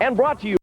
and brought to you.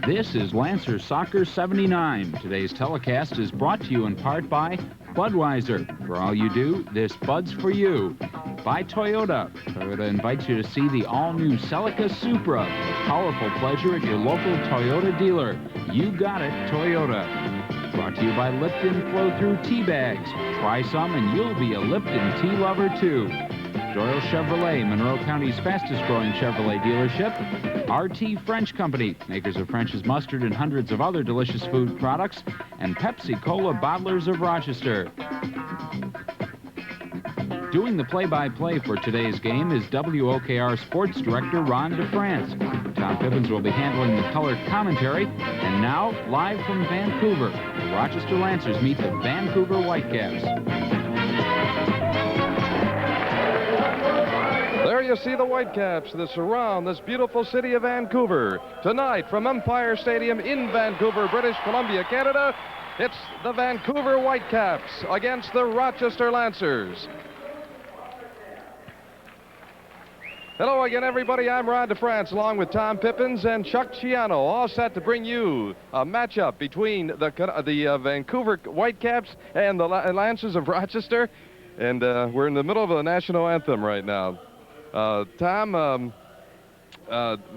This is Lancer Soccer 79. Today's telecast is brought to you in part by Budweiser. For all you do, this Bud's for you. By Toyota. Toyota invites you to see the all-new Celica Supra. A powerful pleasure at your local Toyota dealer. You got it, Toyota. Brought to you by Lipton Flow-Through Tea Bags. Try some and you'll be a Lipton tea lover too. Doyle Chevrolet, Monroe County's fastest-growing Chevrolet dealership. RT French Company, makers of French's Mustard and hundreds of other delicious food products. And Pepsi Cola Bottlers of Rochester. Doing the play-by-play for today's game is WOKR Sports Director Ron DeFrance. Tom Pippins will be handling the color commentary. And now, live from Vancouver, the Rochester Lancers meet the Vancouver Whitecaps. There you see the Whitecaps that surround this beautiful city of Vancouver. Tonight from Empire Stadium in Vancouver, British Columbia, Canada, it's the Vancouver Whitecaps against the Rochester Lancers. Hello again, everybody. I'm Ron DeFrance, along with Tom Pippins and Chuck Ciano, all set to bring you a matchup between the Vancouver Whitecaps and the Lancers of Rochester. And we're in the middle of a national anthem right now. Tom,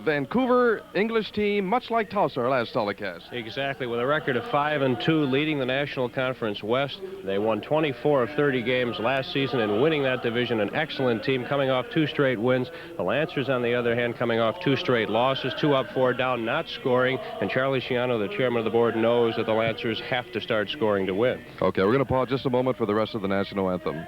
Vancouver English team, much like Tulsa, our last telecast. Exactly. With a record of 5-2, leading the National Conference West. They won 24 of 30 games last season in winning that division. An excellent team coming off 2 straight wins. The Lancers, on the other hand, coming off 2 straight losses, 2 up, 4 down, not scoring. And Charlie Ciano, the chairman of the board, knows that the Lancers have to start scoring to win. Okay, we're going to pause just a moment for the rest of the national anthem.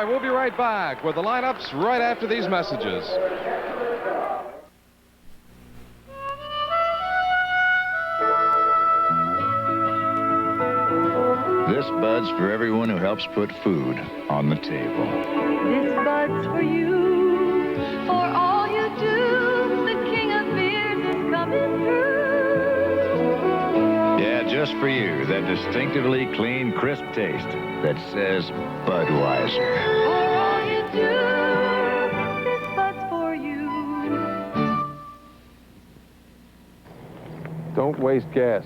We'll be right back with the lineups right after these messages. This Bud's for everyone who helps put food on the table. This Bud's for you, for all you do. The king of beers is coming through. Yeah, just for you, that distinctively clean, crisp taste that says Budweiser. For all you do, this Bud's for you. Don't waste gas.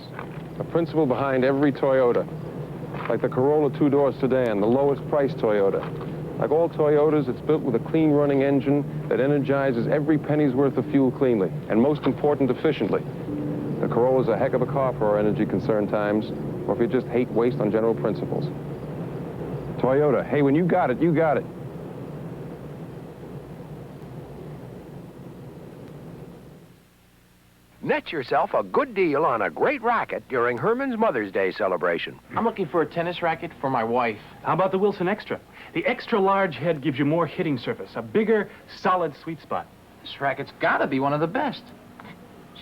A principle behind every Toyota. Like the Corolla two-door sedan, the lowest price Toyota. Like all Toyotas, it's built with a clean running engine that energizes every penny's worth of fuel cleanly, and most important, efficiently. The A Corolla's a heck of a car for our energy-concerned times, or if you just hate waste on general principles. Toyota, hey, when you got it, you got it. Net yourself a good deal on a great racket during Herman's Mother's Day celebration. I'm looking for a tennis racket for my wife. How about the Wilson Extra? The extra large head gives you more hitting surface, a bigger, solid sweet spot. This racket's gotta be one of the best.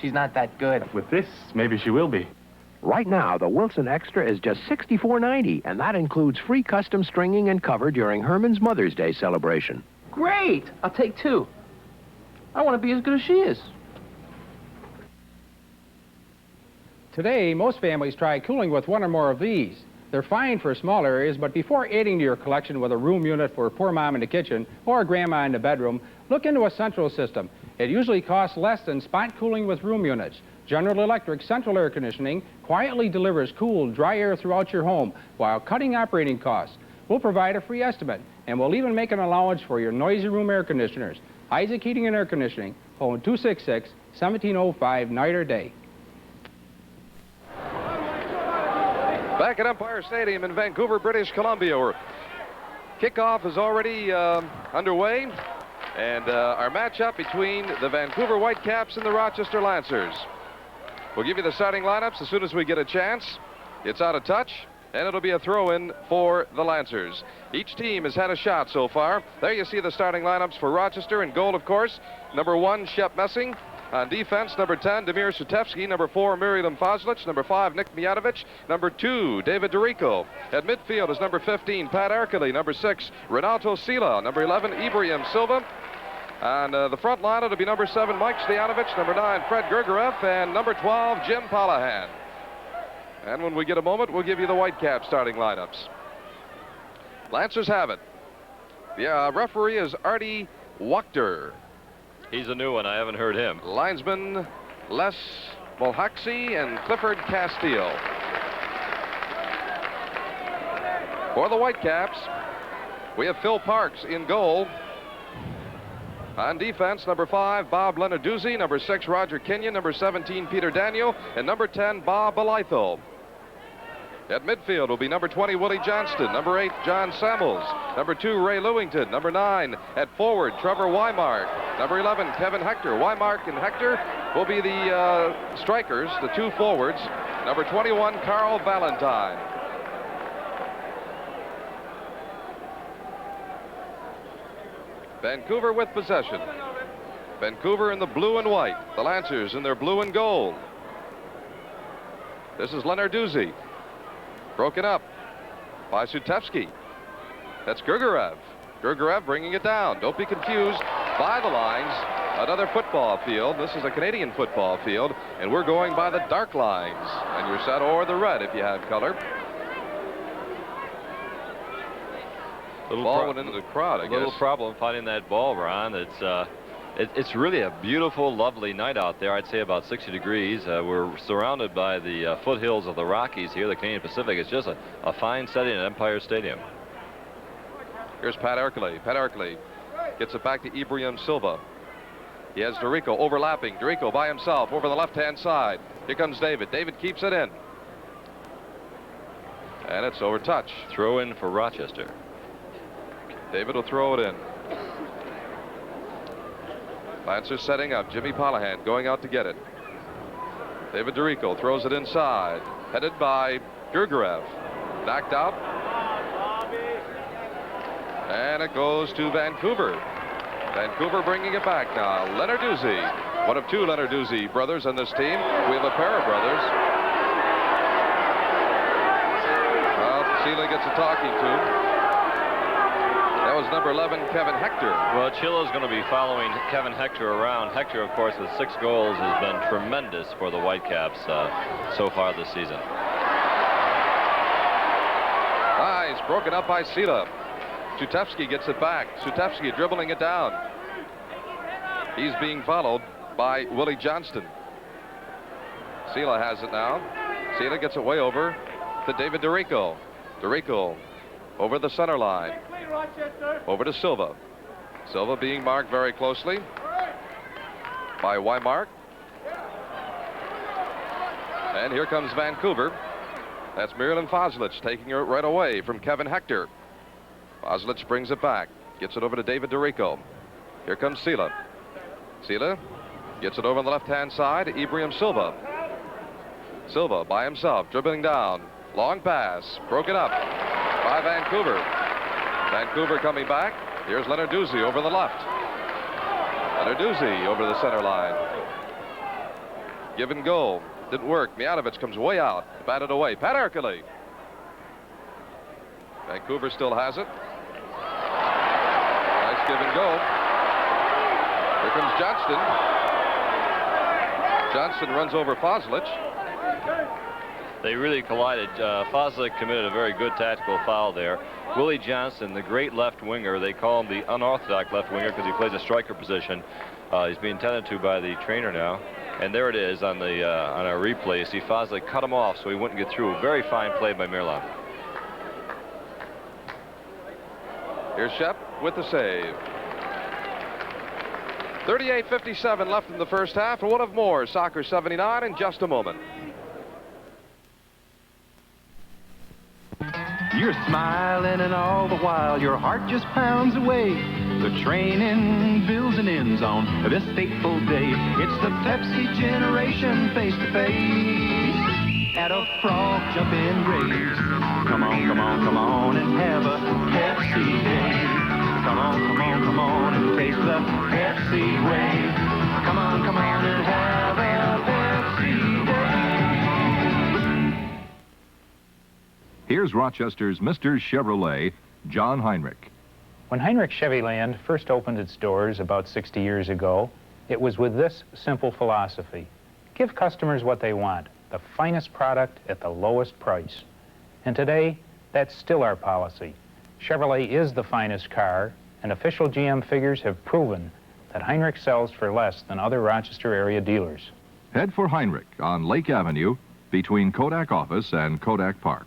She's not that good. With this, maybe she will be. Right now, the Wilson Extra is just $64.90, and that includes free custom stringing and cover during Herman's Mother's Day celebration. Great! I'll take two. I want to be as good as she is. Today, most families try cooling with one or more of these. They're fine for small areas, but before adding to your collection with a room unit for poor mom in the kitchen or grandma in the bedroom, look into a central system. It usually costs less than spot cooling with room units. General Electric Central Air Conditioning quietly delivers cool, dry air throughout your home while cutting operating costs. We'll provide a free estimate, and we'll even make an allowance for your noisy room air conditioners. Isaac Heating and Air Conditioning, phone 266-1705, night or day. Back at Empire Stadium in Vancouver, British Columbia, where kickoff is already underway, and our matchup between the Vancouver Whitecaps and the Rochester Lancers. We'll give you the starting lineups as soon as we get a chance. It's out of touch, and it'll be a throw-in for the Lancers. Each team has had a shot so far. There you see the starting lineups for Rochester. In goal, of course, number 1, Shep Messing. On defense, number 10, Damir Sutevsky. Number 4, Miriam Foslich. Number 5, Nick Mijatovic. Number 2, David DeRico. At midfield is number 15, Pat Erkely. Number 6, Renato Sila. Number 11, Ibrahim Silva. On the front line, it'll be number 7, Mike Stojanovic. Number 9, Fred Gergerev. And number 12, Jim Palahan. And when we get a moment, we'll give you the Whitecaps starting lineups. Lancers have it. The referee is Artie Wachter. He's a new one. I haven't heard him. Linesmen Les Mulhaxi and Clifford Castile. For the Whitecaps, we have Phil Parks in goal. On defense, number 5, Bob Lenarduzzi. Number 6, Roger Kenyon. Number 17, Peter Daniel. And number 10, Bob Belitho. At midfield will be number 20, Willie Johnston. Number 8, John Samuels. Number 2, Ray Lewington. Number 9, at forward, Trevor Weimark. Number 11, Kevin Hector. Weimark and Hector will be the strikers, the 2 forwards. Number 21, Carl Valentine. Vancouver with possession. Vancouver in the blue and white. The Lancers in their blue and gold. This is Lenarduzzi. Broken up by Sutevsky. That's Gergerev. Gergerev bringing it down. Don't be confused by the lines. Another football field. This is a Canadian football field, and we're going by the dark lines. And you're set, or the red if you have color. Ball went into the crowd, I guess. Little problem finding that ball, Ron. It's really a beautiful, lovely night out there. I'd say about 60 degrees. We're surrounded by the foothills of the Rockies here, the Canadian Pacific. It's just a fine setting at Empire Stadium. Here's Pat Erkely. Pat Erkely gets it back to Ibrahim Silva. He has DeRico overlapping. DeRico by himself over the left-hand side. Here comes David. David keeps it in. And it's over touch. Throw in for Rochester. David will throw it in. Lancers setting up. Jimmy Palahan going out to get it. David DeRico throws it inside. Headed by Gergerev. Knocked out. And it goes to Vancouver. Vancouver bringing it back now. Lenarduzzi. One of 2 Lenarduzzi brothers on this team. We have a pair of brothers. Well, Sila gets a talking to. That was number 11, Kevin Hector. Well, Chilla's going to be following Kevin Hector around. Hector, of course, with 6 goals, has been tremendous for the Whitecaps so far this season. He's broken up by Sila. Sutevsky gets it back. Sutevsky dribbling it down. He's being followed by Willie Johnston. Sila has it now. Sila gets it way over to David DeRico. DeRico over the center line. Over to Silva. Silva being marked very closely by Weimark. And here comes Vancouver. That's Marilyn Foslich taking it right away from Kevin Hector. Foslich brings it back. Gets it over to David DeRico. Here comes Sela. Sela gets it over on the left-hand side to Ibrahim Silva. Silva by himself, dribbling down. Long pass, broken up by Vancouver. Vancouver coming back. Here's Lenarduzzi over the left. Lenarduzzi over the center line. Give and go. Didn't work. Mijatovic comes way out. Batted away. Pat Ercole. Vancouver still has it. Nice give and go. Here comes Johnston. Johnston runs over Foslich. They really collided. Foslich committed a very good tactical foul there. Willie Johnston, the great left winger, they call him the unorthodox left winger because he plays a striker position. He's being tended to by the trainer now. And there it is on our replay. You see Foslich cut him off so he wouldn't get through. Very fine play by Mirlan. Here's Shep with the save. 38:57 left in the first half. And we'll have more Soccer 79 in just a moment. You're smiling and all the while your heart just pounds away. The training builds and ends on this fateful day. It's the Pepsi generation face to face at a frog jumping race. Come on, come on, come on and have a Pepsi day. Come on, come on, come on and taste the Pepsi way. Come on and have a Pepsi day. Here's Rochester's Mr. Chevrolet, John Heinrich. When Heinrich Chevyland first opened its doors about 60 years ago, it was with this simple philosophy. Give customers what they want, the finest product at the lowest price. And today, that's still our policy. Chevrolet is the finest car, and official GM figures have proven that Heinrich sells for less than other Rochester area dealers. Head for Heinrich on Lake Avenue between Kodak Office and Kodak Park.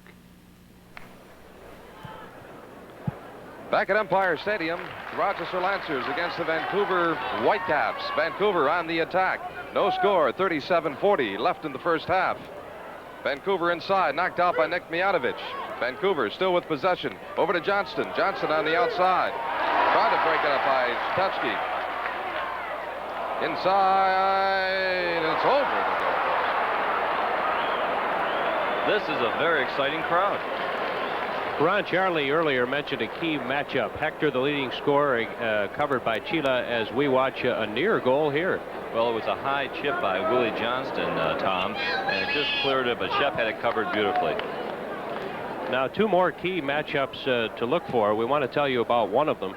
Back at Empire Stadium, Rochester Lancers against the Vancouver Whitecaps. Vancouver on the attack. No score, 37-40 left in the first half. Vancouver inside, knocked out by Nick Mijatovic. Vancouver still with possession. Over to Johnston. Johnston on the outside. Trying to break it up by Shatevsky. Inside, and it's over. This is a very exciting crowd. Ron Charlie earlier mentioned a key matchup. Hector, the leading scorer, covered by Chila as we watch a near goal here. Well, it was a high chip by Willie Johnston, Tom, and it just cleared it, but Shep had it covered beautifully. Now, two more key matchups to look for. We want to tell you about one of them.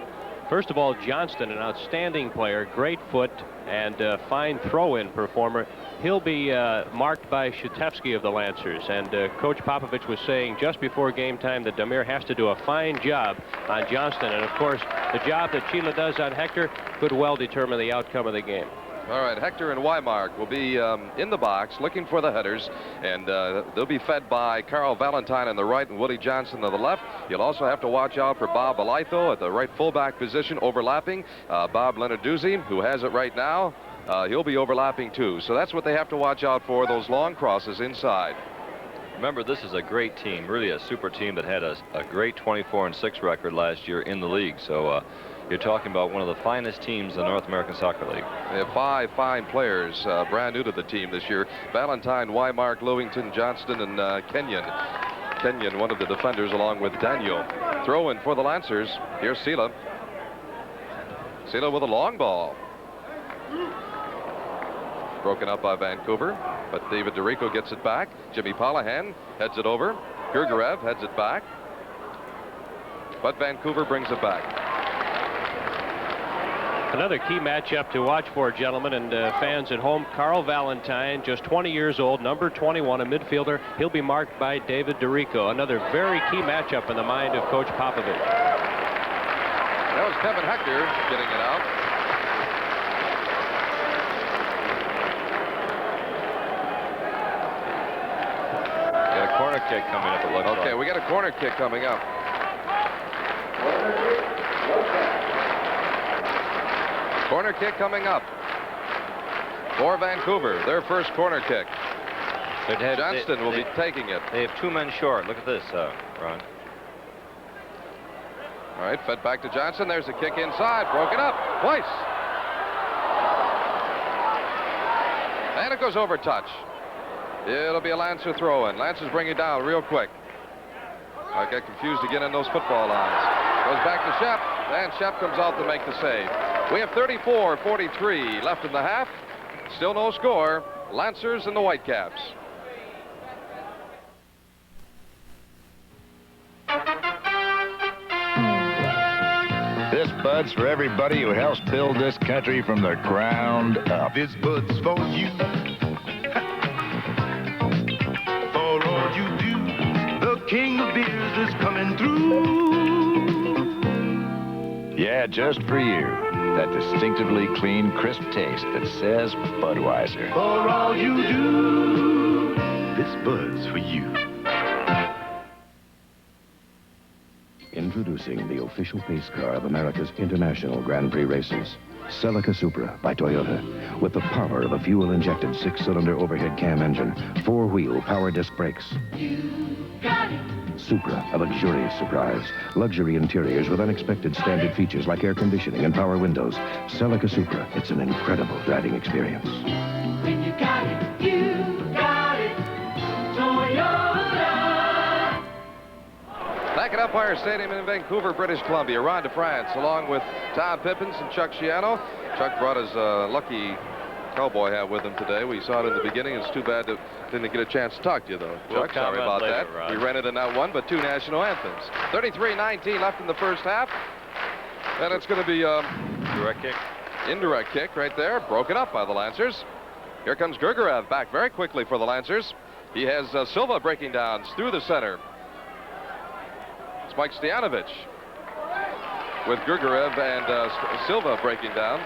First of all, Johnston, an outstanding player, great foot, and fine throw-in performer. He'll be marked by Shatevsky of the Lancers. And Coach Popovich was saying just before game time that Damir has to do a fine job on Johnston. And, of course, the job that Chila does on Hector could well determine the outcome of the game. All right, Hector and Wymark will be in the box looking for the headers, and they'll be fed by Carl Valentine on the right and Willie Johnson on the left. You'll also have to watch out for Bob Alitho at the right fullback position, overlapping. Bob Lenarduzzi, who has it right now, he'll be overlapping too. So that's what they have to watch out for, those long crosses inside. Remember, this is a great team, really a super team that had a great 24-6 record last year in the league. So you're talking about one of the finest teams in the North American Soccer League. They have 5 fine players brand new to the team this year. Valentine, Wymark, Lewington, Johnston, and Kenyon. Kenyon, one of the defenders, along with Daniel. Throw in for the Lancers. Here's Sela. Sela with a long ball. Broken up by Vancouver, but David DeRico gets it back. Jimmy Polahan heads it over. Gergarev heads it back. But Vancouver brings it back. Another key matchup to watch for, gentlemen, and fans at home. Carl Valentine, just 20 years old, number 21, a midfielder. He'll be marked by David DeRico. Another very key matchup in the mind of Coach Popovich. That was Kevin Hector getting it out. Got a corner kick coming up, it looks like. Okay, we got a corner kick coming up. Corner kick coming up for Vancouver, their first corner kick. Johnston will be taking it. They have 2 men short. Look at this, Ron. All right, fed back to Johnson. There's a kick inside. Broken up twice. And it goes over touch. It'll be a Lancer throw-in. Lancers bring it down real quick. I get confused again on those football lines. Goes back to Shep, and Shep comes out to make the save. We have 34-43 left in the half. Still no score. Lancers and the Whitecaps. This Bud's for everybody who helps build this country from the ground up. This Bud's for you. For all you do, the king of beers is coming through. Yeah, just for you. That distinctively clean, crisp taste that says Budweiser. For all you do, this Bud's for you. Introducing the official pace car of America's international Grand Prix races. Celica Supra by Toyota. With the power of a fuel-injected 6-cylinder overhead cam engine, 4-wheel power disc brakes. Supra, a luxurious surprise. Luxury interiors with unexpected standard features like air conditioning and power windows. Celica Supra, it's an incredible driving experience. When you got it, you got it. Toyota. Back at Umpire Stadium in Vancouver, British Columbia. Ron DeFrance along with Tom Pippins and Chuck Schiano. Chuck brought his lucky cowboy hat with him today. We saw it in the beginning. It's too bad that didn't get a chance to talk to you, though. We'll Chuck, sorry about later, that. Ron. We rented in that one, but 2 national anthems. 33-19 left in the first half. And it's going to be direct kick. Indirect kick right there. Broken up by the Lancers. Here comes Grigoriev back very quickly for the Lancers. He has Silva breaking down through the center. It's Mike Stoyanovich with Grigoriev and Silva breaking down.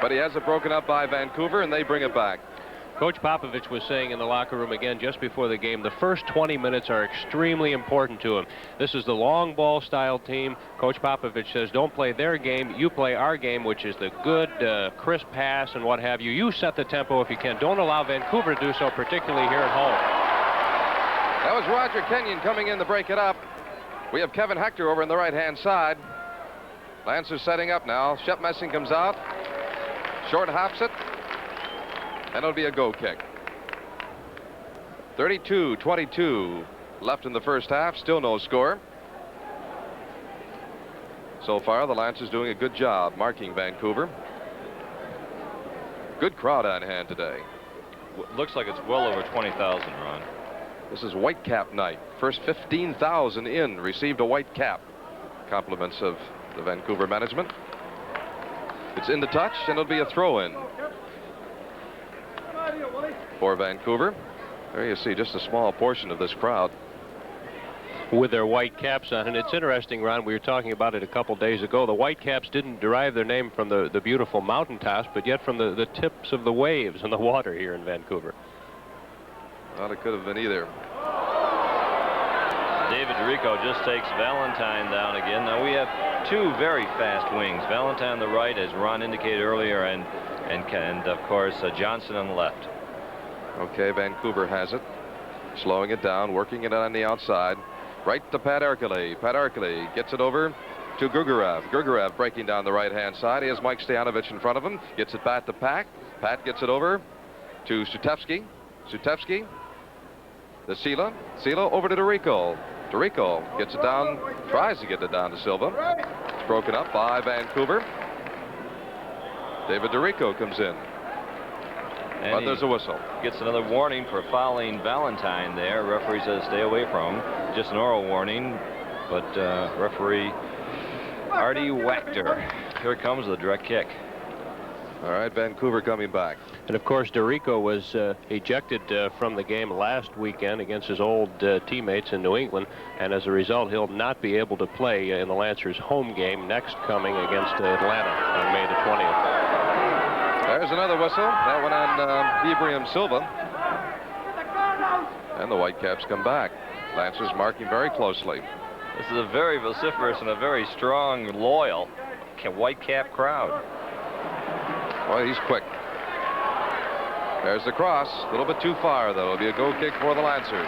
But he has it broken up by Vancouver, and they bring it back. Coach Popovich was saying in the locker room again just before the game, the first 20 minutes are extremely important to him. This is the long ball style team. Coach Popovich says, don't play their game, you play our game, which is the good, crisp pass and what have you. You set the tempo if you can. Don't allow Vancouver to do so, particularly here at home. That was Roger Kenyon coming in to break it up. We have Kevin Hector over on the right-hand side. Lancers setting up now. Shep Messing comes out. Short hops it. And it'll be a go kick. 32-22 left in the first half. Still no score. So far, the Lancers doing a good job marking Vancouver. Good crowd on hand today. Looks like it's well over 20,000, Ron. This is Whitecap night. First 15,000 in received a white cap. Compliments of the Vancouver management. It's in the touch, and it'll be a throw-in for Vancouver. There you see just a small portion of this crowd with their white caps on. And it's interesting, Ron, we were talking about it a couple days ago. The Whitecaps didn't derive their name from the beautiful mountaintops, but yet from the tips of the waves in the water here in Vancouver. Well, it could have been either. David DeRico just takes Valentine down again. Now we have 2 very fast wings. Valentine on the right, as Ron indicated earlier, and of course Johnson on the left. Okay, Vancouver has it. Slowing it down, working it on the outside. Right to Pat Erkele. Pat Erkele gets it over to Grigoriev. Grigoriev breaking down the right-hand side. He has Mike Stoyanovich in front of him. Gets it back to Pat. Pat gets it over to Sutevsky. Sutevsky. The Sila over to DeRico. DeRico gets it down, tries to get it down to Silva. It's broken up by Vancouver. David DeRico comes in. And but there's a whistle. Gets another warning for fouling Valentine there. Referee says stay away from him. Just an oral warning. But referee Artie Wachter. Here comes the direct kick. All right, Vancouver coming back. And of course, DeRico was ejected from the game last weekend against his old teammates in New England, and as a result, he'll not be able to play in the Lancers' home game next coming against Atlanta on May the 20th. There's another whistle. That one on Ibrahim Silva. And the Whitecaps come back. Lancers marking very closely. This is a very vociferous and a very strong, loyal Whitecap crowd. Boy, he's quick. There's the cross. A little bit too far, though. It'll be a goal kick for the Lancers.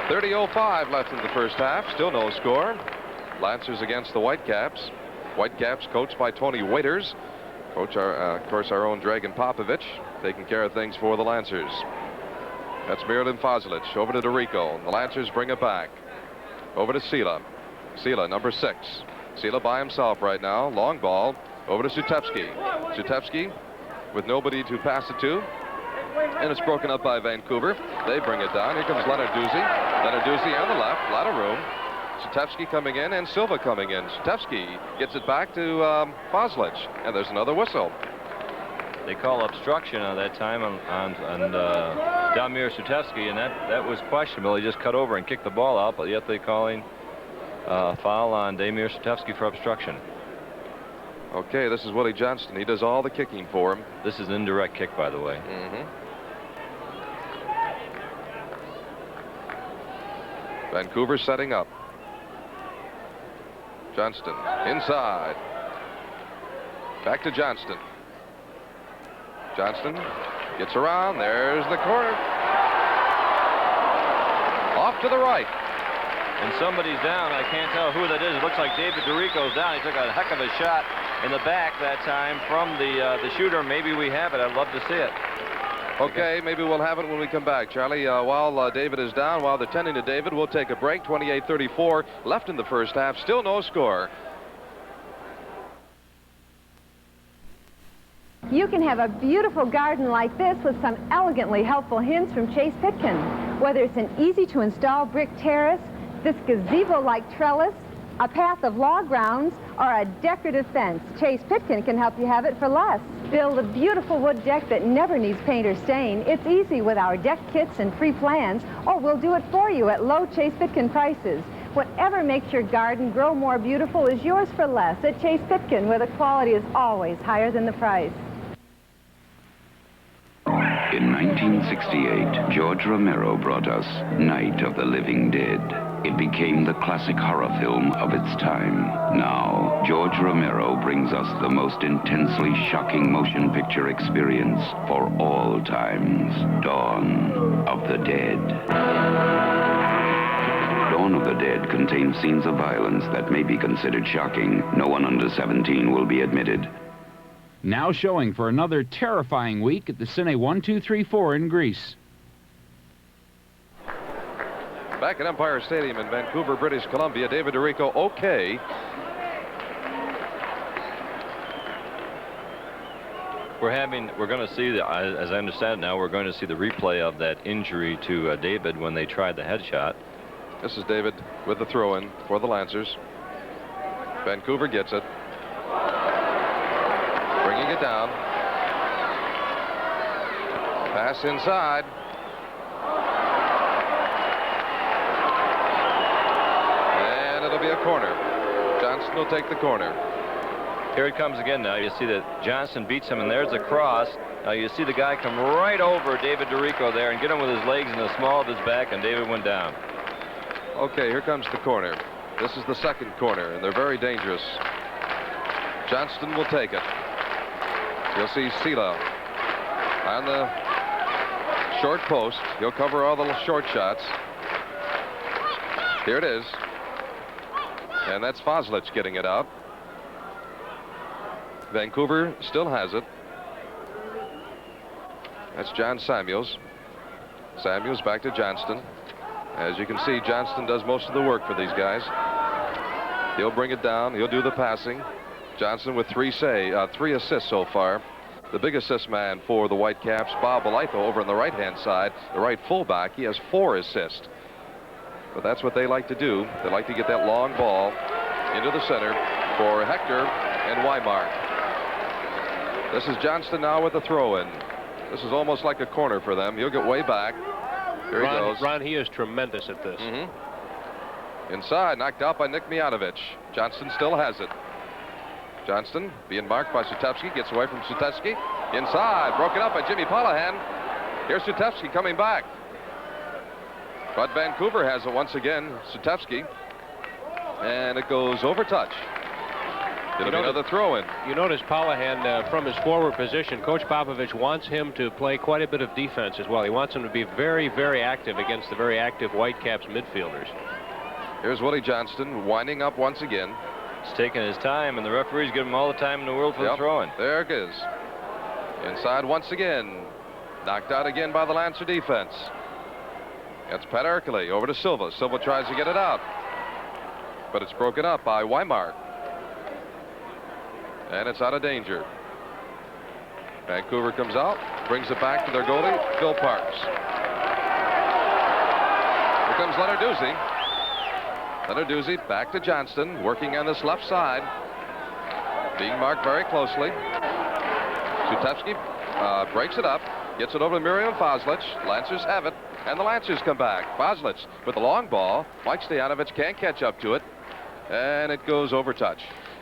30:05 left in the first half. Still no score. Lancers against the Whitecaps. Whitecaps coached by Tony Waiters. Coach, of course, our own Dragan Popovich, taking care of things for the Lancers. That's Miralem Fazlic over to DeRico. The Lancers bring it back. Over to Sila. Sila, number 6. Sila by himself right now. Long ball over to Sutevsky. Sutevsky with nobody to pass it to. And it's broken up by Vancouver. They bring it down. Here comes Leonard Doozy. Leonard Doozy on the left. A lot of room. Sutevsky coming in and Silva coming in. Sutevsky gets it back to Fazlic. And there's another whistle. They call obstruction at that time on Damir Sutevsky, and that was questionable. He just cut over and kicked the ball out, but yet they're calling foul on Damir Sutevsky for obstruction. Okay, this is Willie Johnston. He does all the kicking for him. This is an indirect kick, by the way. Vancouver setting up. Johnston inside. Back to Johnston. Johnston gets around. There's the corner. Off to the right. And somebody's down. I can't tell who that is. It looks like David DeRico's down. He took a heck of a shot in the back that time from the shooter. Maybe we have it. I'd love to see it. Okay, maybe we'll have it when we come back, Charlie. While David is down, while they're tending to David, we'll take a break. 28:34 left in the first half. Still no score. You can have a beautiful garden like this with some elegantly helpful hints from Chase Pitkin. Whether it's an easy-to-install brick terrace, this gazebo-like trellis, a path of log grounds, or a decorative fence, Chase Pitkin can help you have it for less. Build a beautiful wood deck that never needs paint or stain. It's easy with our deck kits and free plans, or we'll do it for you at low Chase Pitkin prices. Whatever makes your garden grow more beautiful is yours for less at Chase Pitkin, where the quality is always higher than the price. In 1968, George Romero brought us Night of the Living Dead. It became the classic horror film of its time. Now, George Romero brings us the most intensely shocking motion picture experience for all times. Dawn of the Dead. Dawn of the Dead contains scenes of violence that may be considered shocking. No one under 17 will be admitted. Now showing for another terrifying week at the Cine 1234 in Greece. Back at Empire Stadium in Vancouver, British Columbia, David DeRico, okay. We're going to see, as I understand it now, we're going to see the replay of that injury to David when they tried the headshot. This is David with the throw-in for the Lancers. Vancouver gets it. Bringing it down. Pass inside. And it'll be a corner. Johnson will take the corner. Here it comes again now. You see that Johnson beats him, and there's the cross. Now you see the guy come right over David DeRico there and get him with his legs in the small of his back, and David went down. Okay, here comes the corner. This is the second corner, and they're very dangerous. Johnston will take it. You'll see Sila on the short post. He'll cover all the short shots. Here it is. And that's Fazlic getting it out. Vancouver still has it. That's John Samuels. Samuels back to Johnston. As you can see, Johnston does most of the work for these guys. He'll bring it down. He'll do the passing. Johnson with three assists so far. The big assist man for the Whitecaps, Bob Belaytho, over on the right-hand side, the right fullback. He has 4 assists. But that's what they like to do. They like to get that long ball into the center for Hector and Weimar. This is Johnston now with the throw-in. This is almost like a corner for them. He'll get way back. Here he goes. Ron, he is tremendous at this. Inside, knocked out by Nick Mijatovic. Johnston still has it. Johnston being marked by Sutevsky, gets away from Sutevsky. Inside, broken up by Jimmy Polahan. Here's Sutevsky coming back. But Vancouver has it once again, Sutevsky. And it goes over touch. It'll be another throw-in. You notice Palahan from his forward position, Coach Popovich wants him to play quite a bit of defense as well. He wants him to be very, very active against the very active Whitecaps midfielders. Here's Willie Johnston winding up once again. He's taking his time, and the referee's giving him all the time in the world for the throw-in. There it is. Inside once again. Knocked out again by the Lancer defense. That's Pat Erkley over to Silva. Silva tries to get it out, but it's broken up by Weimar. And it's out of danger. Vancouver comes out, brings it back to their goalie, Phil Parks. Here comes Lenarduzzi. Lenarduzzi back to Johnston, working on this left side. Being marked very closely. Sutevsky breaks it up, gets it over to Miriam Foslich. Lancers have it, and the Lancers come back. Foslich with the long ball. Mike Stoyanovich can't catch up to it, and it goes over touch.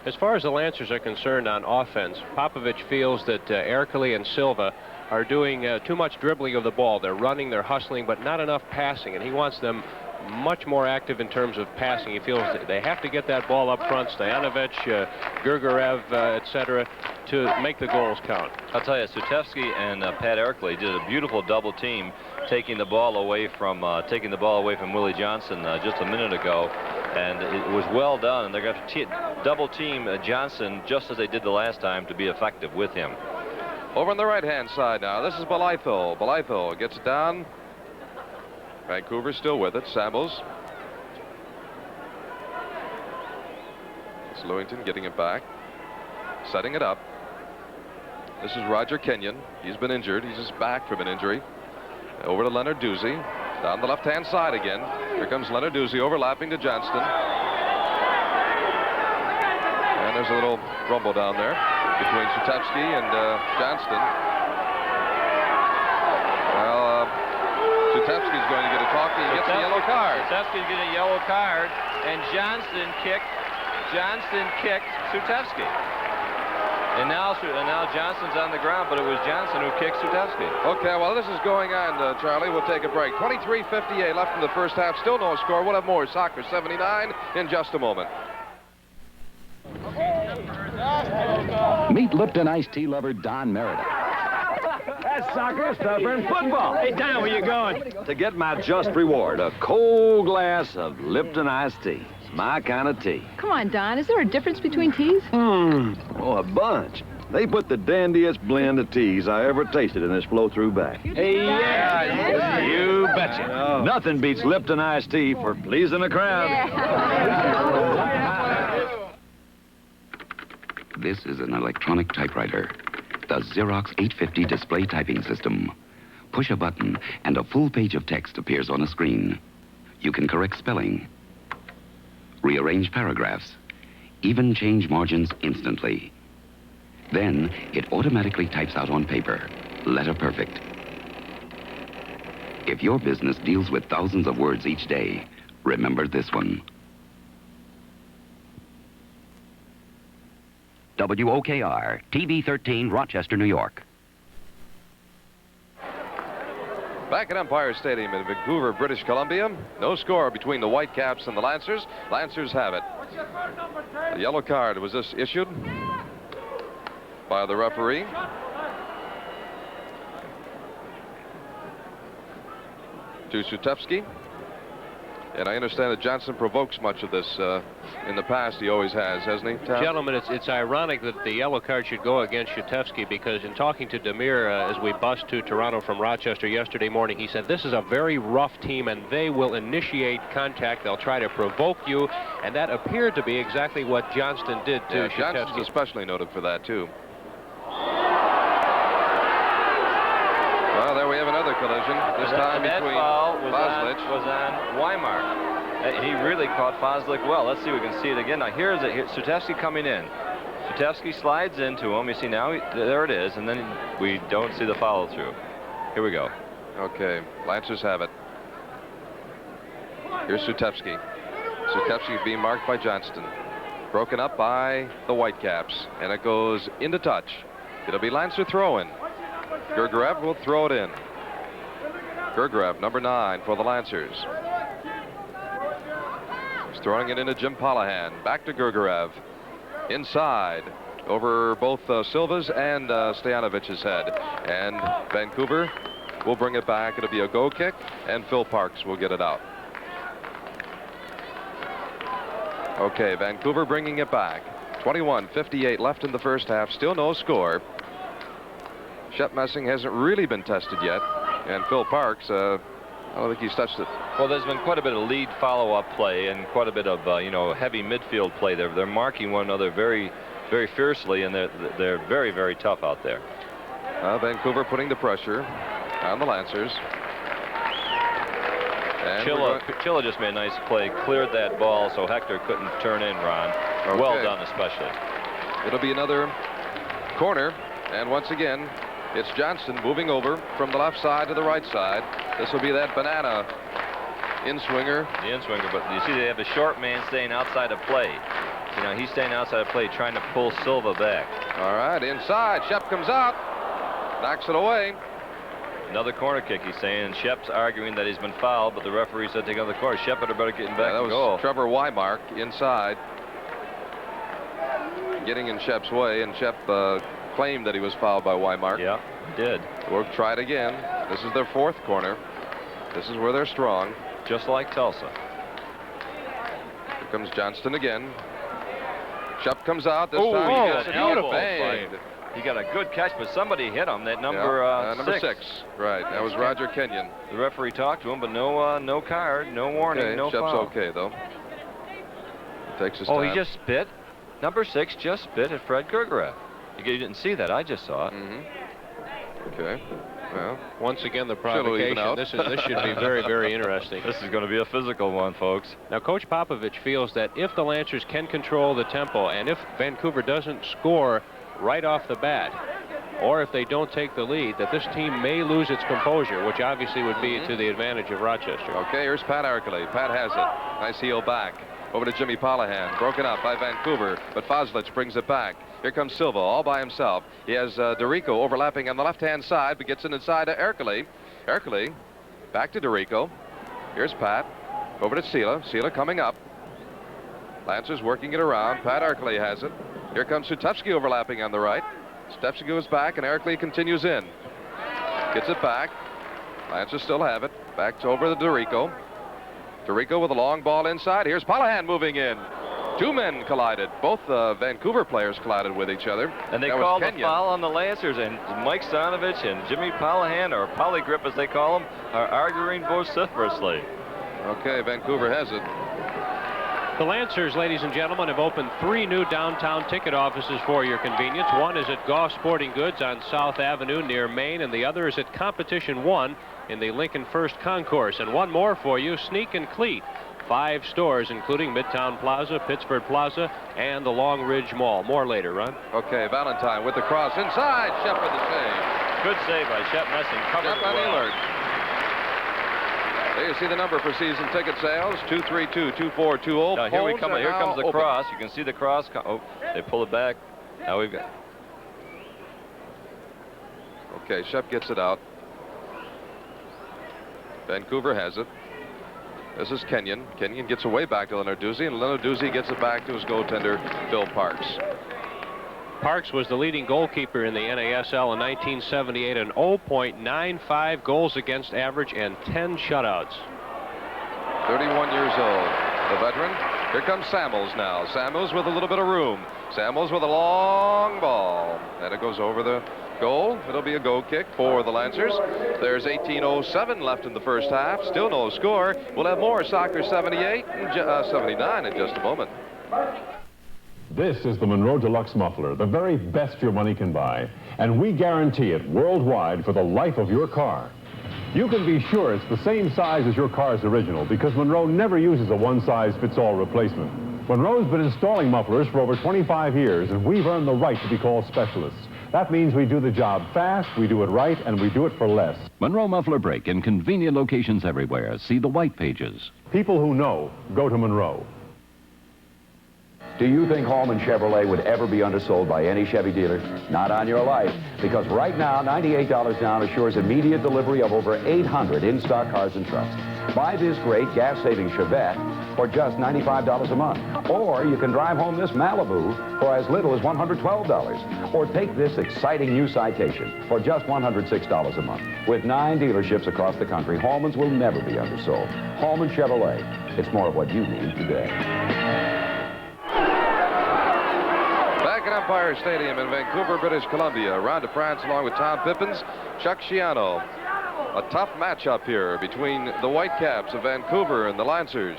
As far as the Lancers are concerned on offense, Popovich feels that Erkley and Silva are doing too much dribbling of the ball. They're running, they're hustling, but not enough passing, and he wants them much more active in terms of passing. He feels that they have to get that ball up front, Stoyanovich, Gergerev, etc., to make the goals count. I'll tell you, Sutevsky and Pat Erkley did a beautiful double team, taking the ball away from Willie Johnson just a minute ago, and it was well done. And they're going to double team Johnson just as they did the last time to be effective with him. Over on the right-hand side now, this is Blythel. Blythel gets it down. Vancouver still with it. Samuels. It's Lewington getting it back, setting it up. This is Roger Kenyon. He's been injured. He's just back from an injury. Over to Lenarduzzi. Down the left-hand side again. Here comes Lenarduzzi overlapping to Johnston. And there's a little rumble down there between Sutevsky and Johnston. Well, Sutevsky's going to get a talkie. He gets a yellow card. Sutevsky's getting a yellow card, and Johnston kicked Sutevsky. And now Johnston's on the ground, but it was Johnson who kicked Sutevsky. Okay, well, this is going on, Charlie. We'll take a break. 23:58 left in the first half. Still no score. We'll have more Soccer 79 in just a moment. Meet Lipton iced tea lover Don Meredith. That's soccer tougher than football. Hey, Don, where you going? To get my just reward, a cold glass of Lipton iced tea. It's my kind of tea. Come on, Don. Is there a difference between teas? Oh, a bunch. They put the dandiest blend of teas I ever tasted in this flow-through bag. Hey, yeah. You betcha. Nothing beats Lipton iced tea for pleasing the crowd. This is an electronic typewriter, the Xerox 850 display typing system. Push a button and a full page of text appears on a screen. You can correct spelling, rearrange paragraphs, even change margins instantly. Then it automatically types out on paper, letter perfect. If your business deals with thousands of words each day, remember this one. WOKR, TV 13, Rochester, New York. Back at Empire Stadium in Vancouver, British Columbia. No score between the Whitecaps and the Lancers. Lancers have it. The yellow card was this issued by the referee. To Sutevsky. And I understand that Johnson provokes much of this in the past. He always has, hasn't he, Tom? Gentlemen, it's ironic that the yellow card should go against Sutevsky, because in talking to Demir as we bussed to Toronto from Rochester yesterday morning, he said this is a very rough team and they will initiate contact. They'll try to provoke you, and that appeared to be exactly what Johnston did to Sutevsky. Johnston's especially noted for that, too. Well, there we have another collision. This time between Foslich was on Weimar. He really caught Foslich well. Let's see if we can see it again. Now here's Sutevsky coming in. Sutevsky slides into him. You see now, there it is, and then we don't see the follow through. Here we go. Okay, Lancers have it. Here's Sutevsky. Sutevsky being marked by Johnston. Broken up by the Whitecaps, and it goes into touch. It'll be Lancer throw-in. Gergerev will throw it in. Gergerev, number 9 for the Lancers. He's throwing it into Jim Palahan. Back to Gergerev. inside over both Silva's and Stoyanovic's head. And Vancouver will bring it back. It'll be a go kick, and Phil Parks will get it out. Okay, Vancouver bringing it back. 21:58 left in the first half. Still no score. Shep Messing hasn't really been tested yet. And Phil Parks, I don't think he's touched it. Well, there's been quite a bit of lead follow-up play and quite a bit of, heavy midfield play there. They're marking one another very, very fiercely, and they're very, very tough out there. Vancouver putting the pressure on the Lancers. And Chilla just made a nice play, cleared that ball so Hector couldn't turn in, Ron. Okay. Well done, especially. It'll be another corner, and once again, it's Johnston moving over from the left side to the right side. This will be that banana in-swinger. The in-swinger, but you see they have a short man staying outside of play. You know, he's staying outside of play, trying to pull Silva back. All right, inside. Shep comes out, knocks it away. Another corner kick, he's saying, and Shep's arguing that he's been fouled, but the referee said take another corner. Shep better getting back that and was goal. Trevor Wymark inside, getting in Shep's way, and Shep claimed that he was fouled by Wymark. Yeah, he did. We'll try it again. This is their fourth corner. This is where they're strong. Just like Tulsa. Here comes Johnston again. Shep comes out. This time he gets an it elbow banged. fight. He got a good catch, but somebody hit him. That number number six. Right. That was Roger Kenyon. The referee talked to him, but no card, no warning, okay, no Shep's foul. okay though. He takes his Oh, time. he just spit. Number 6 just spit at Fred Gergerath. You didn't see that. I just saw it. Okay. Well, once again, the provocation. This should be very, very interesting. This is going to be a physical one, folks. Now, Coach Popovich feels that if the Lancers can control the tempo, and if Vancouver doesn't score right off the bat, or if they don't take the lead, that this team may lose its composure, which obviously would be to the advantage of Rochester. Okay, here's Pat Arkley. Pat has it. Nice heel back. Over to Jimmy Polahan. Broken up by Vancouver, but Foslich brings it back. Here comes Silva all by himself. He has Dorico overlapping on the left-hand side, but gets it inside to Ercole. Ercole back to Dorico. Here's Pat. Over to Sela. Sela coming up. Lancers working it around. Pat Ercole has it. Here comes Sutevsky overlapping on the right. Sutevsky goes back, and Ercole continues in. Gets it back. Lancers still have it. Back to over to Dorico. Dorico with a long ball inside. Here's Polahan moving in. Two men collided. Both Vancouver players collided with each other. And they called a foul on the Lancers, and Mike Stanovich and Jimmy Polahan, or Polygrip as they call him, are arguing vociferously. Okay, Vancouver has it. The Lancers, ladies and gentlemen, have opened 3 new downtown ticket offices for your convenience. One is at Goff Sporting Goods on South Avenue near Main, and the other is at Competition 1 in the Lincoln First Concourse. And one more for you, Sneak and Cleat. 5 stores, including Midtown Plaza, Pittsburgh Plaza, and the Long Ridge Mall. More later, Ron. Okay, Valentine with the cross inside. Shep with the save. Good save by Shep Messing. Covered Shep on the alert. There you see the number for season ticket sales, 232-2420. Now here we come. Here comes the cross. You can see the cross. Oh, they pull it back. Now we've got. Okay, Shep gets it out. Vancouver has it. This is Kenyon. Kenyon gets away back to Lenarduzzi, and Lenarduzzi gets it back to his goaltender, Phil Parks. Parks was the leading goalkeeper in the NASL in 1978, an 0.95 goals against average and 10 shutouts. 31 years old, the veteran. Here comes Samuels now. Samuels with a little bit of room. Samuels with a long ball, and it goes over the goal. It'll be a goal kick for the Lancers. There's 18:07 left in the first half. Still no score. We'll have more Soccer 78 and 79 in just a moment. This is the Monroe Deluxe Muffler, the very best your money can buy. And we guarantee it worldwide for the life of your car. You can be sure it's the same size as your car's original because Monroe never uses a one-size-fits-all replacement. Monroe's been installing mufflers for over 25 years, and we've earned the right to be called specialists. That means we do the job fast, we do it right, and we do it for less. Monroe Muffler Brake in convenient locations everywhere. See the white pages. People who know go to Monroe. Do you think Hallman Chevrolet would ever be undersold by any Chevy dealer? Not on your life, because right now, $98 down assures immediate delivery of over 800 in-stock cars and trucks. Buy this great gas-saving Chevette for just $95 a month. Or you can drive home this Malibu for as little as $112. Or take this exciting new Citation for just $106 a month. With 9 dealerships across the country, Hallman's will never be undersold. Hallman Chevrolet. It's more of what you need today. Back at Empire Stadium in Vancouver, British Columbia, Ron DeFrance along with Tom Pippins, Chuck Schiano. A tough matchup here between the Whitecaps of Vancouver and the Lancers.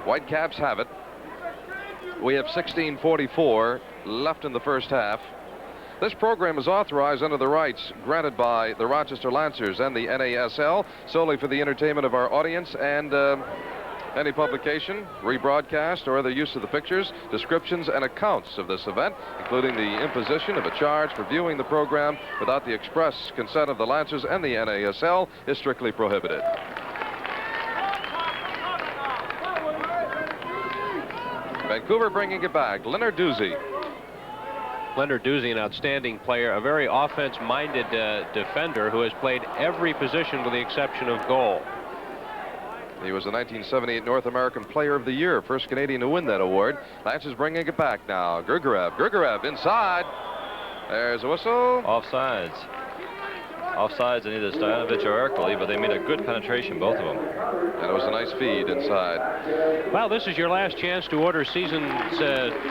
Whitecaps have it. We have 16:44 left in the first half. This program is authorized under the rights granted by the Rochester Lancers and the NASL solely for the entertainment of our audience, and any publication, rebroadcast, or other use of the pictures, descriptions, and accounts of this event, including the imposition of a charge for viewing the program without the express consent of the Lancers and the NASL, is strictly prohibited. Vancouver bringing it back. Leonard Doozy. Leonard Doozy, an outstanding player, a very offense-minded defender who has played every position with the exception of goal. He was the 1978 North American Player of the Year, first Canadian to win that award. Lancers bringing it back now. Grigoriev inside. There's a whistle. Offsides. Offsides in either Stoyanovich or Ercole, but they made a good penetration, both of them. And it was a nice feed inside. Well, this is your last chance to order season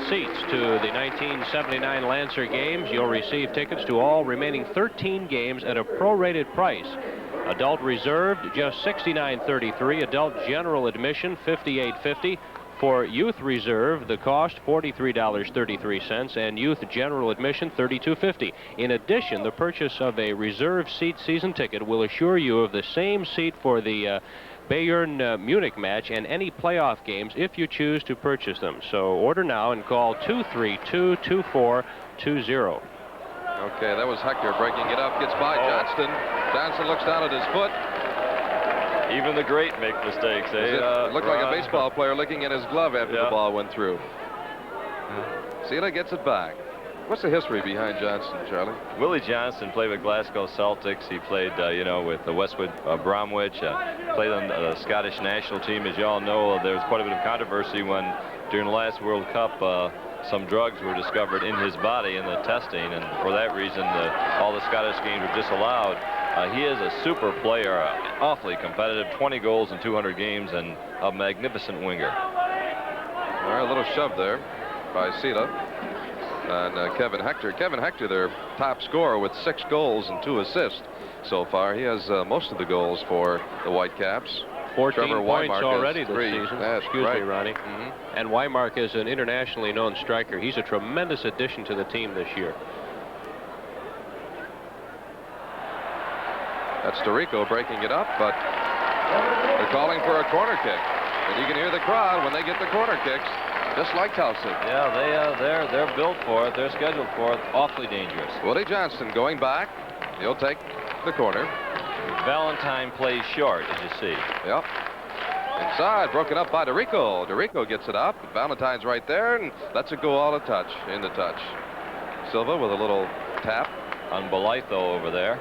seats to the 1979 Lancer games. You'll receive tickets to all remaining 13 games at a prorated price. Adult reserved, just $69.33. Adult general admission, $58.50. For youth reserve, the cost $43.33, and youth general admission $32.50. In addition, the purchase of a reserve seat season ticket will assure you of the same seat for the Bayern Munich match and any playoff games if you choose to purchase them. So order now and call 232-2420. Okay, that was Hector breaking it up. Gets by Johnston. Johnston looks down at his foot. Even the great make mistakes. It looked like a baseball player looking in his glove after the ball went through. Sela gets it back. What's the history behind Johnston, Charlie? Willie Johnston played with Glasgow Celtics. He played, you know, with the Westwood Bromwich. Played on the Scottish national team. As you all know, there was quite a bit of controversy when, during the last World Cup, some drugs were discovered in his body in the testing, and for that reason, all the Scottish games were disallowed. He is a super player, awfully competitive, 20 goals in 200 games, and a magnificent winger. All right, a little shove there by Sela and Kevin Hector. Kevin Hector, their top scorer, with 6 goals and 2 assists so far. He has most of the goals for the Whitecaps. 14 Trevor points Weimark already this 3. season. That's Excuse right. me, Ronnie. And Weimark is an internationally known striker. He's a tremendous addition to the team this year. That's Dorico breaking it up, but they're calling for a corner kick. And you can hear the crowd when they get the corner kicks, just like Towson. Yeah, they're built for it. They're scheduled for it. Awfully dangerous. Willie Johnston going back. He'll take the corner. Valentine plays short, as you see. Yep. Inside, broken up by Dorico. Dorico gets it up. Valentine's right there and lets it go all in the touch. Silva with a little tap on Belaytho over there.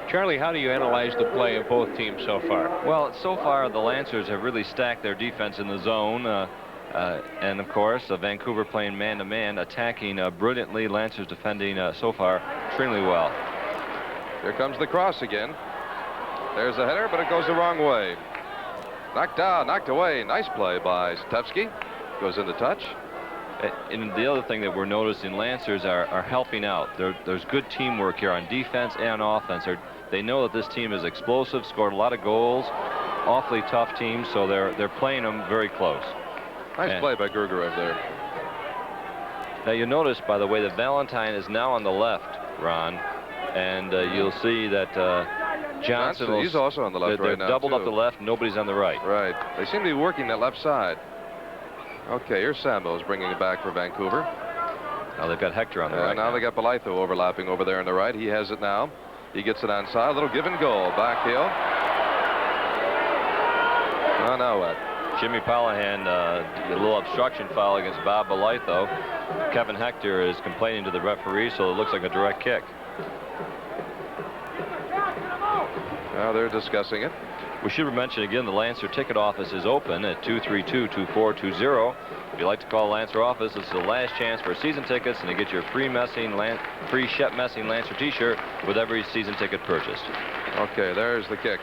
Charlie, how do you analyze the play of both teams so far? Well, so far the Lancers have really stacked their defense in the zone. And of course, Vancouver playing man-to-man, attacking brilliantly. Lancers defending so far extremely well. Here comes the cross again. There's a header, but it goes the wrong way. Knocked down, knocked away. Nice play by Stepsky. Goes into touch. And the other thing that we're noticing, Lancers are helping out. There's good teamwork here on defense and offense. They know that this team is explosive, scored a lot of goals, awfully tough team, so they're playing them very close. Nice play by Grigoriev there. Now you notice, by the way, that Valentine is now on the left, Ron, and you'll see that Johnson he's also on the left right now. They're doubled up the left, nobody's on the right. Right. They seem to be working that left side. Okay, here's Sambo's bringing it back for Vancouver. Now they've got Hector on the right. Now they got Belaytho overlapping over there on the right. He has it now. He gets it onside. A little give and go. Back heel. Now what? Jimmy Palahan, a little obstruction foul against Bob Belite, though. Kevin Hector is complaining to the referee, so it looks like a direct kick. Now they're discussing it. We should mention again, the Lancer ticket office is open at 232-2420. If you'd like to call the Lancer office, this is the last chance for season tickets and to get your free Shep Messing Lancer t-shirt with every season ticket purchased. Okay, there's the kick.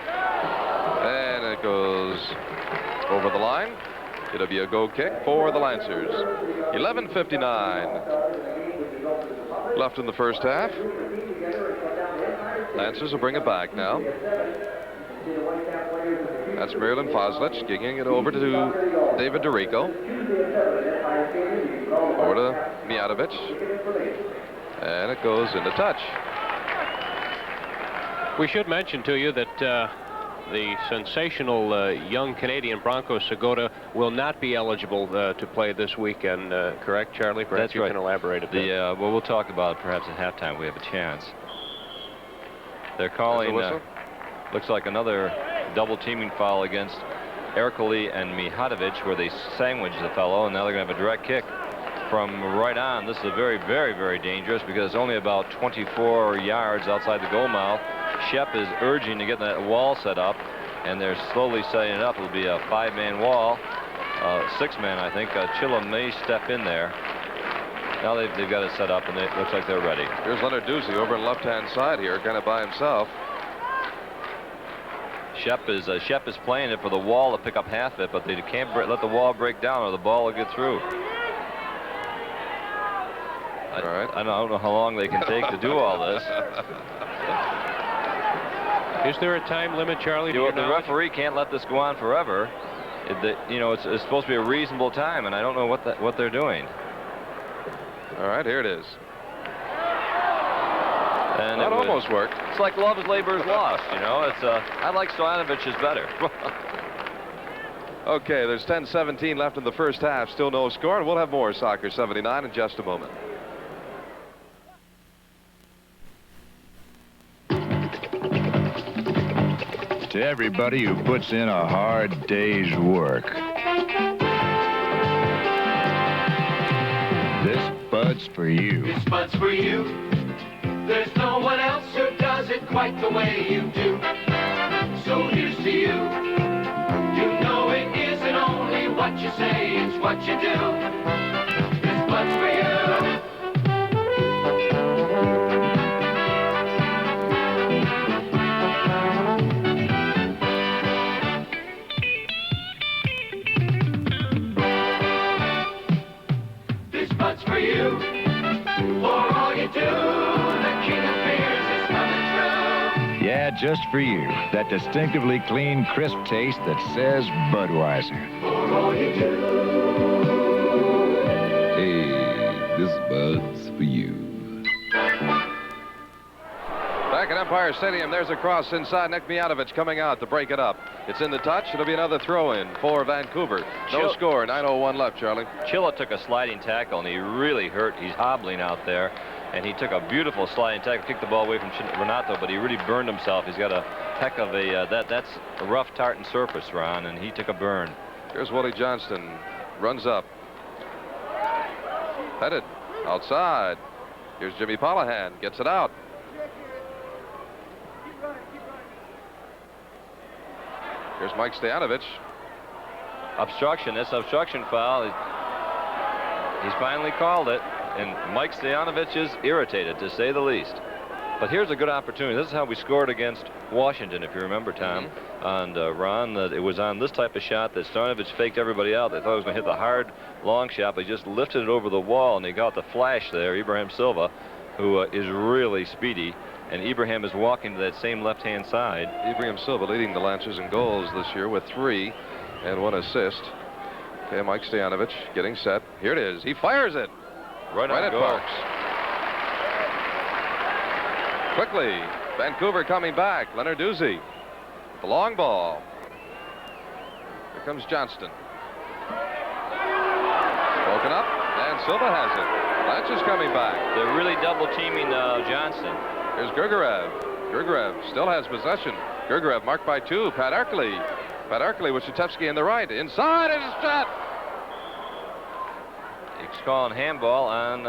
And it goes over the line. It'll be a go kick for the Lancers. 11:59 left in the first half. Lancers will bring it back now. That's Marilyn Foslich kicking it over to David DeRico. Over to Mijatovic. And it goes into touch. We should mention to you that the sensational young Canadian Bronco Segota will not be eligible to play this weekend. Correct, Charlie? Perhaps That's you right. can elaborate a bit. Well, we'll talk about it perhaps at halftime. We have a chance. They're calling, looks like another double teaming foul against Ercole and Mijatovic, where they sandwiched the fellow, and now they're going to have a direct kick from right on. This is a very, very, very dangerous because it's only about 24 yards outside the goal mouth. Shep is urging to get that wall set up, and they're slowly setting it up. It'll be a 5-man wall, 6-man, I think. Chilla may step in there. Now they've got it set up, and it looks like they're ready. Here's Leonard Ducey over on the left-hand side here, kind of by himself. Shep is playing it for the wall to pick up half it, but they can't let the wall break down or the ball will get through. I don't know how long they can take to do all this. Is there a time limit, Charlie? The referee can't let this go on forever. It's supposed to be a reasonable time, and I don't know what they're doing. All right, here it is. And that almost worked. It's like love's labor's lost, you know. I like Stoyanovic's better. Okay, there's 10:17 left in the first half. Still no score, and we'll have more Soccer 79 in just a moment. To everybody who puts in a hard day's work, this Bud's for you. This Bud's for you. There's no one else who does it quite the way you do. So here's to you. You know it isn't only what you say, it's what you do. This Bud's for you. This Bud's for you. For all you do. Yeah, just for you. That distinctively clean, crisp taste that says Budweiser. For all you do. Hey, this Bud's for you. Back at Empire Stadium, there's a cross inside. Nick Mijatovic coming out to break it up. It's in the touch. It'll be another throw-in for Vancouver. No score. 9:01 left, Charlie. Chilla took a sliding tackle, and he really hurt. He's hobbling out there. And he took a beautiful sliding tackle, kicked the ball away from Renato, but he really burned himself. He's got a heck of a, that's a rough tartan surface, Ron, and he took a burn. Here's Willie Johnston, runs up. Headed outside. Here's Jimmy Palahan, gets it out. Here's Mike Stoyanovich. Obstruction, this obstruction foul. He's finally called it. And Mike Stoyanovich is irritated, to say the least. But here's a good opportunity. This is how we scored against Washington, if you remember, Tom. And Ron, that it was on this type of shot that Stoyanovich faked everybody out. They thought he was going to hit the hard, long shot, but he just lifted it over the wall, and he got the flash there, Ibrahim Silva, who is really speedy. And Ibrahim is walking to that same left-hand side. Ibrahim Silva leading the Lancers in goals this year with 3 and 1 assist. Okay, Mike Stoyanovich getting set. Here it is. He fires it. Right at Parks. Quickly, Vancouver coming back. Leonard Ducey. The long ball. Here comes Johnston. Broken up, and Silva has it. Lancers coming back. They're really double teaming Johnston. Here's Gergerev. Gergerev still has possession. Gergerev marked by 2. Pat Ercole Pat Erkley with Shatevsky in the right. Inside, and it's shot. He's calling handball on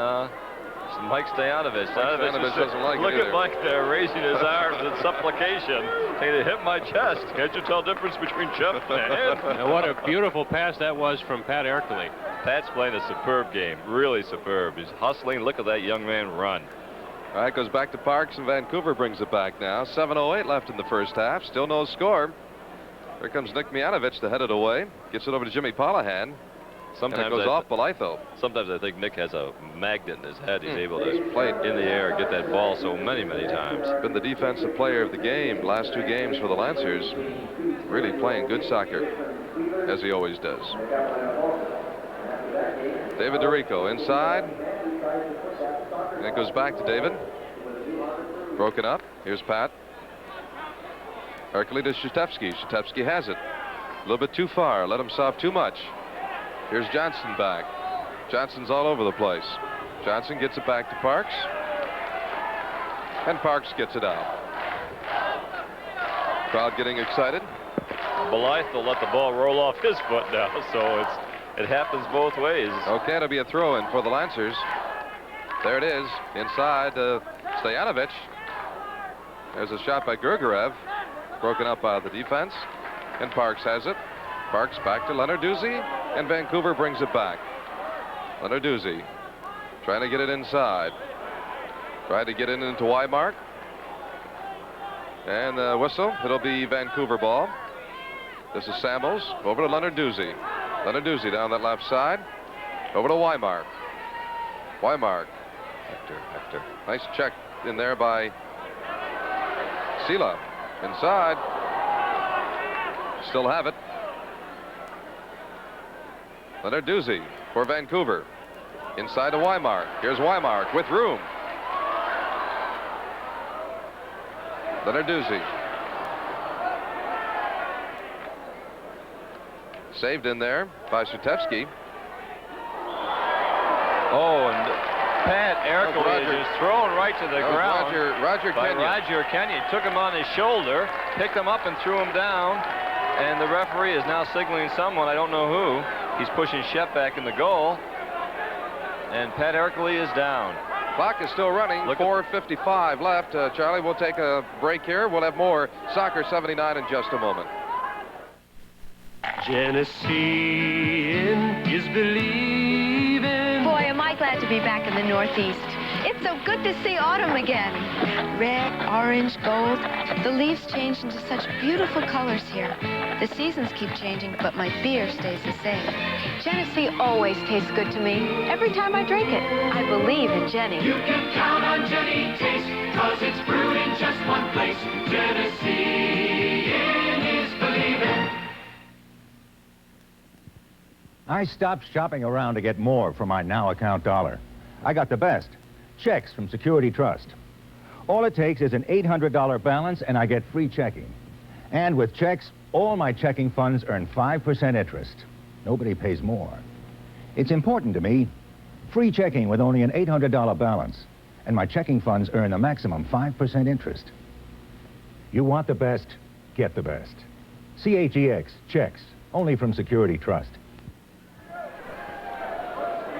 Mike Stoyanovich. Stoyanovich doesn't like it Look either. at Mike there raising his arms in supplication. Saying, it hit my chest. Can't you tell the difference between chest and head? And what a beautiful pass that was from Pat Erkley. Pat's playing a superb game. Really superb. He's hustling. Look at that young man run. All right, goes back to Parks, and Vancouver brings it back now. 7:08 left in the first half. Still no score. Here comes Nick Mianovich to head it away. Gets it over to Jimmy Polahan. Sometimes and it goes off Belitho. Sometimes I think Nick has a magnet in his head. He's able to play it in the air and get that ball so many times. Been the defensive player of the game last 2 games for the Lancers. Really playing good soccer, as he always does. David DeRico inside. And it goes back to David. Broken up. Here's Pat. Erkley to Shatevsky. Shatevsky has it. A little bit too far. Let himself too much. Here's Johnson back. Johnson's all over the place. Johnson gets it back to Parks. And Parks gets it out. Crowd getting excited. Blythe will let the ball roll off his foot now, so it happens both ways. Okay, it'll be a throw-in for the Lancers. There it is. Inside Stoyanovich. There's a shot by Gergiev. Broken up by the defense. And Parks has it. Parks back to Lenarduzzi, and Vancouver brings it back. Lenarduzzi trying to get it inside. Tried to get it into Weimark. And the whistle. It'll be Vancouver ball. This is Samuels over to Lenarduzzi. Lenarduzzi down that left side. Over to Weimark. Weimark. Hector. Nice check in there by Sela. Inside. Still have it. Lenarduzzi for Vancouver. Inside to Weimark. Here's Weimark with room. Lenarduzzi. Saved in there by Shatevsky. Oh, and Pat Erkley is just thrown right to the ground. Roger by Kenyon. Roger Kenyon. Took him on his shoulder, picked him up and threw him down. And the referee is now signaling someone, I don't know who. He's pushing Shep back in the goal. And Pat Erkley is down. Clock is still running. 4:55 left. Charlie, we'll take a break here. We'll have more Soccer 79 in just a moment. Genesee is believing. Boy, am I glad to be back in the Northeast. It's so good to see autumn again. Red, orange, gold. The leaves change into such beautiful colors here. The seasons keep changing, but my beer stays the same. Genesee always tastes good to me. Every time I drink it, I believe in Jenny. You can count on Jenny Taste, 'cause it's brewed in just one place. Genesee is believing. I stopped shopping around to get more for my now account dollar. I got the best. Checks from Security Trust. All it takes is an $800 balance and I get free checking. And with checks, all my checking funds earn 5% interest. Nobody pays more. It's important to me. Free checking with only an $800 balance. And my checking funds earn the maximum 5% interest. You want the best, get the best. CHEX, checks, only from Security Trust.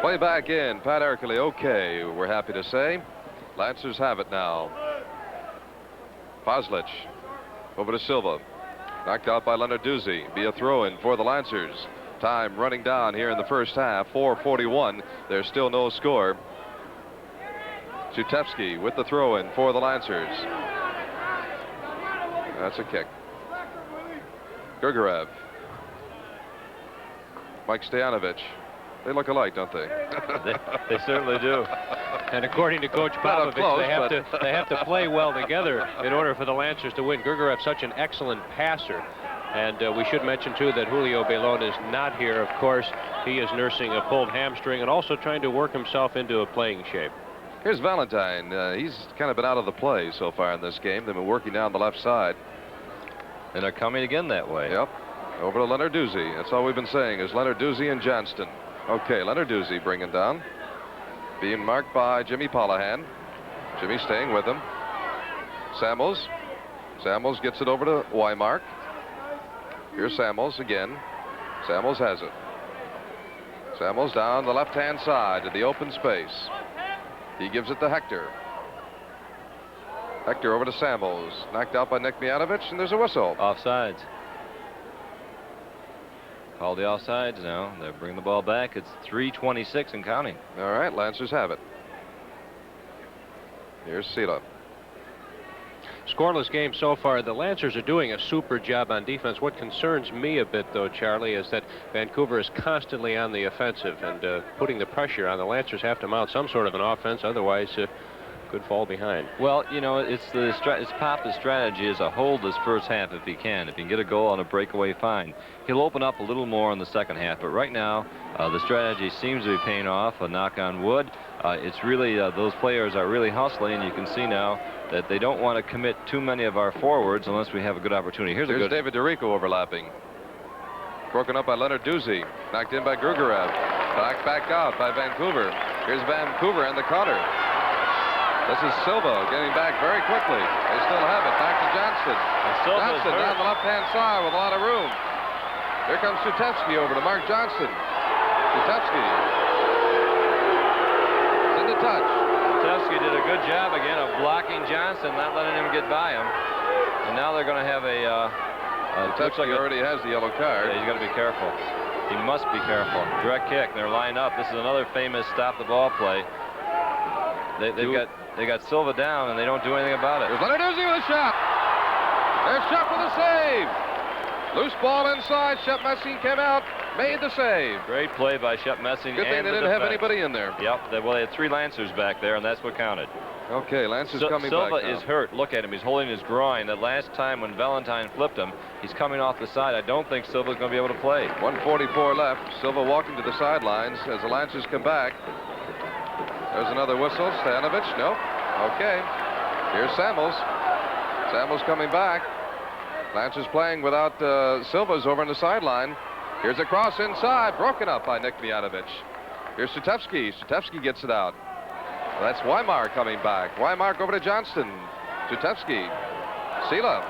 Play back in. Pat Erkley, okay, we're happy to say. Lancers have it now. Poslich over to Silva. Knocked out by Lenarduzzi. Be a throw-in for the Lancers. Time running down here in the first half. 4:41. There's still no score. Shatevsky with the throw-in for the Lancers. That's a kick. Gergiev. Mike Stoyanovich. They look alike, don't they? They certainly do. And according to Coach Popovich, close, they have to play well together in order for the Lancers to win. Gergiev, such an excellent passer. And we should mention, too, that Julio Belon is not here. Of course, he is nursing a pulled hamstring and also trying to work himself into a playing shape. Here's Valentine. He's kind of been out of the play so far in this game. They've been working down the left side. And they're coming again that way. Yep. Over to Lenarduzzi. That's all we've been saying is Lenarduzzi and Johnston. Okay, Lenarduzzi bringing down. Being marked by Jimmy Polahan. Jimmy staying with him. Samuels. Samuels gets it over to Weimark. Here's Samuels again. Samuels has it. Samuels down the left-hand side to the open space. He gives it to Hector. Hector over to Samuels. Knocked out by Nick Mijatovic, and there's a whistle. Offsides. Call the offsides now. They bring the ball back. It's 3:26 and counting. All right, Lancers have it. Here's Sela. Scoreless game so far. The Lancers are doing a super job on defense. What concerns me a bit, though, Charlie, is that Vancouver is constantly on the offensive and putting the pressure on. The Lancers have to mount some sort of an offense, otherwise could fall behind. Well, you know, it's Papa's strategy is to hold this first half if he can. If he can get a goal on a breakaway, fine. He'll open up a little more in the second half, but right now the strategy seems to be paying off. A knock on wood. It's really those players are really hustling, and you can see now that they don't want to commit too many of our forwards unless we have a good opportunity. Here's David DeRico overlapping. Broken up by Leonard Doozy. Knocked in by Grugarev. Back out by Vancouver. Here's Vancouver and the counter. This is Silva getting back very quickly. They still have it. Back to Johnston. Johnston down the left-hand side with a lot of room. Here comes Sutevsky over to Mark Johnston. Sutevsky. It's into touch. Sutevsky did a good job again of blocking Johnston, not letting him get by him. And now they're going to have a... looks like he already has the yellow card. Yeah, he's got to be careful. He must be careful. Direct kick. They're lined up. This is another famous stop-the-ball play. They got Silva down, and they don't do anything about it. There's Leonard Doozy with a shot. There's Shep with a save. Loose ball inside. Shep Messing came out, made the save. Great play by Shep Messing. Good thing they didn't have anybody in there. Yep. Well, they had 3 Lancers back there, and that's what counted. Okay, Lancers coming Silva back now. is hurt. Look at him. He's holding his groin. That last time when Valentine flipped him, he's coming off the side. I don't think Silva's going to be able to play. 1:44 left. Silva walking to the sidelines as the Lancers come back. There's another whistle. Stanovic, no. Okay. Here's Samuels. Samuels coming back. Lancers playing without Silva's over on the sideline. Here's a cross inside, broken up by Nick Mijatovic. Here's Sutevsky. Sutevsky gets it out. Well, that's Weimar coming back. Weimar over to Johnston. Sutevsky. Sela.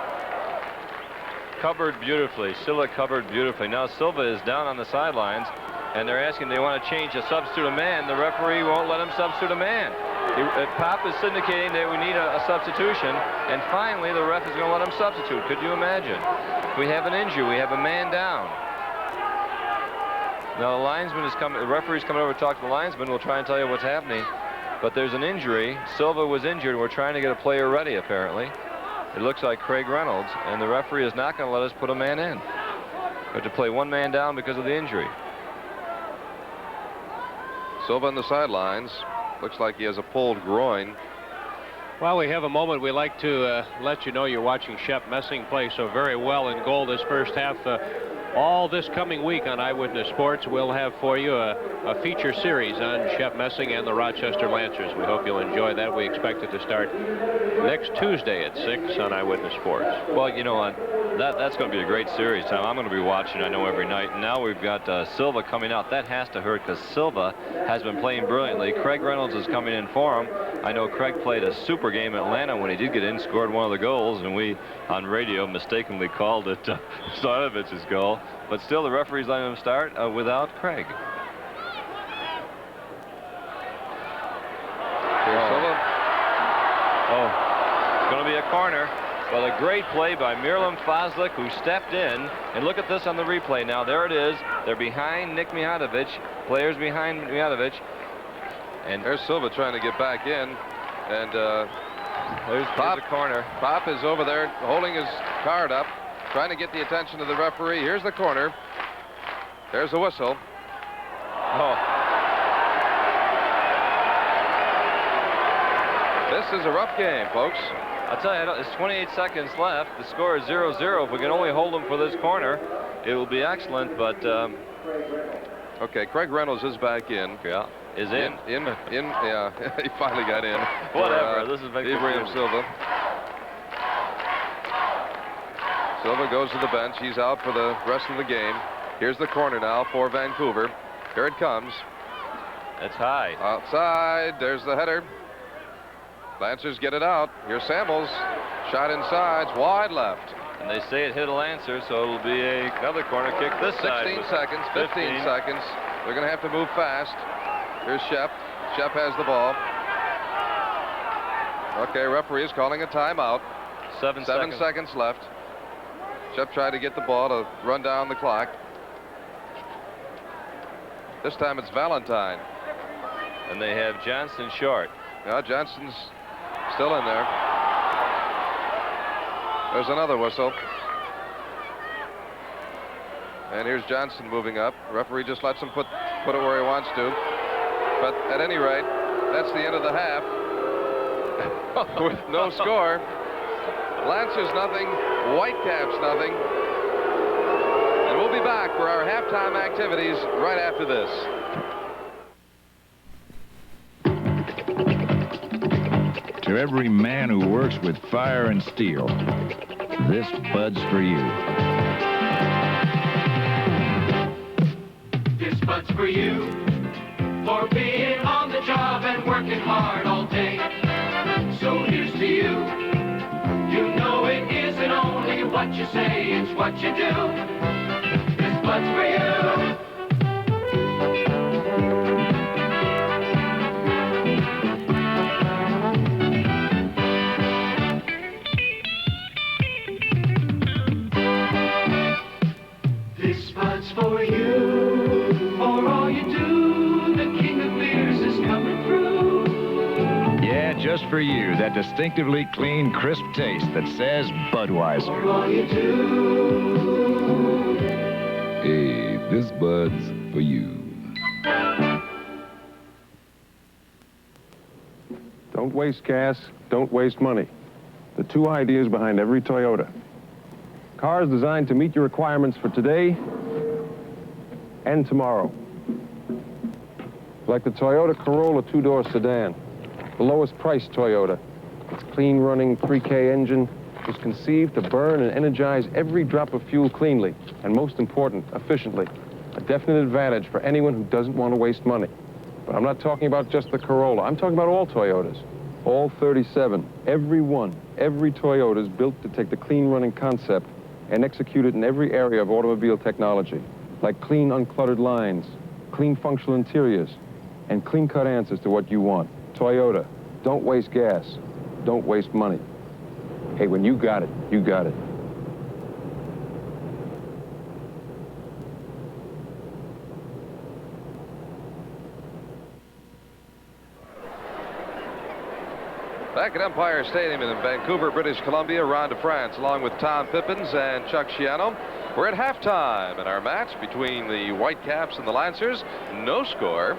Covered beautifully. Sela covered beautifully. Now Silva is down on the sidelines, and they're asking they want to change a substitute a man. The referee won't let him substitute a man. Pop is indicating that we need a substitution, and finally the ref is going to let him substitute. Could you imagine? We have an injury. We have a man down. Now the linesman is coming. The referee's coming over to talk to the linesman. We'll try and tell you what's happening. But there's an injury. Silva was injured. We're trying to get a player ready, apparently. It looks like Craig Reynolds, and the referee is not going to let us put a man in. We have to play one man down because of the injury. Silva on the sidelines. Looks like he has a pulled groin. Well, we have a moment. We like to let you know you're watching Shep Messing play so very well in goal this first half. All this coming week on Eyewitness Sports, we'll have for you a feature series on Shep Messing and the Rochester Lancers. We hope you'll enjoy that. We expect it to start next Tuesday at 6 on Eyewitness Sports. Well, you know what? That's going to be a great series, Tom. I'm going to be watching, I know, every night. And now we've got Silva coming out. That has to hurt because Silva has been playing brilliantly. Craig Reynolds is coming in for him. I know Craig played a super game in Atlanta when he did get in, scored one of the goals, and we on radio mistakenly called it Stanovic's goal. But still, the referee's letting him start without Craig. Here's Silva. Oh, it's going to be a corner. Well, a great play by Miralem Foslik, who stepped in. And look at this on the replay now. There it is. They're behind Nick Mijatovic. Players behind Mijatovic. And there's Silva trying to get back in. And there's Pop. The corner. Pop is over there holding his card up, trying to get the attention of the referee. Here's the corner. There's the whistle. Oh. This is a rough game, folks. I'll tell you, it's 28 seconds left. The score is 0-0. If we can only hold them for this corner, it will be excellent, but... Okay, Craig Reynolds is back in. Yeah, is in. Yeah, he finally got in. Whatever, this is Ibrahim Silva. Silva goes to the bench. He's out for the rest of the game. Here's the corner now for Vancouver. Here it comes. It's high. Outside, there's the header. Lancers get it out. Here's Samuels. Shot inside, it's wide left. And they say it hit a Lancer, so it'll be another corner kick this side. 16 seconds, 15 seconds. They're going to have to move fast. Here's Shep. Shep has the ball. Okay, referee is calling a timeout. 7 seconds left. Shep tried to get the ball to run down the clock. This time it's Valentine. And they have Johnson short. Yeah, Johnson's still in there. There's another whistle. And here's Johnson moving up. Referee just lets him put it where he wants to. But at any rate, that's the end of the half. With no score. Lancers nothing, Whitecaps nothing. And we'll be back for our halftime activities right after this. To every man who works with fire and steel, this Bud's for you. This Bud's for you, for being on the job and working hard all day. So here's to you. You know it isn't only what you say, it's what you do. This Bud's for you. This Bud's for you. For all you do, the king of beers is coming through. Yeah, just for you, that distinctively clean, crisp taste that says Budweiser. For all you do. Hey, this Bud's for you. Don't waste gas, don't waste money. The two ideas behind every Toyota. Cars designed to meet your requirements for today and tomorrow. Like the Toyota Corolla two-door sedan, the lowest priced Toyota. Its clean-running 3K engine was conceived to burn and energize every drop of fuel cleanly, and most important, efficiently. A definite advantage for anyone who doesn't want to waste money. But I'm not talking about just the Corolla. I'm talking about all Toyotas. All 37, every one, every Toyota is built to take the clean-running concept and execute it in every area of automobile technology, like clean, uncluttered lines, clean, functional interiors, and clean-cut answers to what you want. Toyota, don't waste gas, don't waste money. Hey, when you got it, you got it. Back at Empire Stadium in Vancouver, British Columbia, Ron DeFrance, along with Tom Pippins and Chuck Schiano. We're at halftime in our match between the Whitecaps and the Lancers. No score.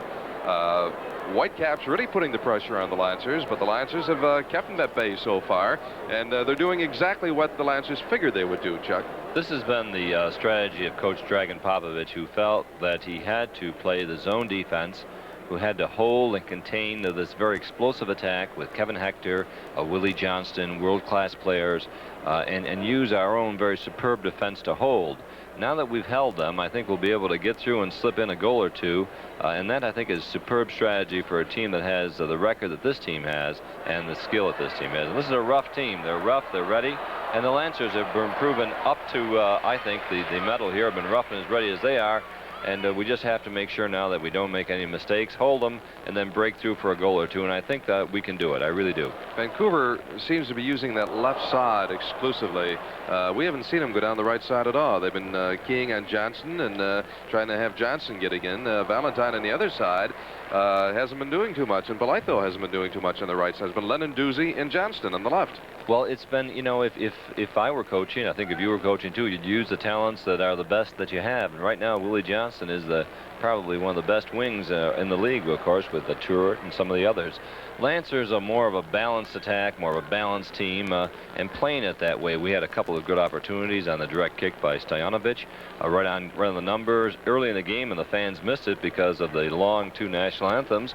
Whitecaps really putting the pressure on the Lancers, but the Lancers have kept them at bay so far, and they're doing exactly what the Lancers figured they would do, Chuck. This has been the strategy of Coach Dragan Popovich, who felt that he had to play the zone defense, who had to hold and contain this very explosive attack with Kevin Hector, Willie Johnston, world-class players, and use our own very superb defense to hold. Now that we've held them, I think we'll be able to get through and slip in a goal or two, and that, I think, is superb strategy for a team that has the record that this team has and the skill that this team has. And this is a rough team. They're rough, they're ready, and the Lancers have been proven up to, I think, the medal here, have been rough and as ready as they are. And we just have to make sure now that we don't make any mistakes, hold them, and then break through for a goal or two. And I think that we can do it. I really do. Vancouver seems to be using that left side exclusively. We haven't seen them go down the right side at all. They've been keying on Johnson and trying to have Johnson get again. Valentine on the other side hasn't been doing too much, and Belitho hasn't been doing too much on the right side. It's been Lennon, Doozy, and Johnston on the left. Well, it's been, you know, if I were coaching, I think if you were coaching too, you'd use the talents that are the best that you have. And right now, Willie Johnston is probably one of the best wings in the league, of course, with the Turret and some of the others. Lancers are more of a balanced attack, more of a balanced team, and playing it that way. We had a couple of good opportunities on the direct kick by Stojanovic, right on the numbers early in the game, and the fans missed it because of the long two national anthems.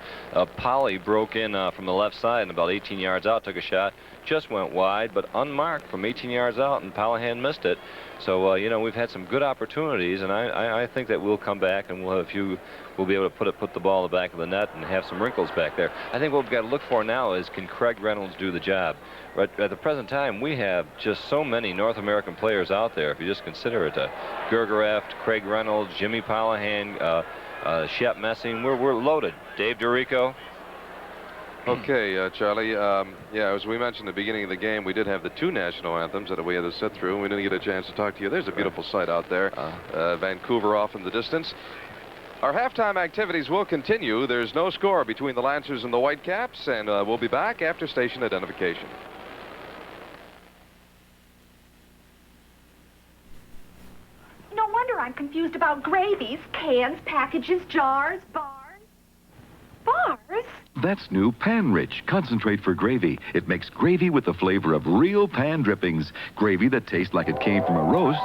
Polly broke in from the left side and about 18 yards out, took a shot, just went wide, but unmarked from 18 yards out, and Pallahan missed it. So, you know, we've had some good opportunities, and I think that we'll come back and we'll have a few, we'll be able to put the ball in the back of the net and have some wrinkles back there. I think what we've got to look for now is, can Craig Reynolds do the job? Right at the present time, we have just so many North American players out there. If you just consider it, Gergeraft, Craig Reynolds, Jimmy Pallahan, Shep Messing, we're loaded. Dave DeRico. Okay, Charlie, yeah, as we mentioned at the beginning of the game, we did have the 2 national anthems that we had to sit through, and we didn't get a chance to talk to you. There's a beautiful sight out there, Vancouver off in the distance. Our halftime activities will continue. There's no score between the Lancers and the Whitecaps, and we'll be back after station identification. No wonder I'm confused about gravies, cans, packages, jars, bars. Bars? That's new Pan Rich Concentrate for Gravy. It makes gravy with the flavor of real pan drippings. Gravy that tastes like it came from a roast,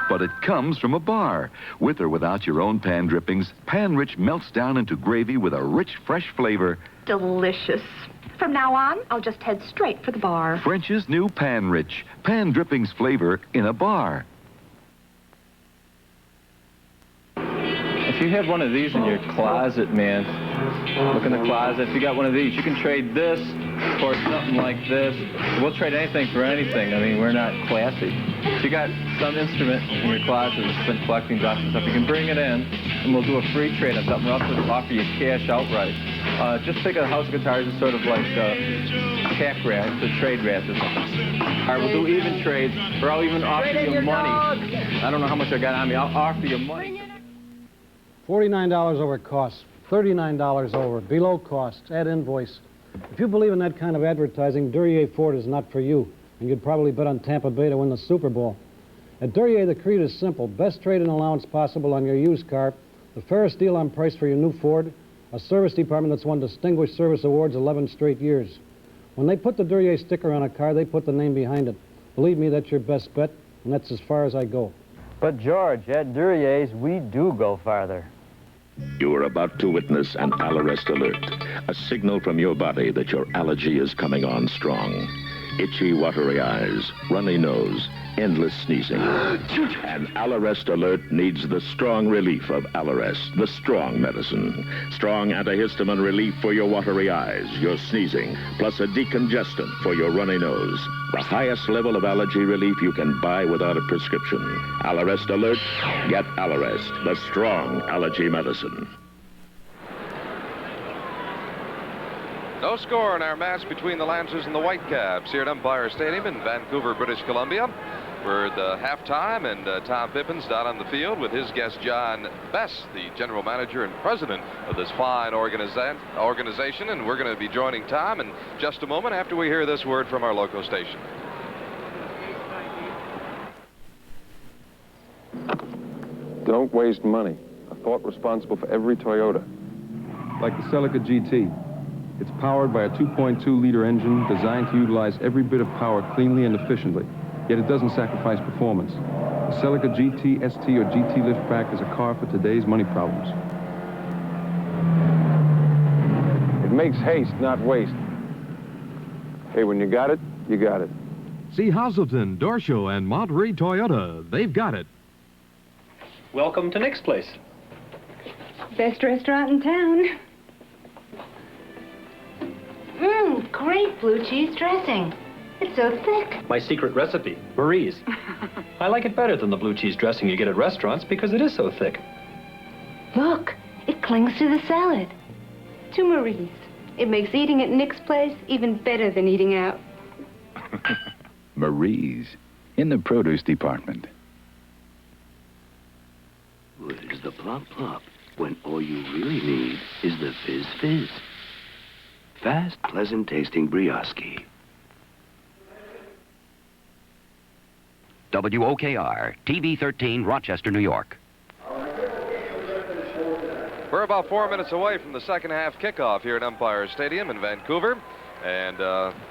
but it comes from a bar. With or without your own pan drippings, Pan Rich melts down into gravy with a rich, fresh flavor. Delicious. From now on, I'll just head straight for the bar. French's new Pan Rich. Pan drippings flavor in a bar. If you have one of these in your closet, man, look in the closet. If you got one of these, you can trade this for something like this. We'll trade anything for anything. I mean, we're not classy. If you got some instrument in your closet that's been collecting dust and stuff, you can bring it in, and we'll do a free trade on something, or else we'll offer you cash outright. Just think of the house of guitars as sort of like pack rats or trade rats or something. All right, we'll do even trades, or I'll even offer you money. I don't know how much I got on me. I'll offer you money. $49 over cost, $39 over, below cost, add invoice. If you believe in that kind of advertising, Duryea Ford is not for you, and you'd probably bet on Tampa Bay to win the Super Bowl. At Duryea, the creed is simple: best trade-in allowance possible on your used car, the fairest deal on price for your new Ford, a service department that's won Distinguished Service Awards 11 straight years. When they put the Duryea sticker on a car, they put the name behind it. Believe me, that's your best bet, and that's as far as I go. But, George, at Duryea's, we do go farther. You are about to witness an allerest alert, a signal from your body that your allergy is coming on strong. Itchy, watery eyes, runny nose, endless sneezing. An allerest alert needs the strong relief of Allerest, the strong medicine. Strong antihistamine relief for your watery eyes, your sneezing, plus a decongestant for your runny nose. The highest level of allergy relief you can buy without a prescription. Allerest alert, get Allerest, the strong allergy medicine. No score in our match between the Lancers and the Whitecaps here at Empire Stadium in Vancouver, British Columbia. We're at halftime, and Tom Pippins down on the field with his guest John Best, the general manager and president of this fine organization, and we're going to be joining Tom in just a moment after we hear this word from our local station. Don't waste money. A thought responsible for every Toyota. Like the Celica GT. It's powered by a 2.2-liter engine designed to utilize every bit of power cleanly and efficiently, yet it doesn't sacrifice performance. The Celica GT, ST, or GT Liftback is a car for today's money problems. It makes haste, not waste. Hey, when you got it, you got it. See Hazelton, Dorsho, and Monterey Toyota. They've got it. Welcome to Nick's Place. Best restaurant in town. Great blue cheese dressing. It's so thick. My secret recipe, Marie's. I like it better than the blue cheese dressing you get at restaurants because it is so thick. Look, it clings to the salad. To Marie's. It makes eating at Nick's Place even better than eating out. Marie's, in the produce department. What is the plop plop when all you really need is the fizz fizz? Fast, pleasant-tasting brioche. WOKR, TV 13, Rochester, New York. We're about 4 minutes away from the second half kickoff here at Empire Stadium in Vancouver. And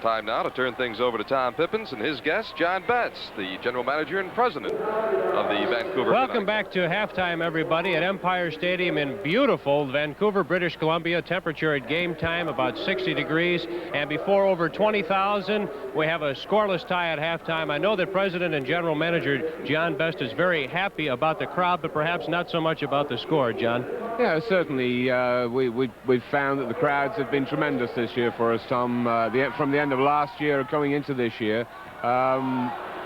time now to turn things over to Tom Pippins and his guest, John Betts, the general manager and president of the Vancouver Welcome Canucks. back to halftime, everybody, at Empire Stadium in beautiful Vancouver, British Columbia. Temperature at game time about 60 degrees. And before over 20,000, we have a scoreless tie at halftime. I know that President and General Manager John Betts is very happy about the crowd, but perhaps not so much about the score, John. Yeah, certainly. We've found that the crowds have been tremendous this year for us, Tom. From the end of last year coming into this year,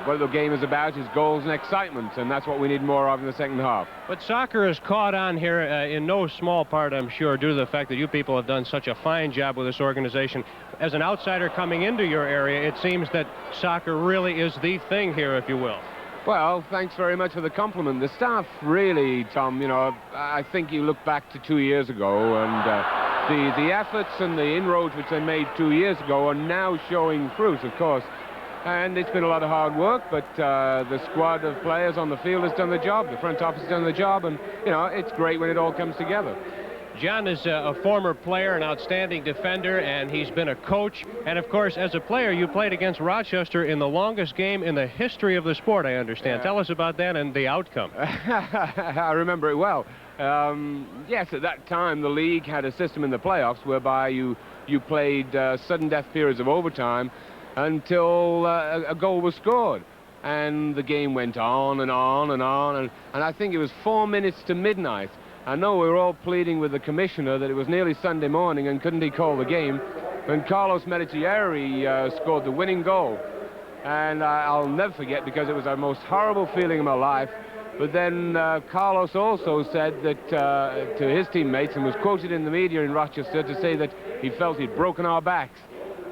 what the game is about is goals and excitement, and that's what we need more of in the second half. But soccer has caught on here in no small part, I'm sure, due to the fact that you people have done such a fine job with this organization. As an outsider coming into your area, it seems that soccer really is the thing here, if you will. Well, thanks very much for the compliment. The staff really, Tom, you know, I think you look back to 2 years ago, and the efforts and the inroads which they made 2 years ago are now showing fruit, of course. And it's been a lot of hard work, but the squad of players on the field has done the job. The front office has done the job, and, you know, it's great when it all comes together. John is a former player, an outstanding defender, and he's been a coach. And, of course, as a player, you played against Rochester in the longest game in the history of the sport, I understand. Tell us about that and the outcome. I remember it well. Yes, at that time, the league had a system in the playoffs whereby you played sudden death periods of overtime until a goal was scored. And the game went on and on and on. And I think it was 4 minutes to midnight. I know we were all pleading with the commissioner that it was nearly Sunday morning and couldn't he call the game when Carlos Medicieri scored the winning goal. And I'll never forget, because it was the most horrible feeling in my life. But then Carlos also said that to his teammates, and was quoted in the media in Rochester to say that he felt he'd broken our backs.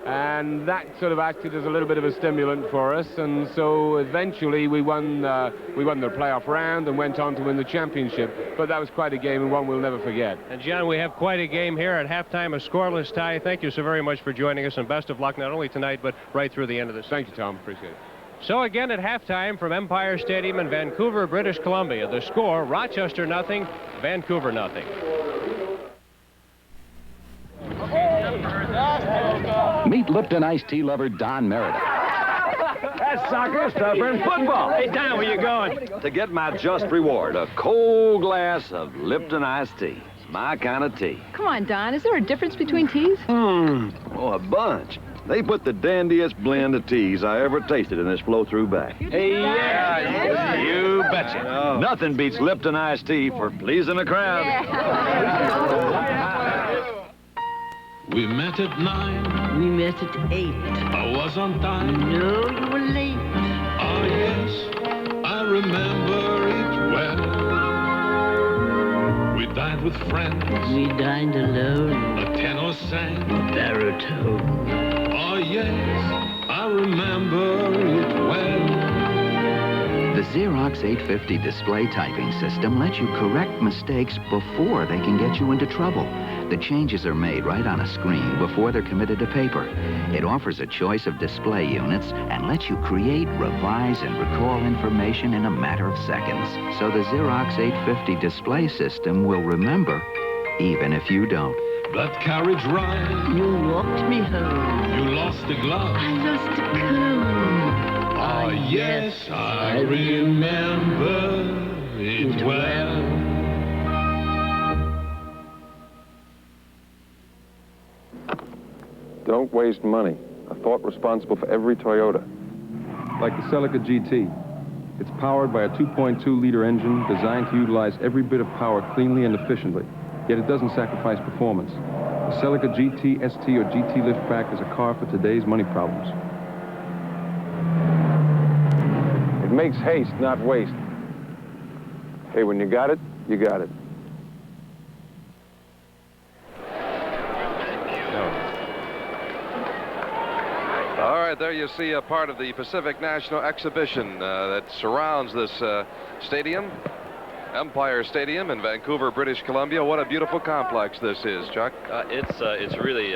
And that sort of acted as a little bit of a stimulant for us, and so eventually we won the playoff round and went on to win the championship. But that was quite a game, and one we'll never forget. And John, we have quite a game here at halftime, a scoreless tie. Thank you so very much for joining us, and best of luck not only tonight but right through the end of this. Thank you, Tom. Appreciate it. So again at halftime from Empire Stadium in Vancouver, British Columbia, the score: Rochester 0, Vancouver 0. Meet Lipton iced tea lover Don Meredith. That's soccer tougher than football. Hey, Don, where you going? To get my just reward, a cold glass of Lipton iced tea. It's my kind of tea. Come on, Don. Is there a difference between teas? Oh, a bunch. They put the dandiest blend of teas I ever tasted in this flow-through bag. Hey, yeah, you betcha. Nothing beats Lipton iced tea for pleasing the crowd. We met at 9. We met at 8. I was on time. No, you were late. Oh, yes, I remember it well. We dined with friends. We dined alone. A tenor sang. A baritone. Oh, yes, I remember it well. The Xerox 850 display typing system lets you correct mistakes before they can get you into trouble. The changes are made right on a screen before they're committed to paper. It offers a choice of display units and lets you create, revise, and recall information in a matter of seconds. So the Xerox 850 display system will remember, even if you don't. That carriage ride. You walked me home. You lost the glove. I lost a comb. Oh, yes, I remember it well. Don't waste money. A thought responsible for every Toyota. Like the Celica GT. It's powered by a 2.2-liter engine designed to utilize every bit of power cleanly and efficiently, yet it doesn't sacrifice performance. The Celica GT, ST, or GT Liftback is a car for today's money problems. It makes haste, not waste. Hey, when you got it, you got it. All right, there you see a part of the Pacific National Exhibition that surrounds this stadium, Empire Stadium in Vancouver, British Columbia. What a beautiful complex this is, Chuck. It's really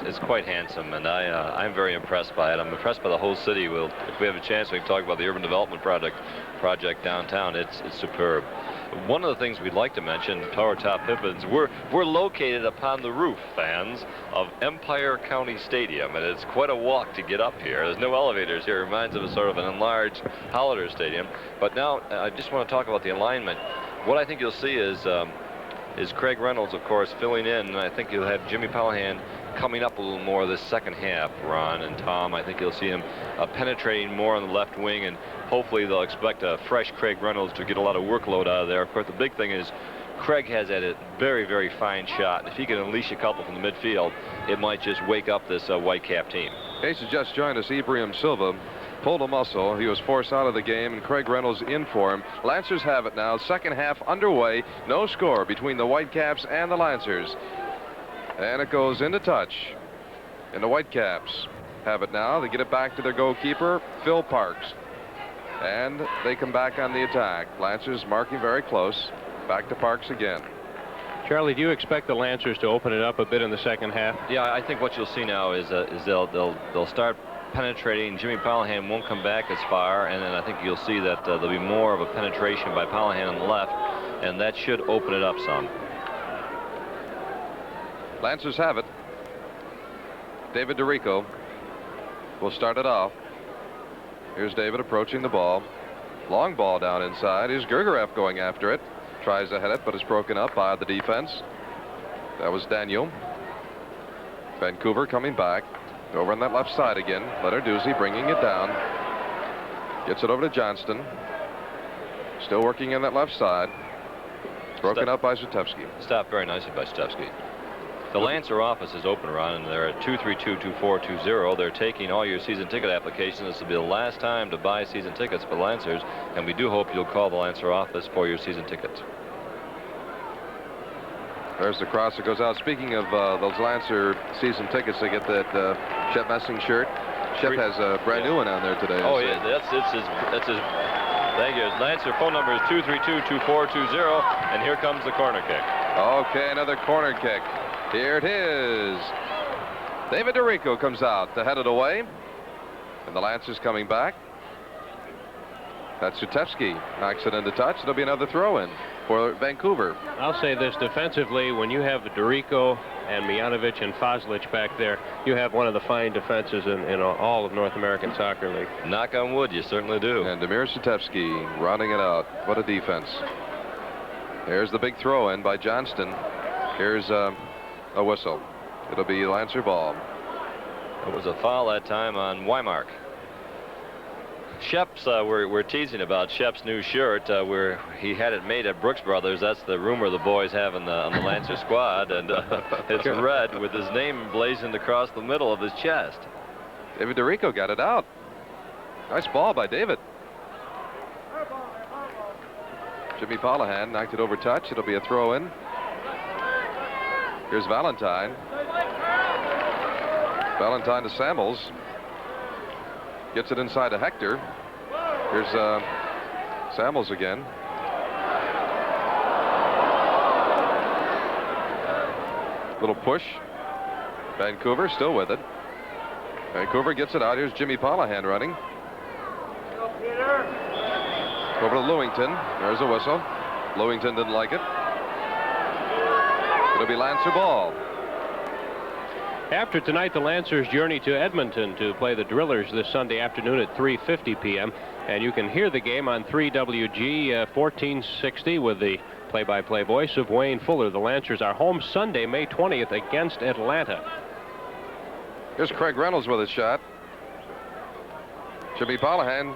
it's quite handsome, and I'm very impressed by it. I'm impressed by the whole city. If we have a chance, we can talk about the urban development project downtown. It's superb. One of the things we'd like to mention, Tower Top Pippins, we're located upon the roof, fans, of Empire County Stadium, and it's quite a walk to get up here. There's no elevators here. It reminds us of sort of an enlarged Hollander Stadium. But now I just want to talk about the alignment. What I think you'll see is Craig Reynolds, of course, filling in, and I think you'll have Jimmy Pallahan coming up a little more this second half, Ron and Tom. I think you'll see him penetrating more on the left wing, and hopefully they'll expect a fresh Craig Reynolds to get a lot of workload out of there. Of course, the big thing is Craig has had a very, very fine shot. If he can unleash a couple from the midfield, it might just wake up this Whitecap team. Case has just joined us. Ibrahim Silva pulled a muscle. He was forced out of the game, and Craig Reynolds in for him. Lancers have it now. Second half underway. No score between the Whitecaps and the Lancers. And it goes into touch. And the Whitecaps have it now. They get it back to their goalkeeper, Phil Parks. And they come back on the attack. Lancers marking very close. Back to Parks again. Charlie, do you expect the Lancers to open it up a bit in the second half? Yeah, I think what you'll see now is they'll start penetrating. Jimmy Pallahan won't come back as far, and then I think you'll see that there'll be more of a penetration by Pallahan on the left, and that should open it up some. Lancers have it. David DeRico will start it off. Here's David approaching the ball. Long ball down inside. Here's Gergerev going after it. Tries to head it, but it's broken up by the defense. That was Daniel. Vancouver coming back. Over on that left side again. Lenarduzzi bringing it down. Gets it over to Johnston. Still working on that left side. Broken up by Zutevsky. Stopped very nicely by Zutevsky. The Lancer office is open, Ron, and they're at 232-2420. They're taking all your season ticket applications. This will be the last time to buy season tickets for Lancers, and we do hope you'll call the Lancer office for your season tickets. There's the cross that goes out. Speaking of those Lancer season tickets, they get that Shep Messing shirt. Shep has a brand new one on there today. Oh, yeah, that's his. Thank you. His Lancer phone number is 232-2420, and here comes the corner kick. Okay, another corner kick. Here it is. David DeRico comes out to head it away. And the Lancers coming back. That's Zutevsky. Knocks it into touch. It'll be another throw-in for Vancouver. I'll say this defensively, when you have DeRico and Mijanovic and Fazlic back there, you have one of the fine defenses in all of North American Soccer League. Knock on wood, you certainly do. And Damir Zutevsky rounding it out. What a defense. Here's the big throw-in by Johnston. Here's a whistle. It'll be Lancer ball. It was a foul that time on Weimark. Shep's, we're teasing about Shep's new shirt, where he had it made at Brooks Brothers. That's the rumor the boys have on the Lancer squad, and it's red with his name blazoned across the middle of his chest. David DeRico got it out. Nice ball by David. Jimmy Pallahan knocked it over touch. It'll be a throw-in. Here's Valentine. Valentine to Samuels. Gets it inside to Hector. Here's Samuels again. Little push. Vancouver still with it. Vancouver gets it out. Here's Jimmy Pallahan running. Over to Lewington. There's a whistle. Lewington didn't like it. It'll be Lancer ball. After tonight, the Lancers journey to Edmonton to play the Drillers this Sunday afternoon at 3:50 p.m. And you can hear the game on 3WG 1460 with the play-by-play voice of Wayne Fuller. The Lancers are home Sunday, May 20th against Atlanta. Here's Craig Reynolds with a shot. Jimmy Pallahan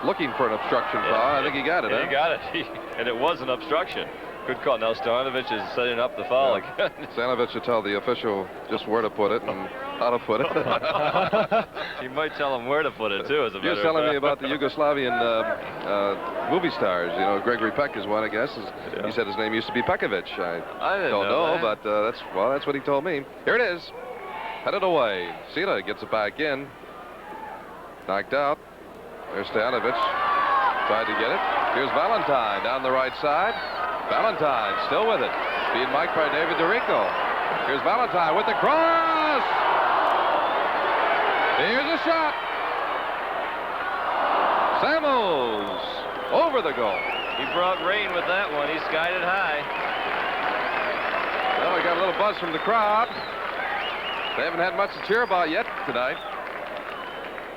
looking for an obstruction foul. I think he got it. He got it. And it was an obstruction. Good call. Now Stanovic is setting up the foul again. Stanovic should tell the official just where to put it and how to put it. He might tell him where to put it, too, as a matter of fact. He was telling me about the Yugoslavian movie stars. You know, Gregory Peck is one, I guess. He said his name used to be Pekovic. I don't know, but that's what he told me. Here it is. Headed away. Sela gets it back in. Knocked out. There's Stanovic. Tried to get it. Here's Valentine down the right side. Valentine still with it. Being mic'd by David DeRico. Here's Valentine with the cross. Here's a shot. Samuels over the goal. He brought rain with that one. He skied it high. Well, we got a little buzz from the crowd. They haven't had much to cheer about yet tonight.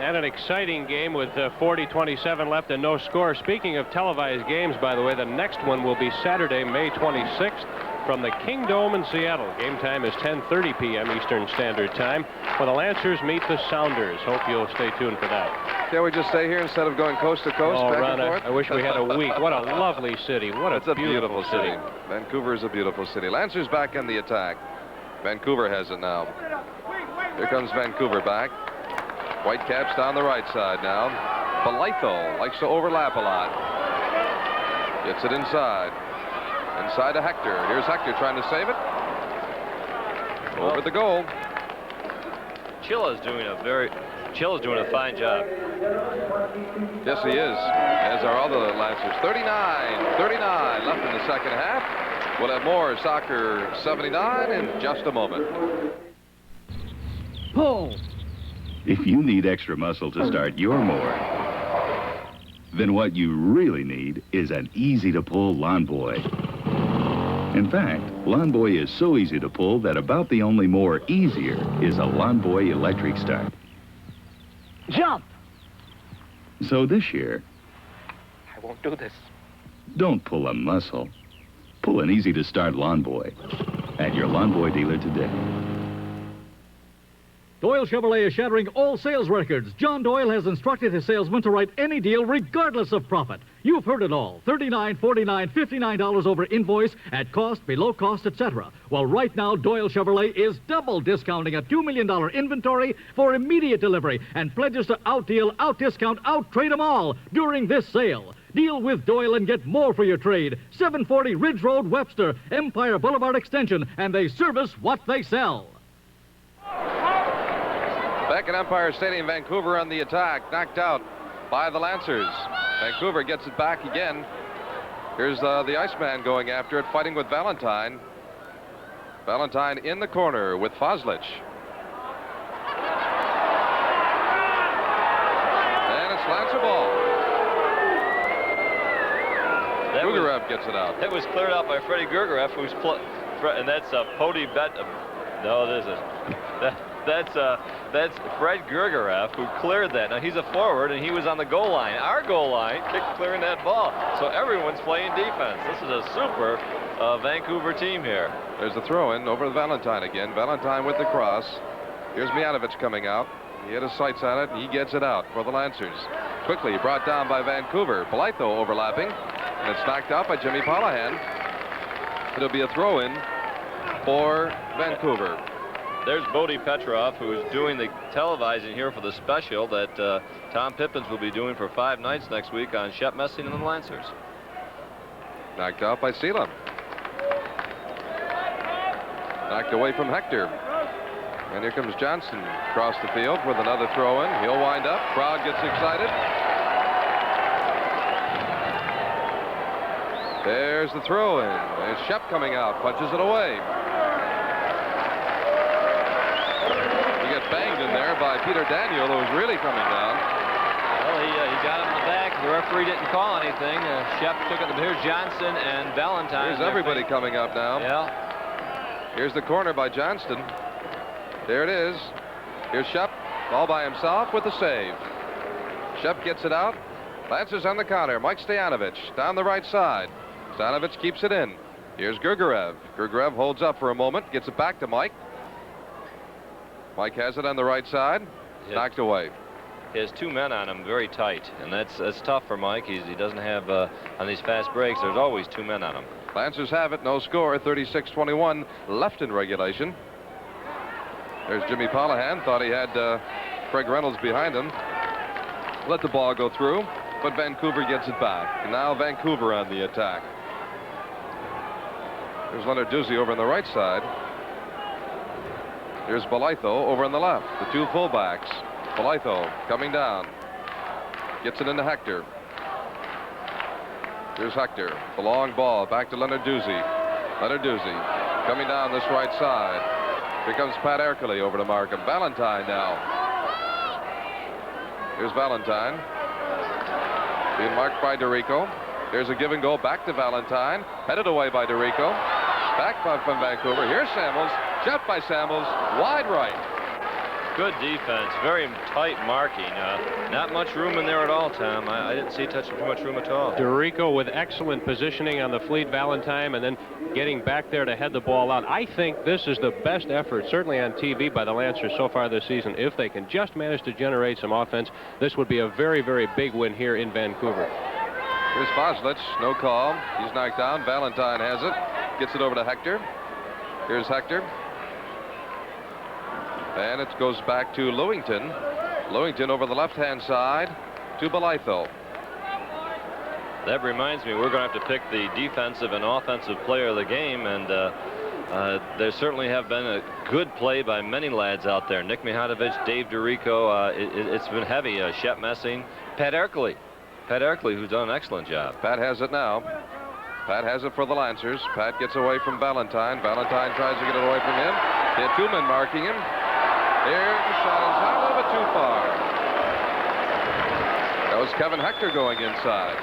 And an exciting game with 40-27 left and no score. Speaking of televised games, by the way, the next one will be Saturday, May 26th from the King Dome in Seattle. Game time is 10:30 p.m. Eastern Standard Time when the Lancers meet the Sounders. Hope you'll stay tuned for that. Can we just stay here instead of going coast to coast, Oh, back Ron, and forth? I wish we had a week. What a lovely city. What It's a beautiful city. Vancouver is a beautiful city. Lancers back in the attack. Vancouver has it now. Here comes Vancouver back. Whitecaps down the right side now. Belitho likes to overlap a lot. Gets it inside. Inside to Hector. Here's Hector trying to save it. Over the goal. Chilla's doing a fine job. Yes, he is. As are all the Lancers. 39 left in the second half. We'll have more Soccer 79 in just a moment. Pull. If you need extra muscle to start your mower, then what you really need is an easy-to-pull lawn boy. In fact, Lawn Boy is so easy to pull that about the only mower easier is a Lawn Boy electric start. Jump! So this year, I won't do this. don't pull a muscle. Pull an easy-to-start Lawn Boy at your Lawn Boy dealer today. Doyle Chevrolet is shattering all sales records. John Doyle has instructed his salesman to write any deal regardless of profit. You've heard it all. $39, $49, $59 over invoice, at cost, below cost, etc. Well, right now, Doyle Chevrolet is double discounting a $2 million inventory for immediate delivery and pledges to outdeal, outdiscount, outtrade them all during this sale. Deal with Doyle and get more for your trade. 740 Ridge Road, Webster, Empire Boulevard Extension, and they service what they sell. Back at Empire Stadium, Vancouver on the attack, knocked out by the Lancers. Vancouver gets it back again. Here's the Iceman going after it, fighting with Valentine. Valentine in the corner with Foslich. And it's Lancer ball. Gugarev gets it out. That was cleared out by Freddie Gugarev, who's and that's Pody Bet. No, it isn't. That's Fred Gugarev who cleared that. Now he's a forward and he was on the goal line. Our goal line kicked clearing that ball. So everyone's playing defense. This is a super Vancouver team here. There's the throw in over to Valentine again. Valentine with the cross. Here's Mijanovic coming out. He had his sights on it and he gets it out for the Lancers. Quickly brought down by Vancouver. Belitho overlapping. And it's knocked out by Jimmy Polahan. It'll be a throw in for Vancouver. There's Bodie Petrov, who's doing the televising here for the special that Tom Pippins will be doing for 5 nights next week on Shep Messing and the Lancers. Knocked out by Seelam. Knocked away from Hector. And here comes Johnson across the field with another throw in. He'll wind up. Crowd gets excited. There's the throw in. There's Shep coming out, punches it away. Banged in there by Peter Daniel, who was really coming down. Well, he got him in the back. The referee didn't call anything. Shep took it. Here's Johnson and Valentine. Here's everybody coming up now. Yeah. Here's the corner by Johnston. There it is. Here's Shep, all by himself with the save. Shep gets it out. Lancers on the counter. Mike Stojanovic down the right side. Stojanovic keeps it in. Here's Gugarev. Gugarev holds up for a moment, gets it back to Mike. Mike has it on the right side, knocked away. He has 2 men on him, very tight, and that's tough for Mike. He doesn't have, on these fast breaks, there's always 2 men on him. Lancers have it, no score, 36-21, left in regulation. There's Jimmy Polahan, thought he had Craig Reynolds behind him. Let the ball go through, but Vancouver gets it back. And now Vancouver on the attack. There's Leonard Duzzi over on the right side. Here's Belitho over on the left. The 2 fullbacks. Belitho coming down. Gets it into Hector. Here's Hector. The long ball back to Leonard Duzzi. Leonard Duzzi coming down this right side. Here comes Pat Ercole over to Markham. Valentine now. Here's Valentine. Being marked by DeRico. Here's a give and go back to Valentine. Headed away by DeRico. Back from Vancouver. Here's Samuels. Shot by Samuels. Wide right. Good defense. Very tight marking. Not much room in there at all, Tom. I didn't see too much room at all. DeRico with excellent positioning on the Fleet Valentine and then getting back there to head the ball out. I think this is the best effort, certainly on TV, by the Lancers so far this season. If they can just manage to generate some offense, this would be a very, very big win here in Vancouver. Here's Foslich. No call. He's knocked down. Valentine has it. Gets it over to Hector. Here's Hector. And it goes back to Lewington. Lewington over the left-hand side to Belitho. That reminds me, we're going to have to pick the defensive and offensive player of the game, and there certainly have been a good play by many lads out there. Nick Mihanovic, Dave DeRico. It's been heavy. Shep Messing, Pat Erkley. Pat Erkley, who's done an excellent job. Pat has it now. Pat has it for the Lancers. Pat gets away from Valentine. Valentine tries to get it away from him. They have 2 men marking him. Here's the shot inside, a little bit too far. That was Kevin Hector going inside.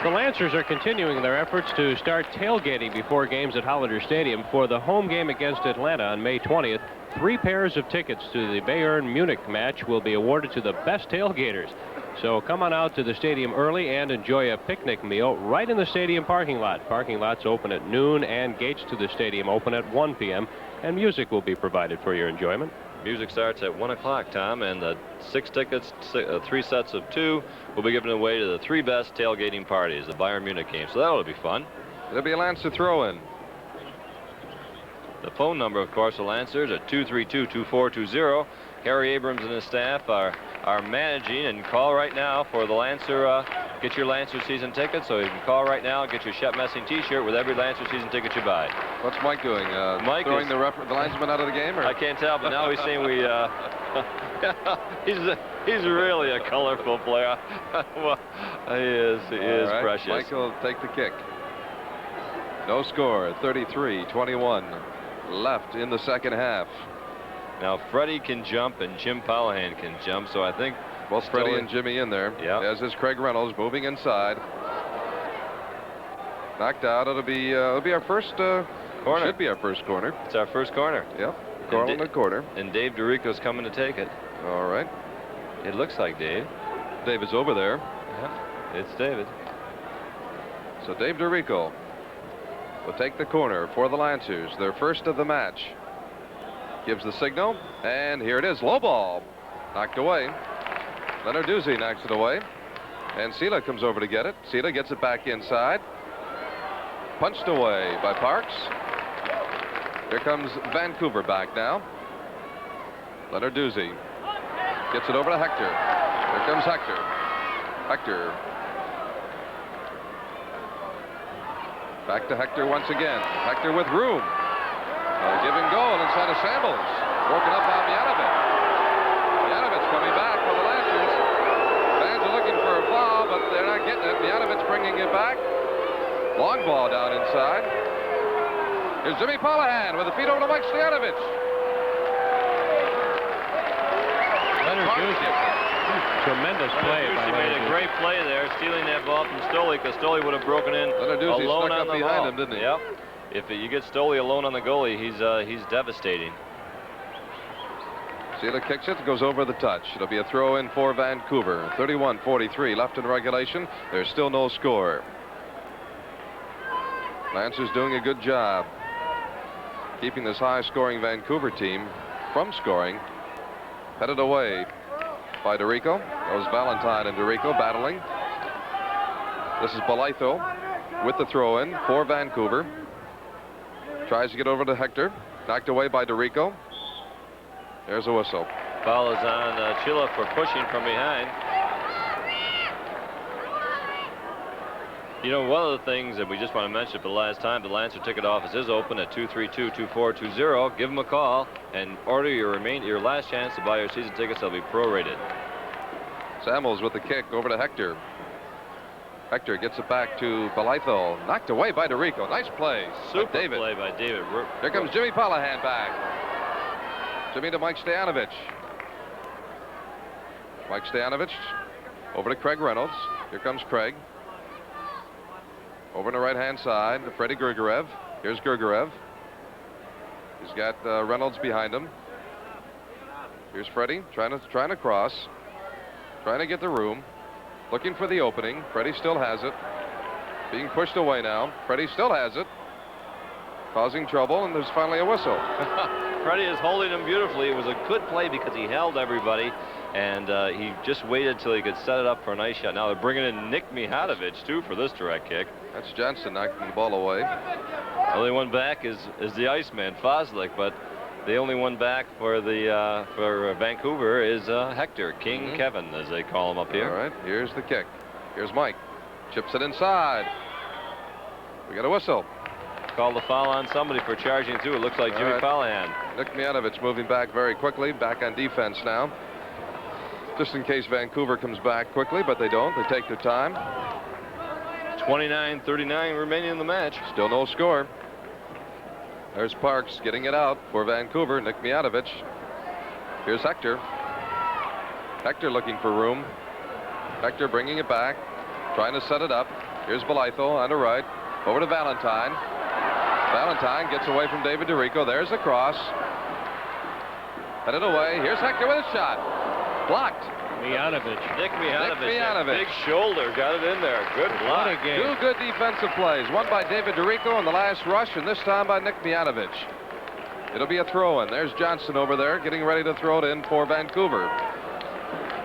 The Lancers are continuing their efforts to start tailgating before games at Hollander Stadium. For the home game against Atlanta on May 20th, 3 pairs of tickets to the Bayern Munich match will be awarded to the best tailgaters. So come on out to the stadium early and enjoy a picnic meal right in the stadium parking lot. Parking lots open at noon and gates to the stadium open at 1 p.m. and music will be provided for your enjoyment. Music starts at 1 o'clock, Tom, and the 6 tickets, 3 sets of 2, will be given away to the 3 best tailgating parties, the Bayern Munich game. So that'll be fun. It'll be a Lancer throw-in. The phone number, of course, the Lancers at 232-2420. Harry Abrams and his staff are managing, and call right now for the Lancer. Get your Lancer season ticket, so you can call right now and get your Shep Messing T-shirt with every Lancer season ticket you buy. What's Mike doing? Mike throwing is, the linesman out of the game? Or? I can't tell, but now he's saying we. He's really a colorful player. Well, he is right. precious. Mike will take the kick. No score. 33-21 left in the second half. Now Freddie can jump and Jim Pollahan can jump, so I think both Freddie and Jimmy in there. Yeah. As is Craig Reynolds moving inside. Knocked out. It'll be our first corner. Should be our first corner. It's our first corner. Yep. Corner in the corner. And Dave DeRico's coming to take it. All right. It looks like Dave. Dave is over there. Yeah. It's David. So Dave DeRico will take the corner for the Lancers. Their first of the match. Gives the signal, and here it is. Low ball. Knocked away. Lenarduzzi knocks it away. And Sela comes over to get it. Sela gets it back inside. Punched away by Parks. Here comes Vancouver back now. Lenarduzzi gets it over to Hector. Here comes Hector. Hector. Back to Hector once again. Hector with room. Give and go inside of Samuels. Broken up by Mijanovic. Mijanovic coming back for the Lancers. Fans are looking for a foul, but they're not getting it. Mijanovic bringing it back. Long ball down inside. Here's Jimmy Pollahan with a feed over to Mike Stojanovic. Tremendous play. He made a great play there, stealing that ball from Stoli, because Stoli would have broken in alone on the ball. Him, didn't he? Yep. If you get Stoli alone on the goalie, he's devastating. Sela kicks it, goes over the touch. It'll be a throw-in for Vancouver. 31-43 left in regulation. There's still no score. Lancers doing a good job keeping this high-scoring Vancouver team from scoring. Headed away by DeRico. That was Valentine and DeRico battling. This is Belitho with the throw-in for Vancouver. Tries to get over to Hector. Knocked away by DeRico. There's a whistle. Foul is on Chilla for pushing from behind. You know, one of the things that we just want to mention for the last time, the Lancer ticket office is open at 232-2420. Give them a call and order your last chance to buy your season tickets. They'll be prorated. Samuels with the kick over to Hector. Hector gets it back to Belitho. Knocked away by DeRico. Nice play. Super David. play by David. Here comes Jimmy Pollahan back. Jimmy to Mike Stojanovic. Mike Stojanovic over to Craig Reynolds. Here comes Craig. Over on the right-hand side, Freddie Gergiev. Here's Gergiev. He's got Reynolds behind him. Here's Freddie trying to cross, trying to get the room, looking for the opening. Freddie still has it. Being pushed away now. Freddie still has it. Causing trouble, and there's finally a whistle. Freddie is holding him beautifully. It was a good play because he held everybody, and he just waited till he could set it up for a nice shot. Now they're bringing in Nick Mihanovic, too, for this direct kick. That's Johnson knocking the ball away. Only one back is the Iceman, Foslick, but the only one back for Vancouver is Hector, King Kevin, as they call him up here. All right, here's the kick. Here's Mike. Chips it inside. We got a whistle. Called the foul on somebody for charging through. It looks like Jimmy Callahan. Nick Mihanovic moving back very quickly, back on defense now. Just in case Vancouver comes back quickly, but they don't. They take their time. 29-39 remaining in the match. Still no score. There's Parks getting it out for Vancouver. Nick Mihanovic. Here's Hector. Hector looking for room. Hector bringing it back, trying to set it up. Here's Blytho on the right. Over to Valentine. Valentine gets away from David DeRico. There's the cross. Headed away. Here's Hector with a shot. Blocked. Mihanovic. Nick Mihanovic. Big shoulder. Got it in there. Good block. What a game. Two good defensive plays. One by David DeRico on the last rush, and this time by Nick Mihanovic. It'll be a throw-in. There's Johnson over there getting ready to throw it in for Vancouver.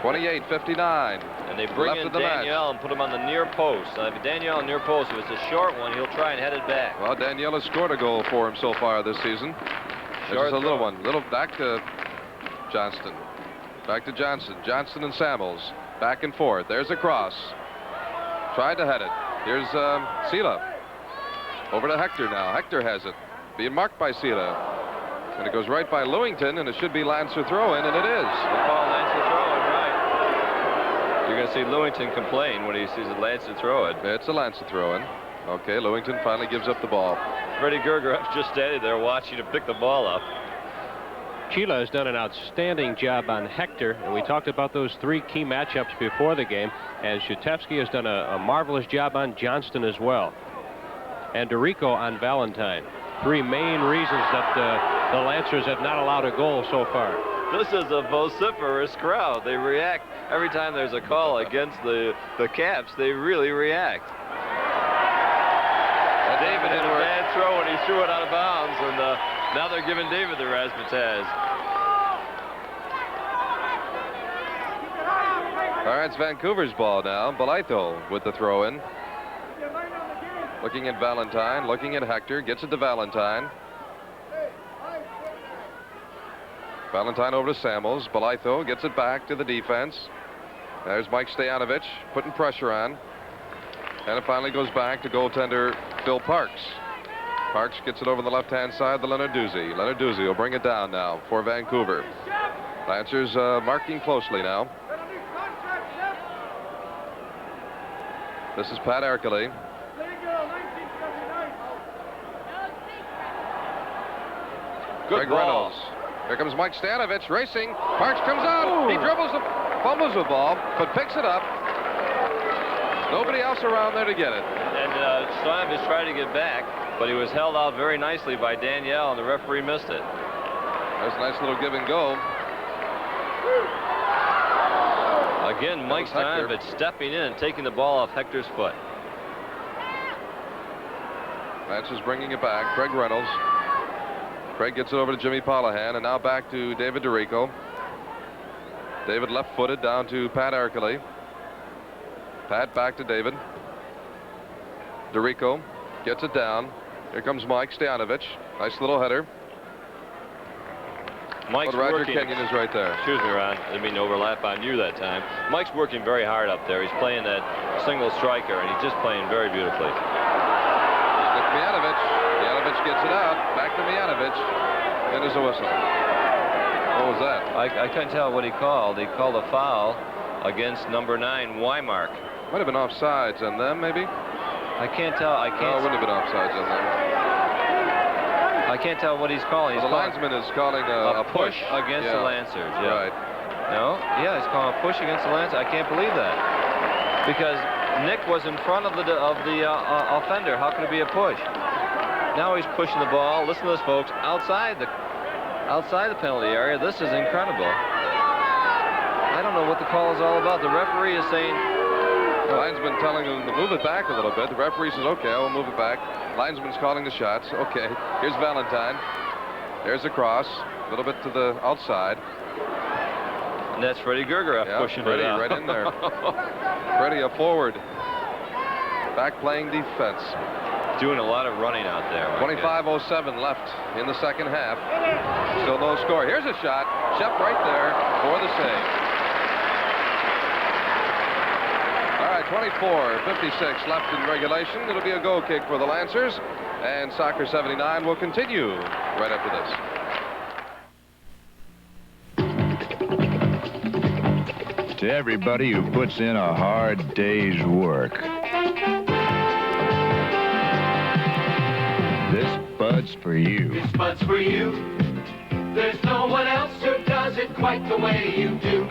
28-59. And they bring in Danielle and put him on the near post. If Danielle near post, if it's a short one, he'll try and head it back. Well, Danielle has scored a goal for him so far this season. This is a little one. Little back to Johnston. Back to Johnson. Johnson and Samuels. Back and forth. There's a cross. Tried to head it. Here's Sela. Over to Hector now. Hector has it. Being marked by Sela. And it goes right by Lewington, and it should be Lancer throw-in, and it is. They call Lancer throw-in, right. You're going to see Lewington complain when he sees a Lancer throw-in. It's a Lancer throw-in. Okay, Lewington finally gives up the ball. Freddie Gergiev just standing there watching him pick the ball up. Sheila has done an outstanding job on Hector, and we talked about those three key matchups before the game, and Shatevsky has done a marvelous job on Johnston as well. And DeRico on Valentine. Three main reasons that the Lancers have not allowed a goal so far. This is a vociferous crowd. They react every time there's a call against the Caps. They really react. David had a bad throw and he threw it out of bounds, and now they're giving David the razzmatazz. All right, it's Vancouver's ball now. Blytho with the throw-in. Looking at Valentine, looking at Hector, gets it to Valentine. Valentine over to Samuels. Blytho gets it back to the defense. There's Mike Stoyanovich putting pressure on. And it finally goes back to goaltender Phil Parks. Parks gets it over the left-hand side to Leonard Duzzi. Leonard Duzzi will bring it down now for Vancouver. Lancers marking closely now. This is Pat Erkele. Greg Reynolds. Here comes Mike Stoyanovich racing. Parks comes out. Ooh. He dribbles, fumbles the ball, but picks it up. Nobody else around there to get it. And Stoyanovich tried to get back, but he was held out very nicely by Danielle, and the referee missed it. There's a nice little give and go. Again, Mike Stoyanovich stepping in and taking the ball off Hector's foot. Lancers bringing it back. Craig Reynolds. Craig gets it over to Jimmy Polahan, and now back to David DeRico. David left-footed down to Pat Erkele. Pat back to David. DeRico gets it down. Here comes Mike Stoyanovich. Nice little header. Mike's Roger working. Kenyon is right there. Excuse me, Ron. Didn't mean to overlap on you that time. Mike's working very hard up there. He's playing that single striker, and he's just playing very beautifully. Nick Mihanovic. Mihanovic gets it out. Back to Mihanovic. And there's a whistle. What was that? I couldn't tell what he called. He called a foul against number 9, Weimark. Might have been offsides on them, maybe? I can't tell. I can't. No, it wouldn't have been offsides on them. I can't tell what he's calling. The linesman is calling a push against the Lancers. Yeah. Right. No, yeah, he's calling a push against the Lancers. I can't believe that. Because Nick was in front of the offender. How could it be a push? Now he's pushing the ball. Listen to this, folks. Outside the penalty area. This is incredible. I don't know what the call is all about. The referee is saying... The linesman telling him to move it back a little bit. The referee says, okay, I will move it back. Linesman's calling the shots. Okay, here's Valentine. There's a cross. A little bit to the outside. And that's Freddie Gergerev pushing Freddie it out. right in there. Freddie, a forward. Back playing defense. Doing a lot of running out there. 25:07 left in the second half. Still no score. Here's a shot. Shep right there for the save. All right, 24:56 left in regulation. It'll be a goal kick for the Lancers. And Soccer 79 will continue right after this. To everybody who puts in a hard day's work, this Bud's for you. This Bud's for you. There's no one else who does it quite the way you do.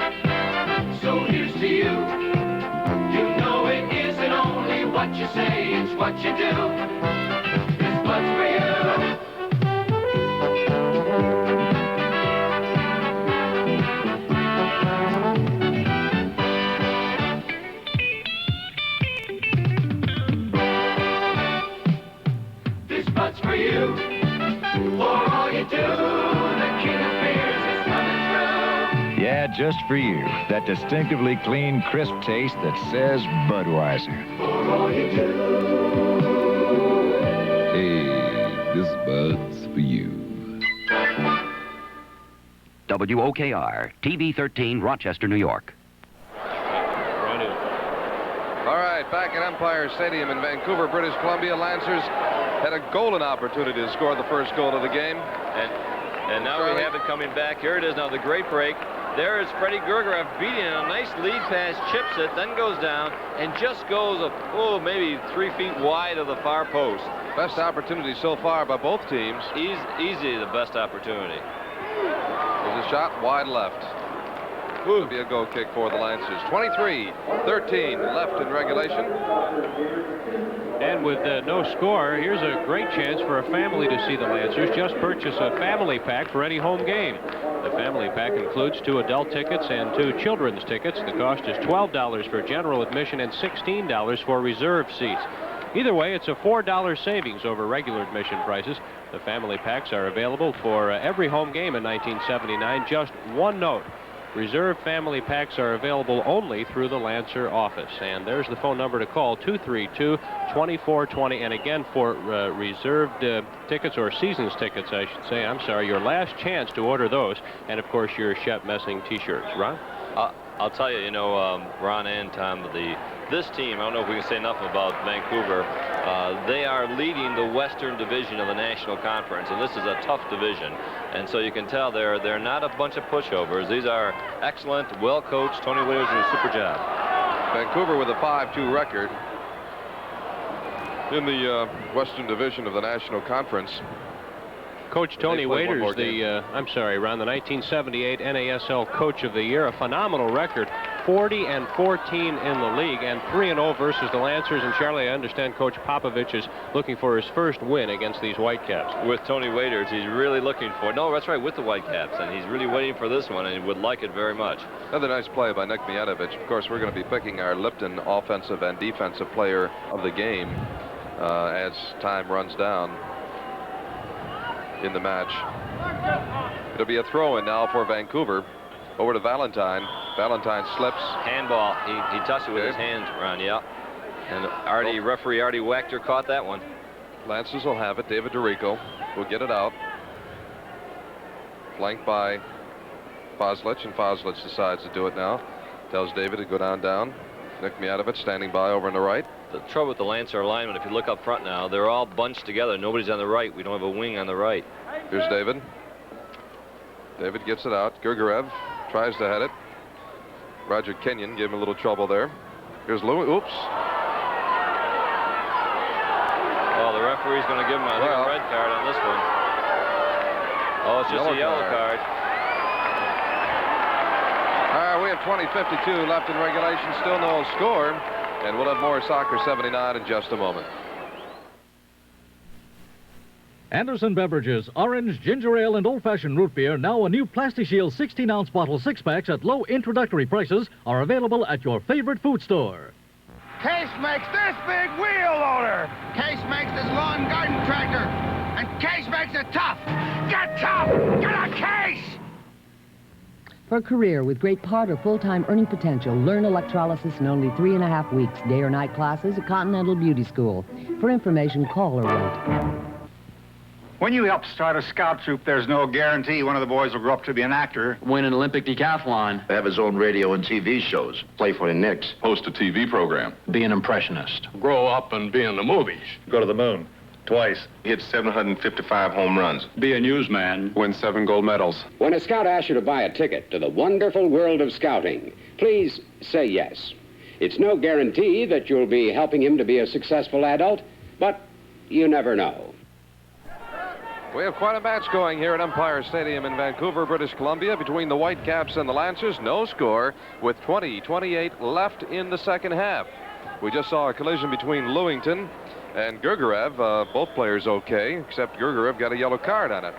So here's to you. You know it isn't only what you say, it's what you do. This Bud's for you. For you, for all you do, the king of beers is coming through. Yeah, just for you. That distinctively clean, crisp taste that says Budweiser. For all you do. Hey, this Bud's for you. WOKR, TV 13, Rochester, New York. All right, back at Empire Stadium in Vancouver, British Columbia, Lancers had a golden opportunity to score the first goal of the game. And now we have it coming back. Here it is now, the great break. There is Freddie Gergerev beating it. A nice lead pass, chips it, then goes down, and just goes, maybe 3 feet wide of the far post. Best opportunity so far by both teams. Easily the best opportunity. There's a shot wide left. It'll be a goal kick for the Lancers. 23-13 left in regulation. And with no score, here's a great chance for a family to see the Lancers. Just purchase a family pack for any home game. The family pack includes 2 adult tickets and 2 children's tickets. The cost is $12 for general admission and $16 for reserved seats. Either way, it's a $4 savings over regular admission prices. The family packs are available for every home game in 1979. Just one note. Reserved family packs are available only through the Lancer office. And there's the phone number to call, 232-2420. And again, for reserved tickets, or season's tickets, I should say, I'm sorry, your last chance to order those. And, of course, your Shep Messing T-shirts. Ron? I'll tell you, Ron and Tom, this team, I don't know if we can say enough about Vancouver. They are leading the Western Division of the National Conference, and this is a tough division. And so you can tell they're not a bunch of pushovers. These are excellent, well-coached. Tony Waiters did a super job. Vancouver with a 5-2 record in the Western Division of the National Conference. Coach Tony Waiters, I'm sorry, Ron, the 1978 NASL Coach of the Year, a phenomenal record, 40-14 in the league, and 3-0 versus the Lancers. And Charlie, I understand Coach Popovich is looking for his first win against these Whitecaps. With Tony Waiters, he's really looking for it. No, that's right, with the Whitecaps, and he's really waiting for this one, and he would like it very much. Another nice play by Nick Mijatovic. Of course, we're going to be picking our Lipton offensive and defensive player of the game as time runs down in the match. It'll be a throw-in now for Vancouver. Over to Valentine. Valentine slips. Handball. He touched it with his hands, Ron, yeah. And referee Artie Wachter caught that one. Lancers will have it. David DeRico will get it out. Flanked by Foslich, and Foslich decides to do it now. Tells David to go down. Nick Mijatovic standing by over on the right. The trouble with the Lancer alignment, if you look up front now, they're all bunched together. Nobody's on the right. We don't have a wing on the right. Here's David. David gets it out. Gergerev tries to head it. Roger Kenyon gave him a little trouble there. Here's Louis. Oops. Oh, the referee's going to give him a red card on this one. Oh, it's just a yellow card. All right, we have 20:52 left in regulation. Still no score. And we'll have more Soccer 79 in just a moment. Anderson Beverages, orange, ginger ale, and old-fashioned root beer, now a new Plastic-Shield 16-ounce bottle 6-packs at low introductory prices, are available at your favorite food store. Case makes this big wheel loader. Case makes this lawn and garden tractor. And Case makes it tough. Get tough! Get a Case! For a career with great part or full-time earning potential, learn electrolysis in only 3.5 weeks. Day or night classes at Continental Beauty School. For information, call or write. When you help start a scout troop, there's no guarantee one of the boys will grow up to be an actor. Win an Olympic decathlon. Have his own radio and TV shows. Play for the Knicks. Host a TV program. Be an impressionist. Grow up and be in the movies. Go to the moon. Twice. Hit 755 home runs. Be a newsman. Win 7 gold medals. When a scout asks you to buy a ticket to the wonderful world of scouting, please say yes. It's no guarantee that you'll be helping him to be a successful adult, but you never know. We have quite a match going here at Empire Stadium in Vancouver, British Columbia, between the Whitecaps and the Lancers. No score, with 20:28 left in the second half. We just saw a collision between Lewington and Gergerev. Both players okay, except Gergerev got a yellow card on it.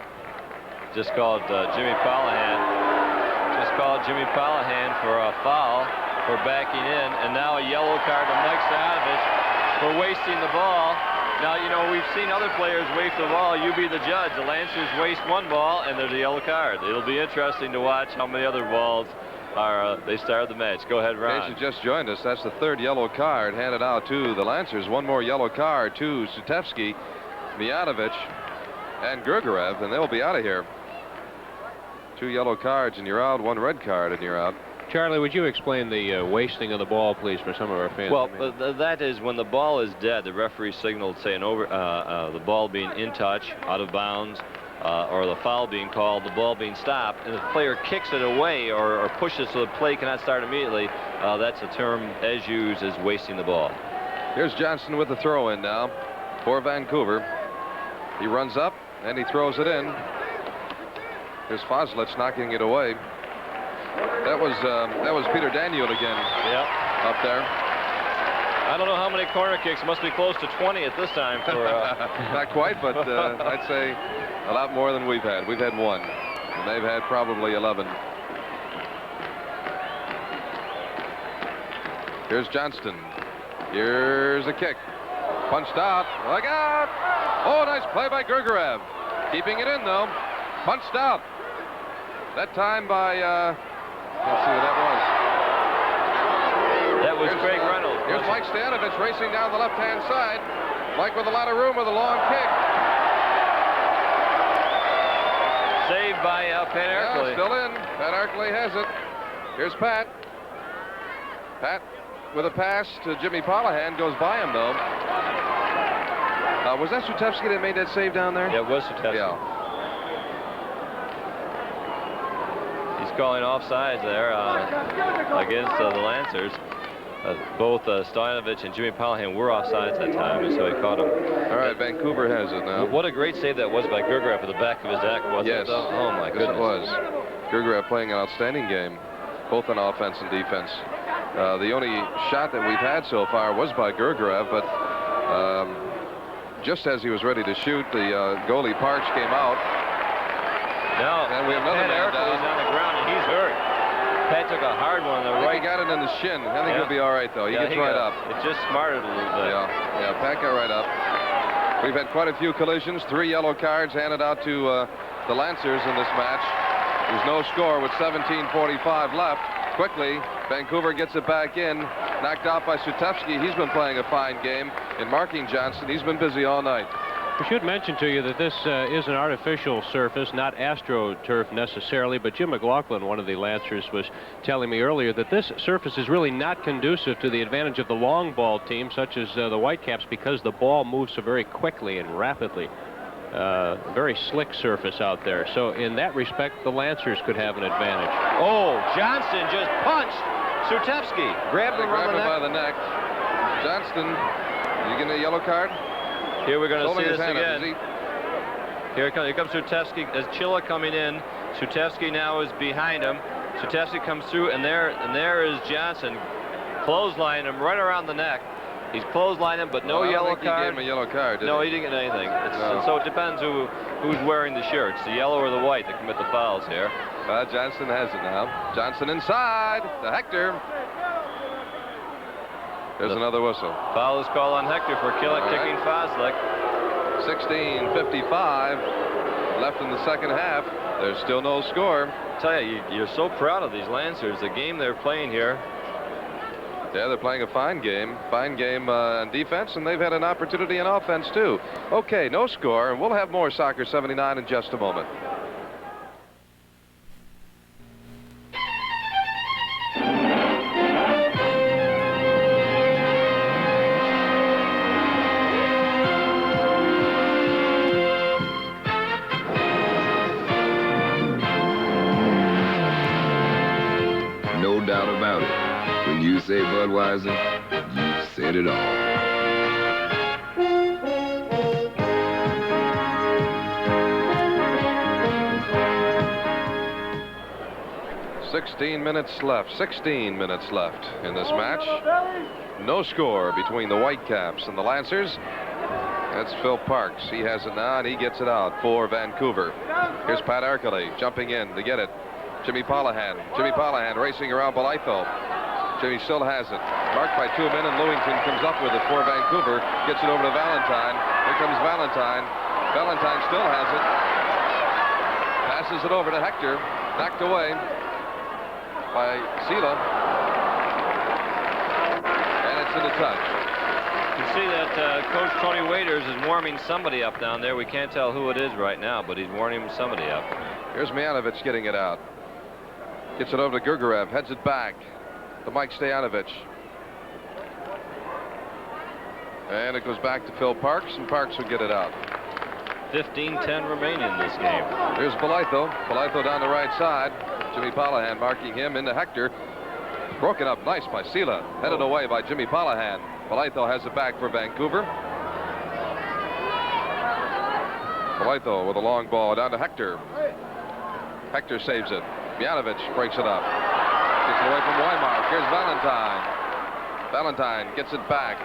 Just called Jimmy Palahan. Just called Jimmy Palahan for a foul for backing in, and now a yellow card to Mike Stanovich for wasting the ball. Now, you know, we've seen other players waste the ball. You be the judge. The Lancers waste one ball, and there's a yellow card. It'll be interesting to watch how many other balls are they started the match. Go ahead, Ron. Case just joined us. That's the third yellow card handed out to the Lancers. One more yellow card to Sutevsky, Mijanovic, and Gergerev, and they'll be out of here. 2 yellow cards, and you're out. 1 red card, and you're out. Charlie, would you explain the wasting of the ball, please, for some of our fans? Well, that is when the ball is dead, the referee signaled, say, the ball being in touch, out of bounds, or the foul being called, the ball being stopped, and the player kicks it away or pushes so the play cannot start immediately. That's a term as used as wasting the ball. Here's Johnson with the throw in now for Vancouver. He runs up and he throws it in. Here's Foslitz knocking it away. That was Peter Daniel again. Yep. Up there. I don't know how many corner kicks. Must be close to 20 at this time. For not quite, but I'd say a lot more than we've had. We've had 1, and they've had probably 11. Here's Johnston. Here's a kick. Punched out. Look out! Oh, nice play by Gergerev. Keeping it in though. Punched out. That time by. Let's see who that was. That was Craig Reynolds. Here's Mike Stanovich racing down the left-hand side. Mike with a lot of room with a long kick. Saved by Pat Arkley. Still in. Pat Arkley has it. Here's Pat. Pat with a pass to Jimmy Palahan. Goes by him, though. Was that Sutevsky that made that save down there? Yeah, it was Sutevsky. Yeah. Calling offsides there against the Lancers. Both Stanovich and Jimmy Palahan were offsides that time, and so he caught him. All right, Vancouver has it now. What a great save that was by Gergerev for the back of his neck, wasn't it? Though? Oh, my goodness. It was. Gergerev playing an outstanding game, both on offense and defense. The only shot that we've had so far was by Gergerev, but just as he was ready to shoot, the goalie Parch came out. No, and we have another man down. He's on the ground, and he's hurt. Pat took a hard one on the right. He got it in the shin. I think he'll be all right, though. He gets right up. It just smarted a little bit. Yeah, Pat got right up. We've had quite a few collisions. 3 yellow cards handed out to the Lancers in this match. There's no score with 17:45 left. Quickly, Vancouver gets it back in. Knocked out by Sutevsky. He's been playing a fine game. And marking Johnson, he's been busy all night. We should mention to you that this is an artificial surface, not AstroTurf necessarily, but Jim McLaughlin, one of the Lancers, was telling me earlier that this surface is really not conducive to the advantage of the long ball team, such as the Whitecaps, because the ball moves so very quickly and rapidly. Very slick surface out there. So in that respect, the Lancers could have an advantage. Oh, Johnston just punched Sutevsky. Grabbed him by the neck. Johnston, you getting a yellow card? Here we're going to see this again. Here comes Sutevsky. As Chilla coming in, Sutevsky now is behind him. Sutevsky comes through, and there is Johnson clotheslined him right around the neck. He's clotheslined him, but no yellow card. He gave him a yellow card, No, he didn't get anything. So it depends who's wearing the shirts, the yellow or the white, that commit the fouls here. Johnson has it now. Johnson inside to Hector. There's another whistle. Foul is called on Hector for kicking Foslick. 16:55 left in the second half. There's still no score. I tell you, you're so proud of these Lancers. The game they're playing here. Yeah, they're playing a fine game on defense, and they've had an opportunity in offense, too. Okay, no score, and we'll have more Soccer 79 in just a moment. No doubt about it. When you say Budweiser, you said it all. $16 minutes left in this match. No score between the Whitecaps and the Lancers. That's Phil Parks. He has it now, and he gets it out for Vancouver. Here's Pat Arkley jumping in to get it. Jimmy Polahan racing around Blytho. Jimmy still has it. Marked by 2 men, and Lewington comes up with it for Vancouver. Gets it over to Valentine. Here comes Valentine. Valentine still has it. Passes it over to Hector. Knocked away by Sela. And it's in the touch. You can see that Coach Tony Waiters is warming somebody up down there. We can't tell who it is right now, but he's warming somebody up. Here's Mianovich getting it out. Gets it over to Gergiev. Heads it back to Mike Stoyanovich. And it goes back to Phil Parks, and Parks will get it out. 15-10 remaining in this game. Here's Blytho. Blytho down the right side. Jimmy Polahan marking him into Hector. Broken up nice by Sela. Headed away by Jimmy Polahan. Blytho has it back for Vancouver. Blytho with a long ball down to Hector. Hector saves it. Mianovich breaks it up. Gets it away from Weimar. Here's Valentine. Valentine gets it back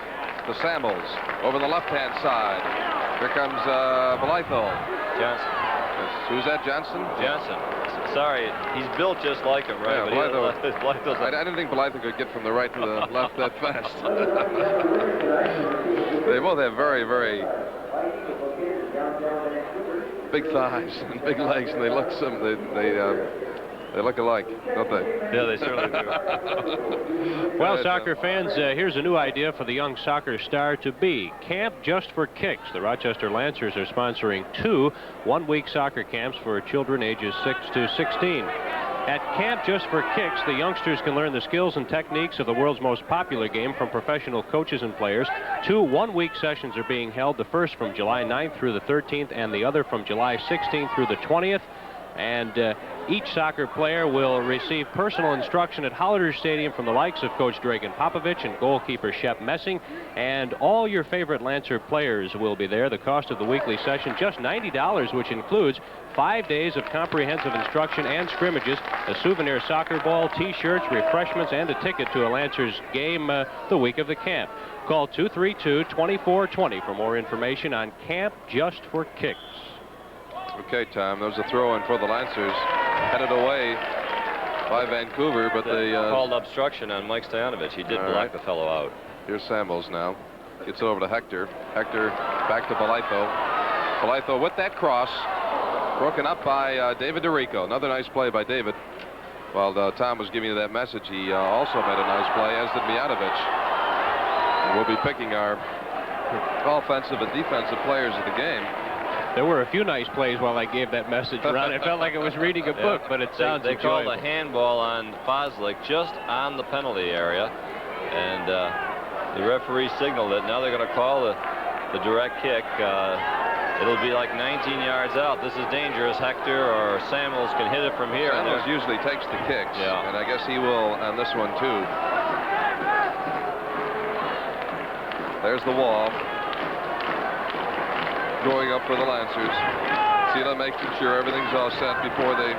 to Samuels over the left-hand side. Here comes Blytho. Johnson. Who's that, Johnson? Johnson. Sorry, he's built just like him, right? Yeah, Blytho. I didn't think Blytho could get from the right to the left that fast. They both have very, very big thighs and big legs, and they look they look alike, don't they? Yeah, they certainly do. Well, soccer fans, here's a new idea for the young soccer star to be. Camp Just for Kicks. The Rochester Lancers are sponsoring 2 one-week soccer camps for children ages 6 to 16. At Camp Just for Kicks, the youngsters can learn the skills and techniques of the world's most popular game from professional coaches and players. 2 one-week sessions are being held, the first from July 9th through the 13th and the other from July 16th through the 20th. And each soccer player will receive personal instruction at Holliday Stadium from the likes of Coach Dragan Popovich and goalkeeper Shep Messing. And all your favorite Lancer players will be there. The cost of the weekly session, just $90, which includes 5 days of comprehensive instruction and scrimmages, a souvenir soccer ball, T-shirts, refreshments, and a ticket to a Lancers game the week of the camp. Call 232-2420 for more information on Camp Just for Kicks. Okay, Tom, there's a throw in for the Lancers. Headed away by Vancouver, but they called obstruction on Mike Stoyanovich. He did block the fellow out. Here's Samuels now. Gets it over to Hector. Hector back to Blytho. Blytho with that cross. Broken up by David DeRico. Another nice play by David. While Tom was giving you that message, he also made a nice play, as did Mianovich. And we'll be picking our offensive and defensive players of the game. There were a few nice plays while I gave that message, Ron. It felt like it was reading a book, but it sounds They enjoyable. called a handball on Foslick just on the penalty area, and the referee signaled it. Now they're going to call the direct kick. It'll be like 19 yards out. This is dangerous. Hector or Samuels can hit it from here. Samuels usually takes the kicks, yeah, and I guess he will on this one, too. There's the wall. Going up for the Lancers. Sela making sure everything's all set before they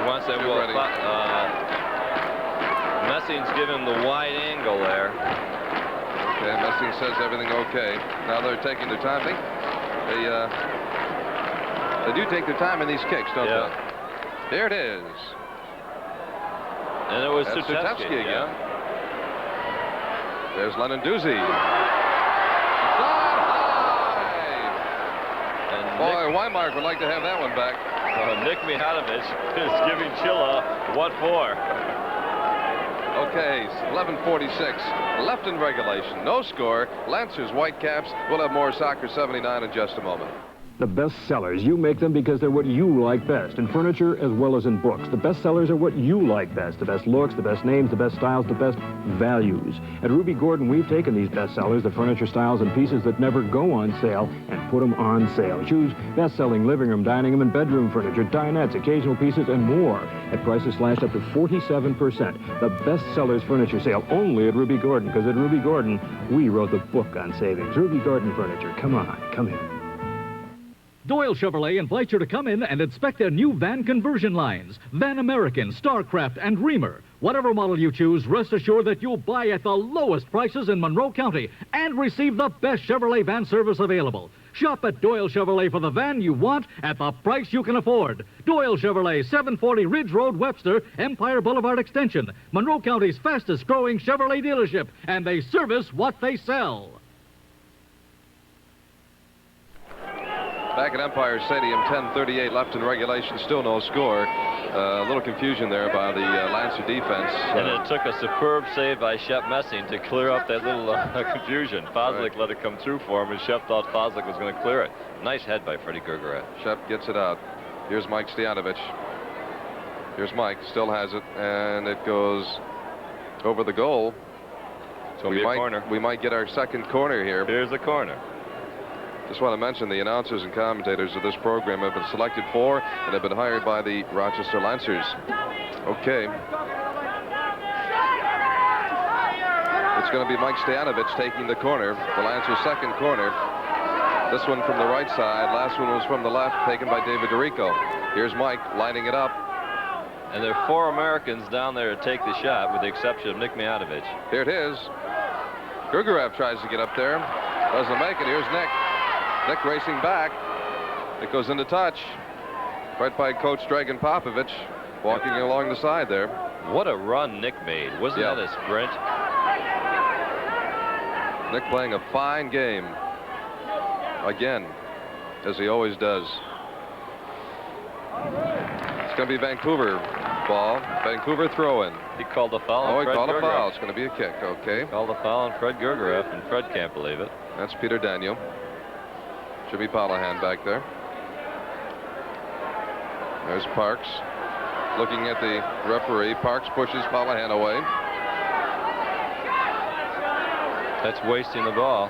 once they get ready. Messing's giving him the wide angle there. Okay, Messing says everything okay. Now they're taking their time. They do take their time in these kicks, don't they? There it is. And it was That's Sutevsky again. yeah. There's Lennon Doozy. Boy, Weimark would like to have that one back. Nick Mihanovic is giving Chilla what for? Okay, 11:46 left in regulation. No score. Lancers Whitecaps. We'll have more Soccer 79 in just a moment. The best sellers, you make them because they're what you like best, in furniture as well as in books. The best sellers are what you like best, the best looks, the best names, the best styles, the best values. At Ruby Gordon, we've taken these best sellers, the furniture styles and pieces that never go on sale, and put them on sale. Choose best-selling living room, dining room, and bedroom furniture, dinettes, occasional pieces, and more at prices slashed up to 47%. The best sellers furniture sale only at Ruby Gordon, because at Ruby Gordon, we wrote the book on savings. Ruby Gordon Furniture. Come on, come in. Doyle Chevrolet invites you to come in and inspect their new van conversion lines. Van American, Starcraft, and Reamer. Whatever model you choose, rest assured that you'll buy at the lowest prices in Monroe County and receive the best Chevrolet van service available. Shop at Doyle Chevrolet for the van you want at the price you can afford. Doyle Chevrolet, 740 Ridge Road, Webster, Empire Boulevard Extension. Monroe County's fastest growing Chevrolet dealership, and they service what they sell. Back at Empire Stadium, 10:38 left in regulation, still no score. A little confusion there by the Lancer defense. And it took a superb save by Shep Messing to clear up that little confusion. Foslick let it come through for him, and Shep thought Foslick was going to clear it. Nice head by Freddie Gergerath. Shep gets it out. Here's Mike Stojanovic. Here's Mike, still has it, and it goes over the goal. So we might get our second corner here. Here's the corner. Just want to mention the announcers and commentators of this program have been selected for and have been hired by the Rochester Lancers. Okay. It's going to be Mike Stojanovic taking the corner, the Lancers' second corner. This one from the right side. Last one was from the left, taken by David DeRico. Here's Mike lining it up. And there are 4 Americans down there to take the shot, with the exception of Nick Mihanovic. Here it is. Gergerath tries to get up there. Doesn't make it. Here's Nick. Nick racing back. It goes into touch. Right by Coach Dragan Popovich, walking along the side there. What a run Nick made. Wasn't that a sprint? Nick playing a fine game. Again, as he always does. It's going to be Vancouver ball. Vancouver throw-in. He called a foul on Fred Fred called Gergerath. a foul. It's going to be a kick, okay. He called a foul on Fred Gergerath, and Fred can't believe it. That's Peter Daniel. Jimmy Palahan back there. There's Parks looking at the referee. Parks pushes Palahan away. That's wasting the ball.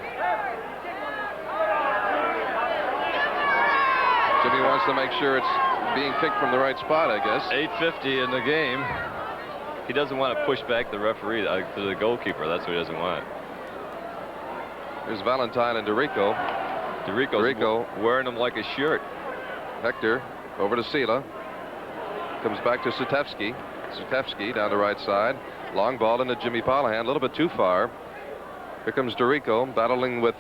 Jimmy wants to make sure it's being kicked from the right spot, I guess. 8:50 in the game. He doesn't want to push back the referee to the goalkeeper. That's what he doesn't want. Here's Valentine and DeRico. DeRico wearing him like a shirt. Hector over to Sela. Comes back to Sutevsky. Sutevsky down the right side. Long ball into Jimmy Palahan, a little bit too far. Here comes DeRico battling with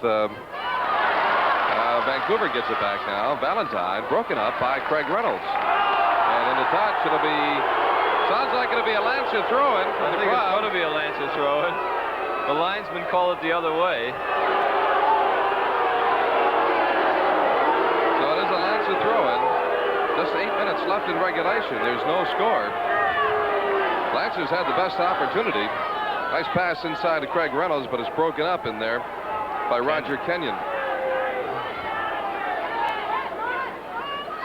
Vancouver gets it back now. Valentine broken up by Craig Reynolds. And in the touch, it'll be, sounds like it'll be a Lancer throw-in. I think it's going to be a Lancer throw-in. The linesman called it the other way. So it is a Lancer throw-in. Just 8 minutes left in regulation. There's no score. Lancers had the best opportunity. Nice pass inside to Craig Reynolds, but it's broken up in there by Roger Kenyon.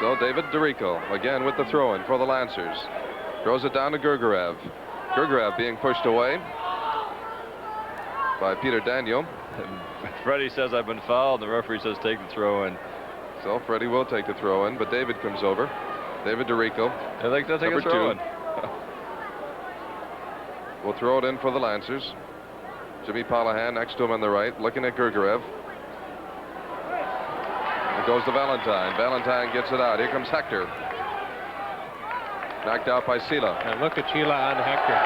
So David DeRico again with the throw-in for the Lancers. Throws it down to Gergerath. Gergerath being pushed away by Peter Daniel. Freddie says I've been fouled. The referee says take the throw-in. So Freddie will take the throw-in, but David comes over. David DeRico. I think they'll take a throw-in. We'll throw it in for the Lancers. Jimmy Palahan next to him on the right, looking at Gergerath. It goes to Valentine. Valentine gets it out. Here comes Hector. Knocked out by Sela. And look at Sheila on Hector.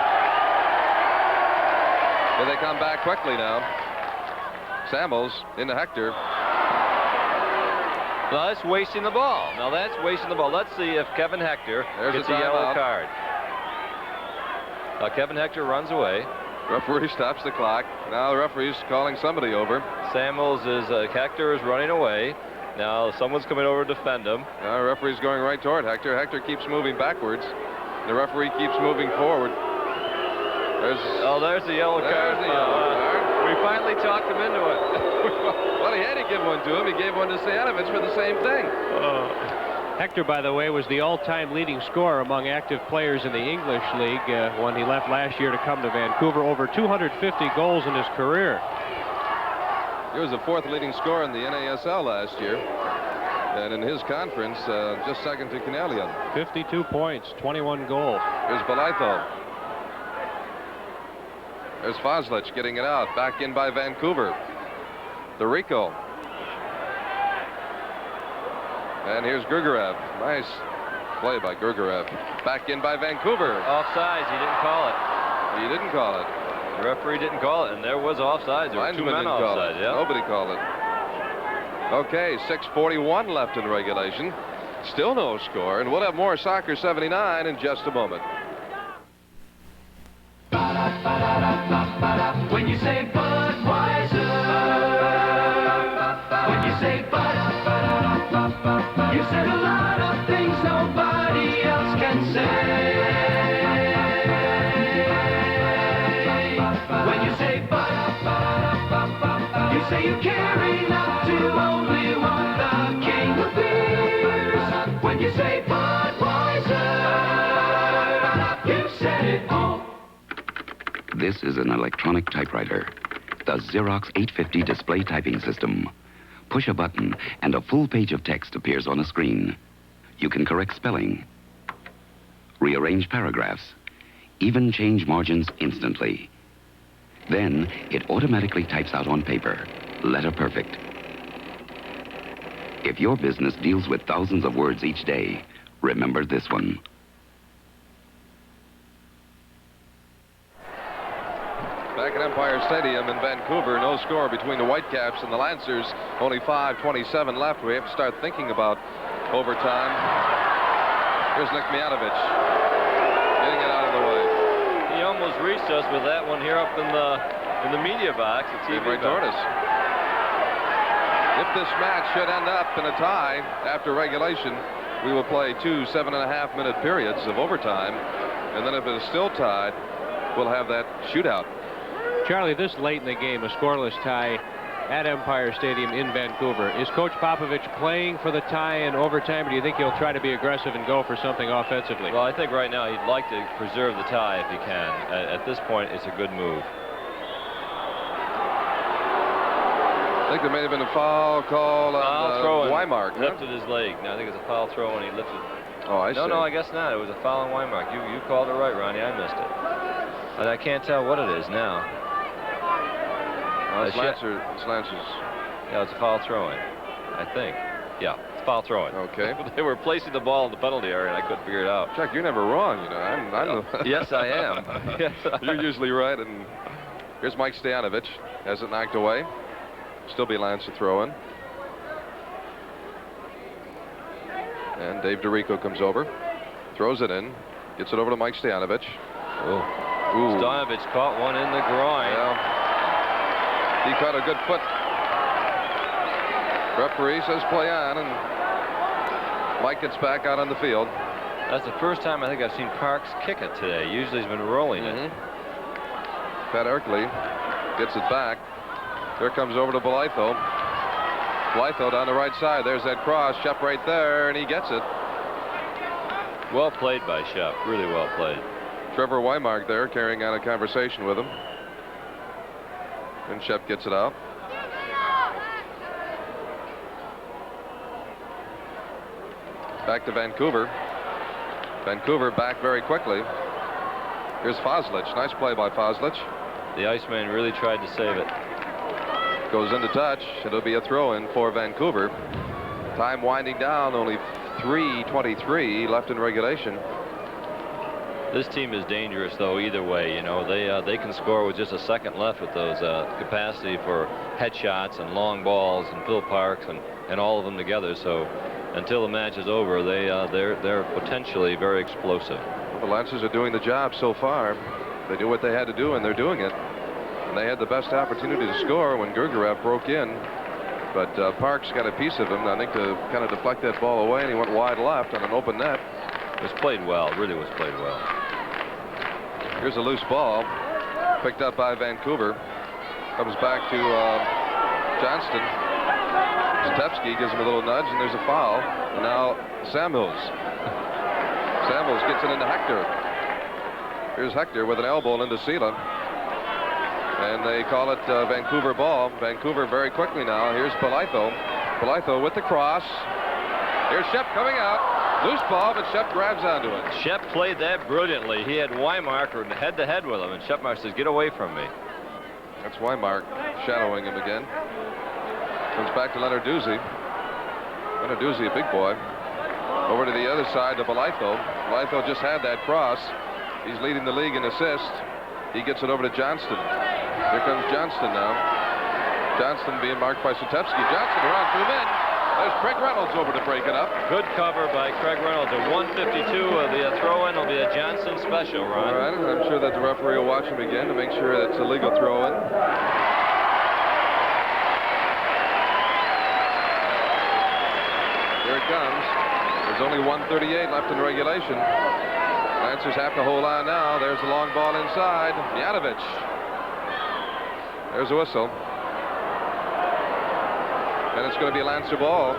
Here they come back quickly now. Samuels into Hector. Now that's wasting the ball. Now that's wasting the ball. Let's see if Kevin Hector gets a yellow card. Now Kevin Hector runs away. Referee stops the clock. Now the referee's calling somebody over. Samuels is, Hector is running away. Now someone's coming over to defend him. Now the referee's going right toward Hector. Hector keeps moving backwards. The referee keeps moving forward. There's the yellow card. There's the yellow card. We finally talked him into it. Well, he had to give one to him. He gave one to Stajanovich for the same thing. Hector, by the way, was the all-time leading scorer among active players in the English League when he left last year to come to Vancouver. Over 250 goals in his career. He was the 4th leading scorer in the NASL last year. And in his conference, just second to Canelian. 52 points, 21 goals. Here's Belaitho. There's Foslich getting it out. Back in by Vancouver. Rico. And here's Grigorev. Nice play by Grigorev. Back in by Vancouver. Offsides. He didn't call it. He didn't call it. The referee didn't call it, and there was offsides. There were 2 men offside. Yeah. Nobody called it. Okay, 6:41 left in regulation. Still no score, and we'll have more Soccer 79 in just a moment. When you say Budweiser, when you say Bud, you said a lot of things nobody else can say. When you say Bud, you say you care enough to only want the king of beers. When you say Budweiser, you said it all. This is an electronic typewriter, the Xerox 850 display typing system. Push a button and a full page of text appears on a screen. You can correct spelling, rearrange paragraphs, even change margins instantly. Then it automatically types out on paper, letter perfect. If your business deals with thousands of words each day, remember this one. Back at Empire Stadium in Vancouver, no score between the Whitecaps and the Lancers. Only 5:27 left. We have to start thinking about overtime. Here's Nick Mijanovic getting it out of the way. He almost reached us with that one here up in the media box. Came right toward us. If this match should end up in a tie after regulation, we will play 2 7.5-minute periods of overtime, and then if it is still tied, we'll have that shootout. Charlie, this late in the game, a scoreless tie at Empire Stadium in Vancouver. Is Coach Popovich playing for the tie in overtime, or do you think he'll try to be aggressive and go for something offensively? Well, I think right now he'd like to preserve the tie if he can. At this point, it's a good move. I think there may have been a foul call on Weimark. Lifted his leg. No, I think it's a foul throw and he lifted. Oh, I see. No, I guess not. It was a foul on Weimark. You called it right, Ronnie. I missed it. And I can't tell what it is now. It's Lancers. Yeah, it's a foul throwing, I think. Yeah, it's foul throwing. Okay. They were placing the ball in the penalty area, and I couldn't figure it out. Chuck, you're never wrong, you know. I'm Yes, I am. Yes, you're usually right. And here's Mike Stajanovich. Has it knocked away. Still be Lance to throw in. And Dave DeRico comes over. Throws it in. Gets it over to Mike Stajanovich. Ooh. Stajanovich caught one in the groin. Yeah. He caught a good foot. Referee says play on, and Mike gets back out on the field. That's the first time I think I've seen Parks kick it today. Usually he's been rolling it. Pat Erkley gets it back. Here comes over to Belaitho. Belaitho down the right side. There's that cross. Shep right there, and he gets it. Well played by Shep. Really well played. Trevor Weimark there carrying on a conversation with him. And Shep gets it out. Back to Vancouver. Vancouver back very quickly. Here's Foslich. Nice play by Foslich. The Iceman really tried to save it. Goes into touch. It'll be a throw-in for Vancouver. Time winding down. Only 3:23 left in regulation. This team is dangerous, though, either way. You know, they can score with just a second left with those capacity for headshots and long balls and Phil Parks and all of them together. So until the match is over, they're potentially very explosive. The Lancers are doing the job so far. They knew what they had to do, and they're doing it. And they had the best opportunity to score when Gergiev broke in. But Parks got a piece of him, I think, to kind of deflect that ball away, and he went wide left on an open net. It was played well, really was played well. Here's a loose ball, picked up by Vancouver. Comes back to Johnston. Stepsky gives him a little nudge, and there's a foul. And now Samuels. Samuels gets it into Hector. Here's Hector with an elbow into Sela. And they call it Vancouver ball. Vancouver very quickly now. Here's Politho. Politho with the cross. Here's Shep coming out. Loose ball, but Shep grabs onto it. Shep played that brilliantly. He had Weimark head-to-head with him, and Shepmark says, "Get away from me." That's Weimark shadowing him again. Comes back to Leonard Doozy. Leonard Doozy, a big boy. Over to the other side to Politho. Politho just had that cross. He's leading the league in assists. He gets it over to Johnston. Here comes Johnston now. Johnston being marked by Sutevsky. Johnston around 2 men. There's Craig Reynolds over to break it up. Good cover by Craig Reynolds. A 152 of the throw-in will be a Johnson special, Ron. All right, and I'm sure that the referee will watch him again to make sure that's a legal throw-in. Here it comes. There's only 1:38 left in regulation. Lancers have to hold on now. There's the long ball inside. Mijatovic. There's a whistle. And it's going to be a Lancer ball.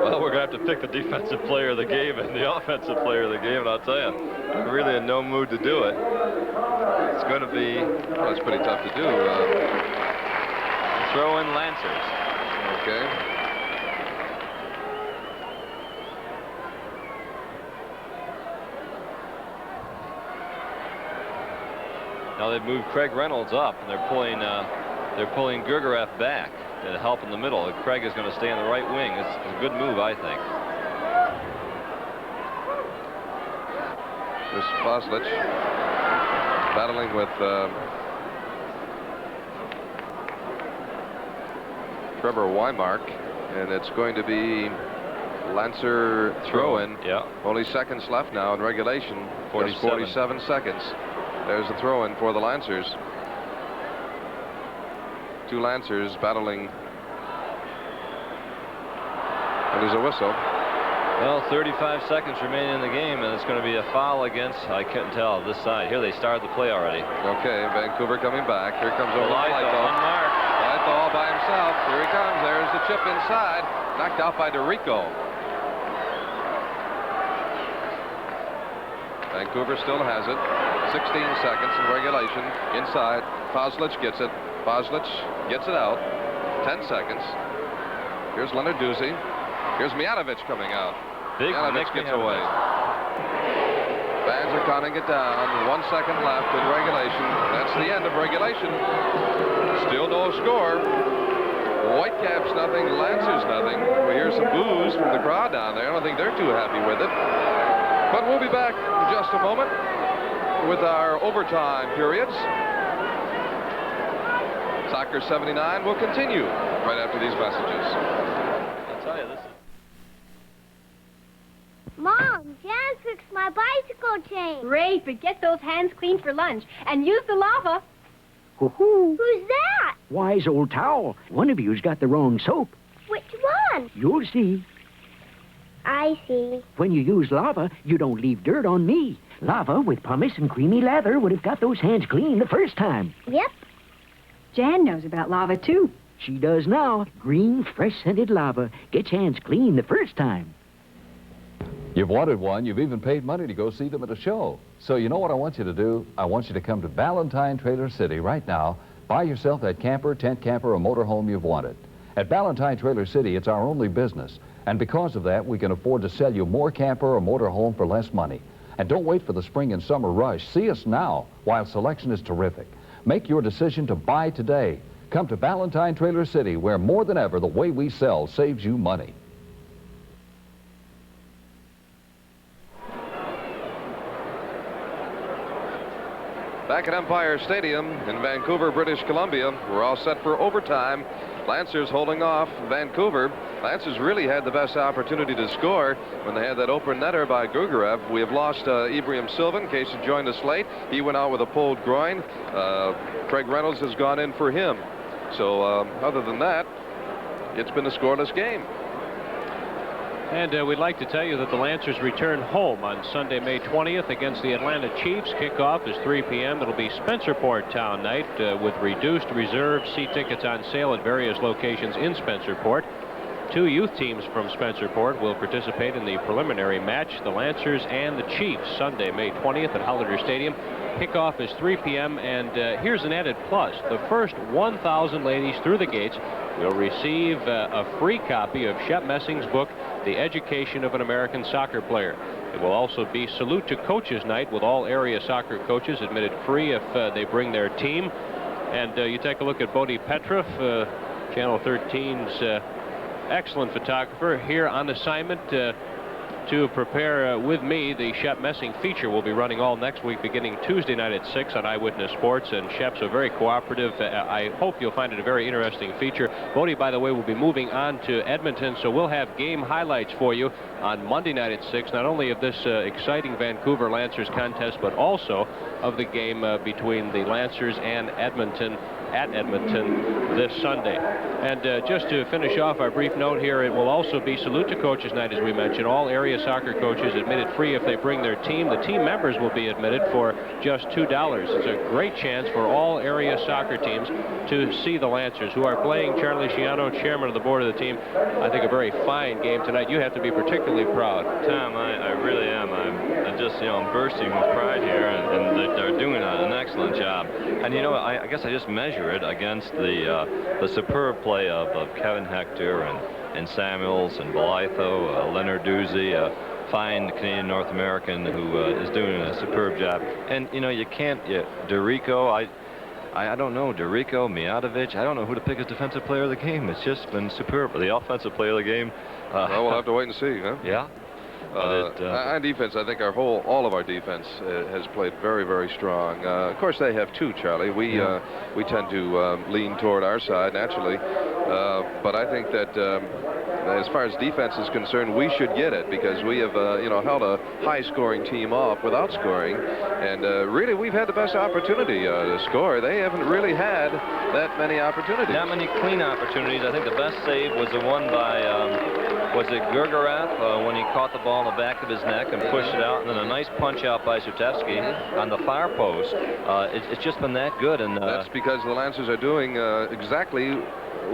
Well, we're going to have to pick the defensive player of the game and the offensive player of the game, and I'll tell you, we're really in no mood to do it. It's going to be... Well, it's pretty tough to do. Throw in Lancers. Okay. Now they've moved Craig Reynolds up, and they're pulling Gergiev back to help in the middle. Craig is going to stay on the right wing. It's a good move, I think. There's Foslich battling with Trevor Weimark, and it's going to be Lancer throw-in. Yeah. Only seconds left now in regulation. 47 seconds. There's the throw-in for the Lancers. Two Lancers battling. And there's a whistle. Well, 35 seconds remaining in the game, and it's going to be a foul against, I couldn't tell, this side. Here, they started the play already. Okay, Vancouver coming back. Here comes over Politho. Politho all by himself. Here he comes. There's the chip inside. Knocked out by DeRico. Vancouver still has it. 16 seconds in regulation. Inside. Foslich gets it. Foslich gets it out. 10 seconds. Here's Leonard Doozy. Here's Mijatovic coming out. Mijatovic gets away. Fans are counting it down. 1 second left in regulation. That's the end of regulation. Still no score. Whitecaps nothing. Lancers nothing. We hear some boos from the crowd down there. I don't think they're too happy with it. But we'll be back in just a moment with our overtime periods. Soccer 79 will continue right after these messages. I'll tell you, this is... Mom, Jan fixed my bicycle chain. Great, but get those hands clean for lunch and use the lava. Who's that? Wise old towel. One of you's got the wrong soap. Which one? You'll see. I see. When you use lava, you don't leave dirt on me. Lava with pumice and creamy lather would have got those hands clean the first time. Yep. Jan knows about lava, too. She does now. Green, fresh-scented lava gets hands clean the first time. You've wanted one. You've even paid money to go see them at a show. So you know what I want you to do? I want you to come to Ballantyne Trailer City right now. Buy yourself that camper, tent camper, or motorhome you've wanted. At Ballantyne Trailer City, it's our only business. And because of that, we can afford to sell you more camper or motorhome for less money. And don't wait for the spring and summer rush. See us now while selection is terrific. Make your decision to buy today. Come to Ballantyne Trailer City, where more than ever, the way we sell saves you money. Back at Empire Stadium in Vancouver, British Columbia, we're all set for overtime. Lancers holding off Vancouver. Lancers really had the best opportunity to score when they had that open netter by Gugarev. We have lost Ibrahim Sylvan in case you joined us late. He went out with a pulled groin. Craig Reynolds has gone in for him. So other than that, it's been a scoreless game. And we'd like to tell you that the Lancers return home on Sunday, May 20th against the Atlanta Chiefs. Kickoff is 3 p.m. It'll be Spencerport Town night with reduced reserve seat tickets on sale at various locations in Spencerport. 2 youth teams from Spencerport will participate in the preliminary match, the Lancers and the Chiefs, Sunday, May 20th at Hollander Stadium. Kickoff is 3 p.m. and here's an added plus. The first 1,000 ladies through the gates will receive a free copy of Shep Messing's book, The Education of an American Soccer Player. It will also be Salute to Coaches Night with all area soccer coaches admitted free if they bring their team. And you take a look at Bodie Petrov, Channel 13's excellent photographer, here on assignment to prepare with me. The Shep Messing feature will be running all next week, beginning Tuesday night at 6 on Eyewitness Sports. And Shep's a very cooperative. I hope you'll find it a very interesting feature. Bodie, by the way, will be moving on to Edmonton, so we'll have game highlights for you on Monday night at 6, not only of this exciting Vancouver Lancers contest, but also of the game between the Lancers and Edmonton at Edmonton this Sunday. And just to finish off our brief note here, it will also be Salute to Coaches Night, as we mentioned. All area soccer coaches admitted free if they bring their team. The team members will be admitted for just $2. It's a great chance for all area soccer teams to see the Lancers, who are playing. Charlie Sciano, chairman of the board of the team, I think a very fine game tonight. You have to be particularly proud. Tom, I really am. I'm just, I'm bursting with pride here, and they're doing an excellent job. And I guess I just measure it against the superb play of Kevin Hector and Samuels and Blytho, Leonard Doozy, fine Canadian North American who is doing a superb job. And you can't, Dorico, I don't know, Dorico, Mijatovic, I don't know who to pick as defensive player of the game. It's just been superb. The offensive player of the game. Well, we'll have to wait and see, huh? Yeah. On defense, I think all of our defense has played very, very strong. Of course, they have too, Charlie. We tend to lean toward our side naturally, but I think that as far as defense is concerned, we should get it because we have held a high-scoring team off without scoring, and really we've had the best opportunity to score. They haven't really had that many opportunities. Not many clean opportunities. I think the best save was the one by was it Gugarev when he caught the ball in the back of his neck and pushed it out, and then a nice punch out by Sutevsky on the far post. It's just been that good, and that's because the Lancers are doing exactly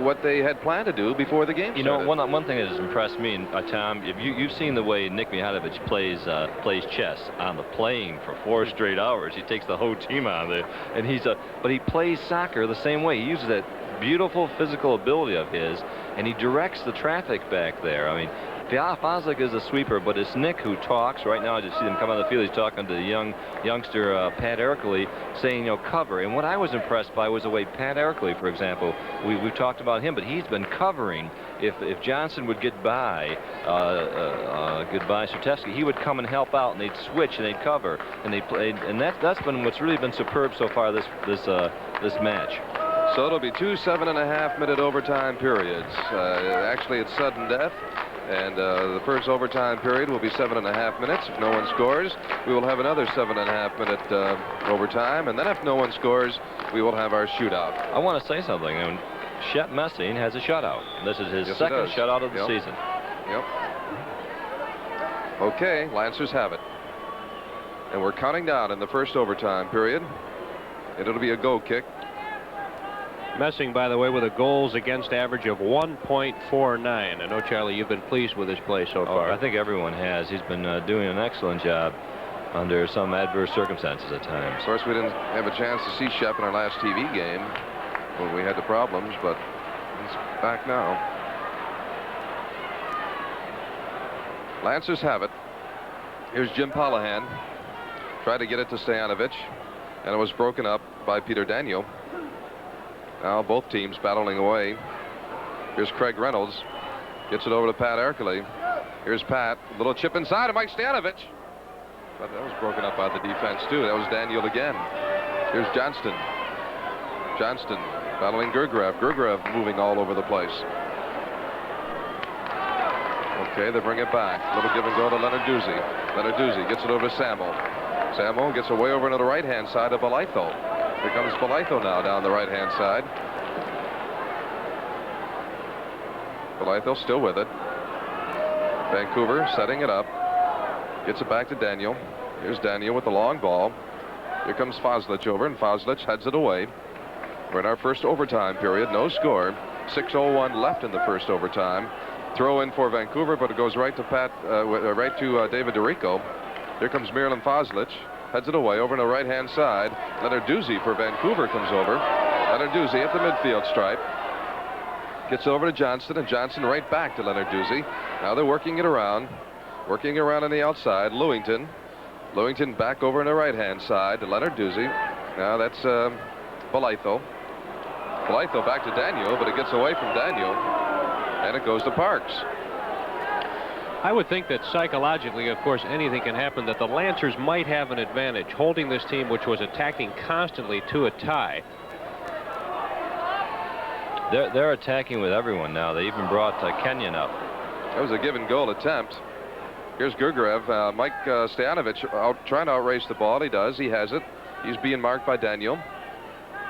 what they had planned to do before the game started. One thing that has impressed me, Tom, you've seen the way Nick Mijatovic plays chess on the plane for 4 straight hours. He takes the whole team on there, and but he plays soccer the same way. He uses that beautiful physical ability of his, and he directs the traffic back there. I mean, Foslick is a sweeper, but it's Nick who talks. Right now, I just see him come on the field. He's talking to the youngster Pat Erkley, saying, cover. And what I was impressed by was the way Pat Erkley, for example, we've talked about him, but he's been covering. If Johnson would get by Sutevsky, he would come and help out, and they'd switch and they'd cover, and they played. And that's been what's really been superb so far this match. So it'll be 2 7.5-minute overtime periods. Actually, it's sudden death. And the first overtime period will be 7.5 minutes. If no one scores, we will have another 7.5-minute overtime. And then if no one scores, we will have our shootout. I want to say something. Shep Messing has a shutout. This is his second shutout of the season. Yep. Okay, Lancers have it. And we're counting down in the first overtime period. And it'll be a goal kick. Messing, by the way, with a goals against average of 1.49. I know, Charlie, you've been pleased with his play so far. I think everyone has. He's been doing an excellent job under some adverse circumstances at times. Of course, we didn't have a chance to see Shep in our last TV game when we had the problems, but he's back now. Lancers have it. Here's Jim Polahan. Tried to get it to Stojanovic, and it was broken up by Peter Daniel. Now both teams battling away. Here's Craig Reynolds. Gets it over to Pat Erkley. Here's Pat. Little chip inside of Mike Stojanovic. But that was broken up by the defense, too. That was Daniel again. Here's Johnston. Johnston battling Gergiev. Gergiev moving all over the place. Okay, they bring it back. Little give and go to Lenarduzzi. Lenarduzzi gets it over to Sammo. Sammo gets away over to the right-hand side of Balaitho. Here comes Balaitho now down the right-hand side. Balaitho still with it. Vancouver setting it up. Gets it back to Daniel. Here's Daniel with the long ball. Here comes Foslich over, and Foslich heads it away. We're in our first overtime period. No score. 6:01 left in the first overtime. Throw in for Vancouver, but it goes right to David DeRico. Here comes Miralem Foslich. Heads it away over to the right-hand side. Lenarduzzi for Vancouver comes over. Lenarduzzi at the midfield stripe. Gets over to Johnston, and Johnston right back to Lenarduzzi. Now they're working it around. Working around on the outside. Lewington. Lewington back over on the right-hand side to Lenarduzzi. Now that's Balaitho. Balaitho back to Daniel, but it gets away from Daniel. And it goes to Parks. I would think that psychologically, of course, anything can happen, that the Lancers might have an advantage holding this team, which was attacking constantly, to a tie. They're attacking with everyone now. They even brought Kenyon up. That was a give-and-goal attempt. Here's Gergiev. Mike Stoyanovich trying to outrace the ball. He does. He has it. He's being marked by Daniel.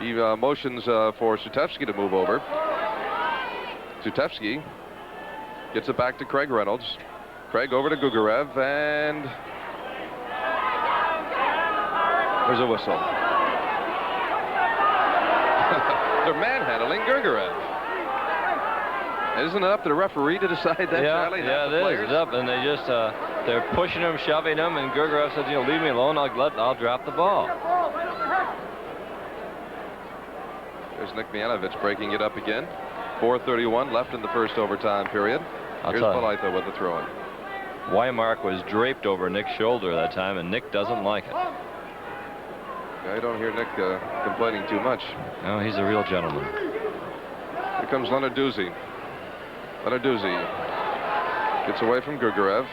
He motions for Sutevsky to move over. Sutevsky gets it back to Craig Reynolds. Craig over to Gugarev, and there's a whistle. They're manhandling Gugarev. Isn't it up to the referee to decide that, Charlie? Yeah, it is. It's up, and they just they're pushing him, shoving him, and Gugarev says, you know, leave me alone. I'll drop the ball. There's Nick Mianovich breaking it up again. 4:31 left in the first overtime period. Here's Balaitho with the throw-in. Weimark was draped over Nick's shoulder that time, and Nick doesn't like it. I don't hear Nick complaining too much. No, he's a real gentleman. Here comes Lenarduzzi. Lenarduzzi gets away from Gugarev.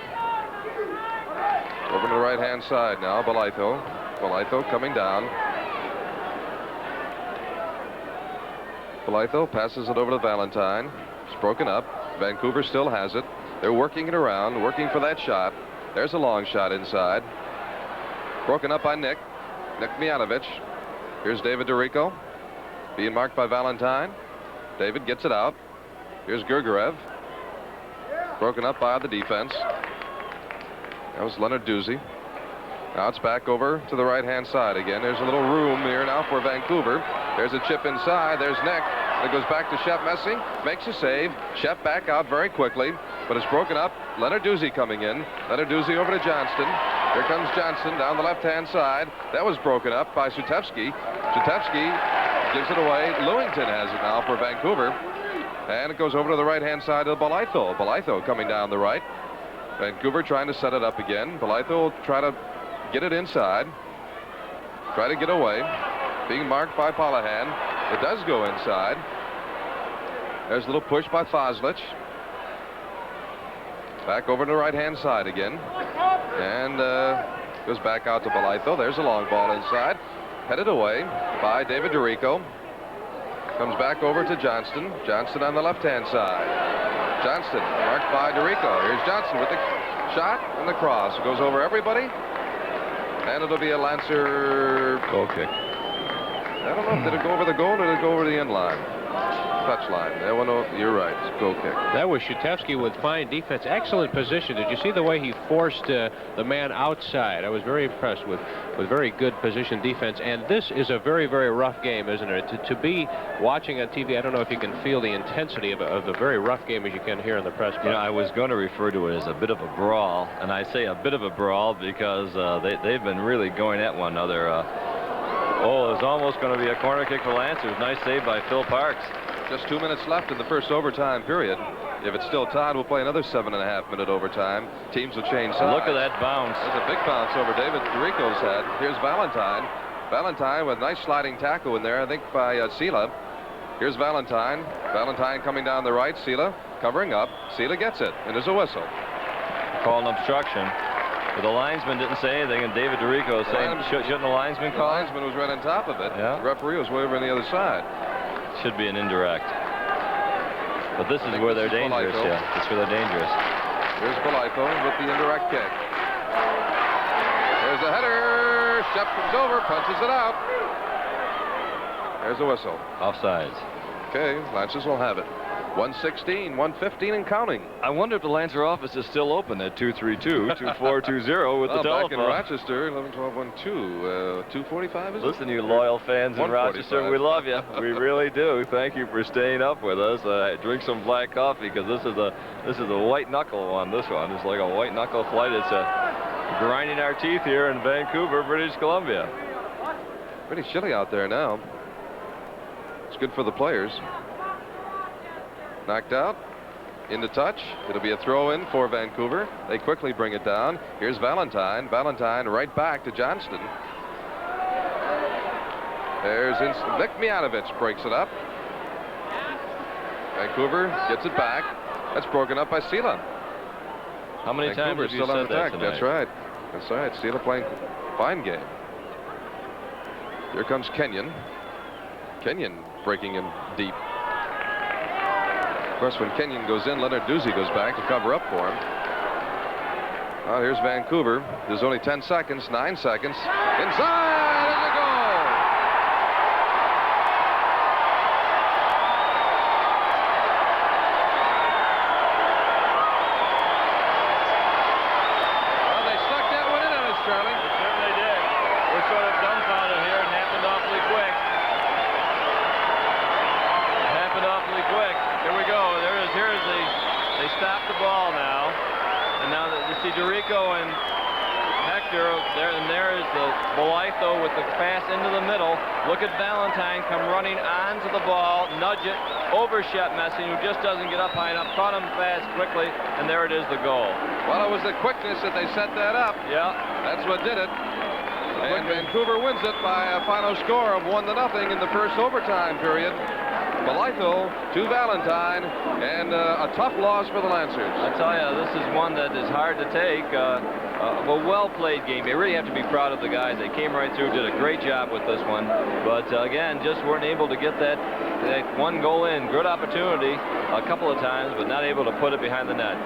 Over to the right-hand side now. Balaitho. Balaitho coming down. Balaitho passes it over to Valentine. It's broken up. Vancouver still has it. They're working it around, working for that shot. There's a long shot inside. Broken up by Nick. Nick Mianovich. Here's David DeRico. Being marked by Valentine. David gets it out. Here's Gergiev. Broken up by the defense. That was Lenarduzzi. Now it's back over to the right-hand side again. There's a little room here now for Vancouver. There's a chip inside. There's Nick. It goes back to Shep Messing. Makes a save. Shep back out very quickly, but it's broken up. Lenarduzzi coming in. Lenarduzzi over to Johnston. Here comes Johnston down the left-hand side. That was broken up by Sutevsky. Sutevsky gives it away. Lewington has it now for Vancouver. And it goes over to the right-hand side of Balaitho. Balaitho coming down the right. Vancouver trying to set it up again. Balaitho will try to get it inside. Try to get away. Being marked by Polahan. It does go inside. There's a little push by Foslich. Back over to the right-hand side again. And goes back out to Balaitho. There's a long ball inside. Headed away by David DeRico. Comes back over to Johnston. Johnston on the left-hand side. Johnston marked by DeRico. Here's Johnston with the shot and the cross. It goes over everybody. And it'll be a Lancer goal kick. I don't know if did it go over the goal or did it go over the end line. Touch line. That one, you're right. It's a goal kick. That was Sutevsky with fine defense. Excellent position. Did you see the way he forced the man outside? I was very impressed with very good position defense. And this is a very, very rough game, isn't it? To be watching on TV, I don't know if you can feel the intensity of a very rough game as you can here in the press box. You know, I was going to refer to it as a bit of a brawl. And I say a bit of a brawl because they've been really going at one another. Oh, it's almost going to be a corner kick for Lancers. Nice save by Phil Parks. Just 2 minutes left in the first overtime period. If it's still tied, we'll play another 7.5-minute overtime. Teams will change sides. Look at that bounce. There's a big bounce over David DeRico's head. Here's Valentine. Valentine with a nice sliding tackle in there, I think, by Sela. Here's Valentine. Valentine coming down the right. Sela covering up. Sela gets it, and there's a whistle. Call an obstruction. But the linesman didn't say anything, and David DeRico saying, shouldn't the linesman call? The linesman was right on top of it. Yeah. The referee was way over on the other side. Should be an indirect. But this is where they're dangerous, Bolito. yeah. That's where they're dangerous. Here's Bolito with the indirect kick. There's a header. Shep comes over, punches it out. There's the whistle. Offsides. Okay, Lancers will have it. 116, 115 and counting. I wonder if the Lancer office is still open at 232-2420 with the telephone. Back in Rochester, 11-12-1-2. 2:45 is it? Listen, you loyal fans in Rochester, we love you. We really do. Thank you for staying up with us. Drink some black coffee, because this is a white knuckle one. This one is like a white knuckle flight. It's grinding our teeth here in Vancouver, British Columbia. Pretty chilly out there now. It's good for the players. Knocked out, into touch. It'll be a throw-in for Vancouver. They quickly bring it down. Here's Valentine. Valentine right back to Johnston. There's Nick Mijanovic breaks it up. Vancouver gets it back. That's broken up by Sela. How many times have you said that tonight? That's right. That's right. Sela playing fine game. Here comes Kenyon. Kenyon breaking him deep. Of course, when Kenyon goes in, Leonard Doozy goes back to cover up for him. Oh, here's Vancouver. There's only 10 seconds, 9 seconds. Inside, there's a goal! Well, they stuck that one in on us, Charlie. They certainly did. We're sort of dumbfounded here. It happened awfully quick. It happened awfully quick. Here we go. They stop the ball now. And now you see DeRico and Hector there, and there is the Bolito with the pass into the middle. Look at Valentine come running onto the ball, nudge it over Shep Messing, who just doesn't get up high enough, caught him fast quickly, and there it is, the goal. Well, it was the quickness that they set that up. Yeah. That's what did it. And Vancouver wins it by a final score of 1-0 in the first overtime period. Bolito to Valentine, and a tough loss for the Lancers. I tell you, this is one that is hard to take. A well-played game. You really have to be proud of the guys. They came right through, did a great job with this one. But again, just weren't able to get that one goal in. Good opportunity a couple of times, but not able to put it behind the net.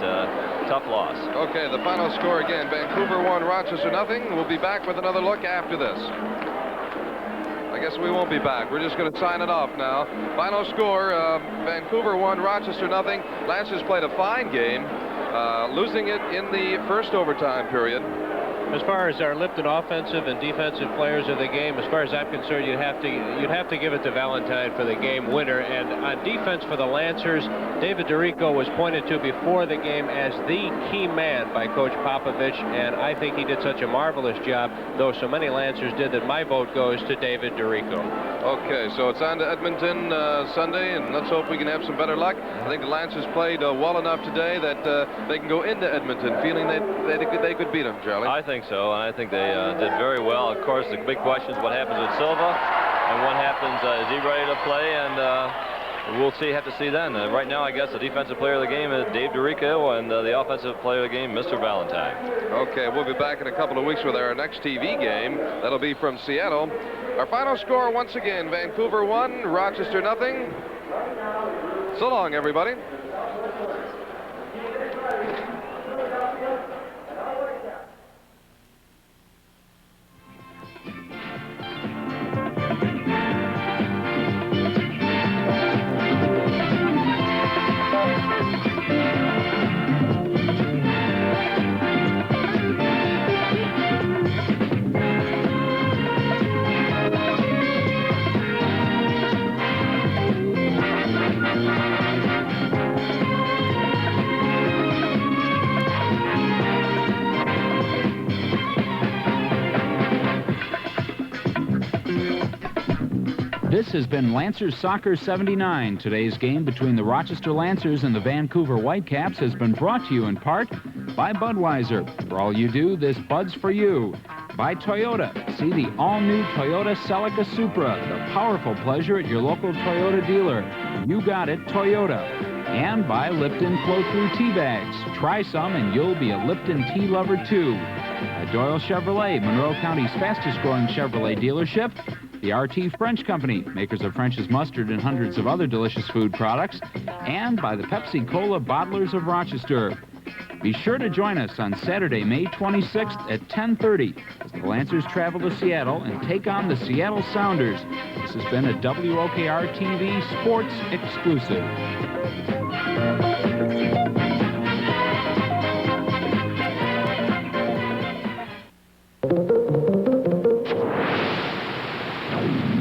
Tough loss. Okay, the final score again. Vancouver 1, Rochester 0. We'll be back with another look after this. I guess we won't be back. We're just going to sign it off now. Final score, Vancouver 1, Rochester 0. Lancers played a fine game, losing it in the first overtime period. As far as our Lipton offensive and defensive players of the game, as far as I'm concerned, you'd have to give it to Valentine for the game winner. And on defense for the Lancers, David DeRico was pointed to before the game as the key man by Coach Popovich, and I think he did such a marvelous job, though so many Lancers did, that my vote goes to David DeRico. Okay, so it's on to Edmonton Sunday, and let's hope we can have some better luck. I think the Lancers played well enough today that they can go into Edmonton feeling that they could beat them, Charlie. I think so, and I think they did very well. Of course, the big question is what happens with Silva, and what happens, is he ready to play, and we'll have to see then. Right now, I guess the defensive player of the game is Dave DeRico, and the offensive player of the game, Mr. Valentine. Okay, we'll be back in a couple of weeks with our next TV game. That'll be from Seattle. Our final score, once again, Vancouver 1, Rochester 0. So long, everybody. This has been Lancers Soccer 79. Today's game between the Rochester Lancers and the Vancouver Whitecaps has been brought to you in part by Budweiser. For all you do, this Bud's for you. By Toyota. See the all-new Toyota Celica Supra, the powerful pleasure at your local Toyota dealer. You got it, Toyota. And by Lipton Flow-Through Tea Bags. Try some and you'll be a Lipton tea lover too. At Doyle Chevrolet, Monroe County's fastest-growing Chevrolet dealership. The RT French Company, makers of French's Mustard and hundreds of other delicious food products. And by the Pepsi Cola Bottlers of Rochester. Be sure to join us on Saturday, May 26th at 10:30 as the Lancers travel to Seattle and take on the Seattle Sounders. This has been a WOKR-TV Sports exclusive.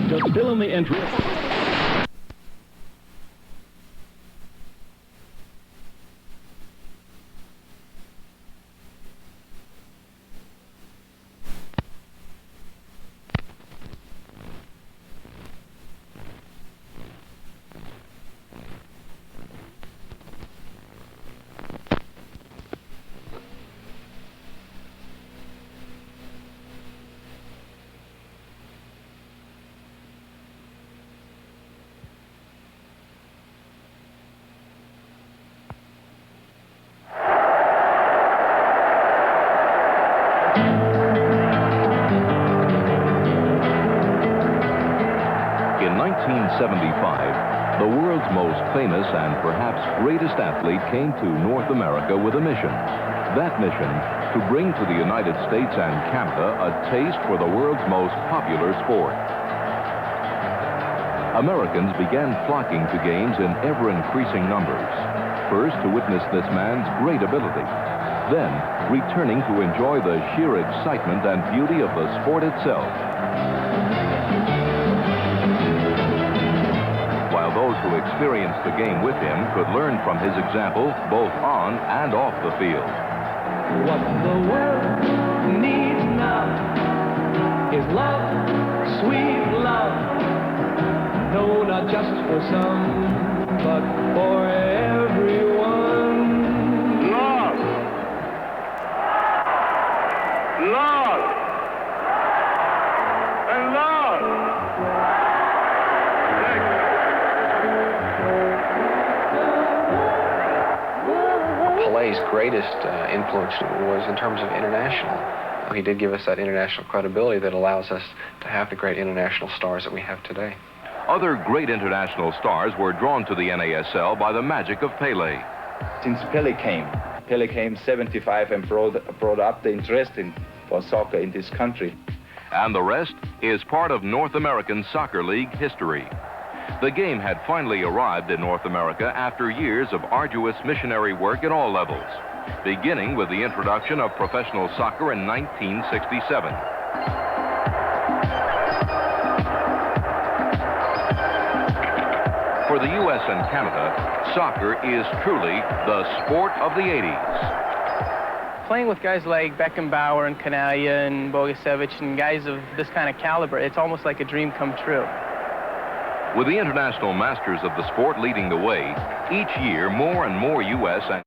Just fill in the entry. In 1975, the world's most famous and perhaps greatest athlete came to North America with a mission. That mission, to bring to the United States and Canada a taste for the world's most popular sport. Americans began flocking to games in ever-increasing numbers. First, to witness this man's great ability. Then, returning to enjoy the sheer excitement and beauty of the sport itself. While those who experienced the game with him could learn from his example both on and off the field. What the world needs now is love, sweet love. No, not just for some, but for everyone. Love. Love. And love. Pelé's greatest influence was in terms of international. He did give us that international credibility that allows us to have the great international stars that we have today. Other great international stars were drawn to the NASL by the magic of Pelé. Since Pelé came 75 and brought up the interest for soccer in this country. And the rest is part of North American Soccer League history. The game had finally arrived in North America after years of arduous missionary work at all levels, beginning with the introduction of professional soccer in 1967. For the U.S. and Canada, soccer is truly the sport of the 80s. Playing with guys like Beckenbauer and Canaglia and Bogicevic and guys of this kind of caliber, it's almost like a dream come true. With the international masters of the sport leading the way, each year more and more U.S. and